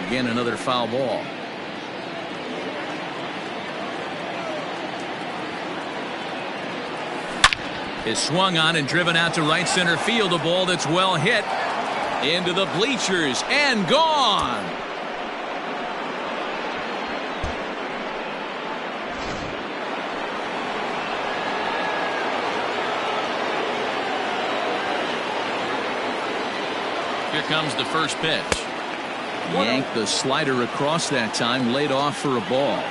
Again, another foul ball. Is swung on and driven out to right center field. A ball that's well hit into the bleachers and gone. Here comes the first pitch. Yanked the slider across that time, laid off for a ball.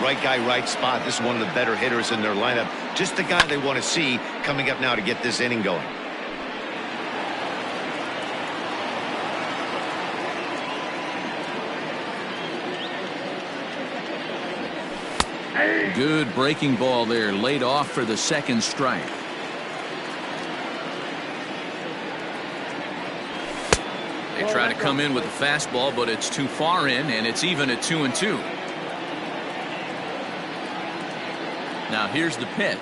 Right guy, right spot. This is one of the better hitters in their lineup. Just the guy they want to see coming up now to get this inning going. Good breaking ball there, laid off for the second strike. They try to come in with a fastball, but it's too far in, and it's even at 2-2. Now here's the pitch.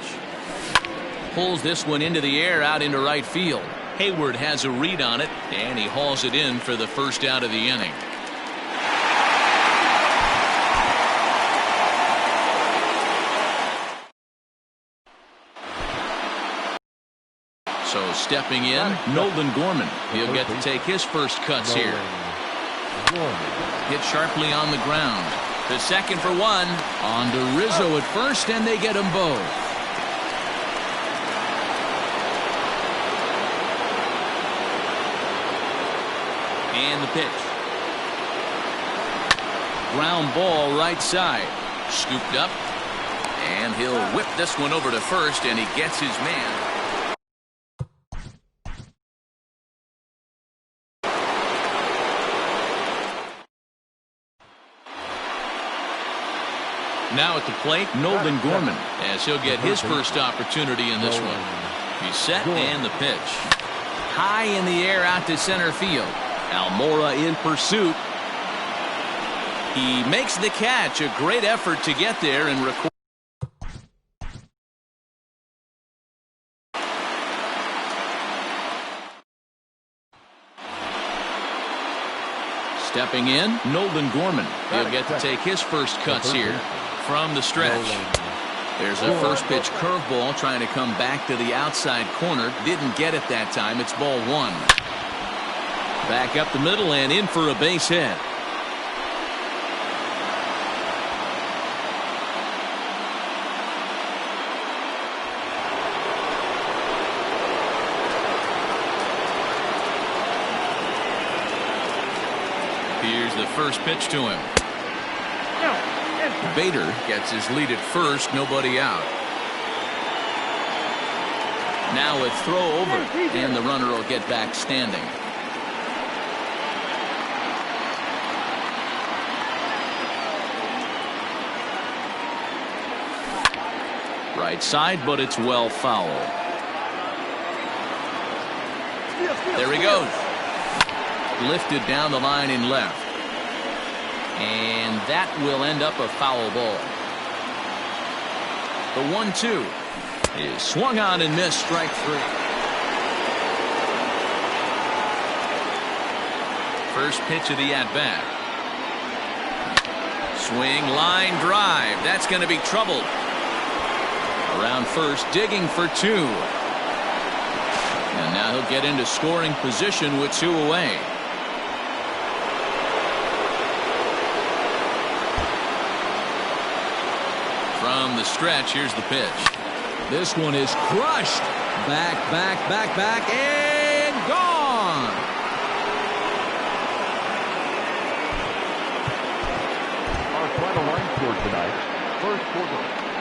Pulls this one into the air out into right field. Hayward has a read on it, and he hauls it in for the first out of the inning. So stepping in, Nolan Gorman. He'll get to take his first cuts here. Hit sharply on the ground. The second for one. On to Rizzo at first, and they get them both. And the pitch. Ground ball right side. Scooped up. And he'll whip this one over to first, and he gets his man. Now at the plate, Nolan Gorman, as he'll get his first opportunity in this one. He's set, and the pitch. High in the air out to center field. Almora in pursuit. He makes the catch. A great effort to get there and record. Stepping in, Nolan Gorman. He'll get to take his first cuts here from the stretch. There's a first pitch curveball trying to come back to the outside corner. Didn't get it that time. It's ball one. Back up the middle and in for a base hit. Here's the first pitch to him. Bader gets his lead at first, nobody out. Now a throw over, and the runner will get back standing. Right side, but it's well foul. There he goes. Lifted down the line in left. And that will end up a foul ball. The 1-2 is swung on and missed, strike three. First pitch of the at-bat. Swing, line drive. That's going to be trouble. Around first, digging for two. And now he'll get into scoring position with two away. From the stretch, here's the pitch. This one is crushed. Back, and gone. Our final line score tonight. First quarter.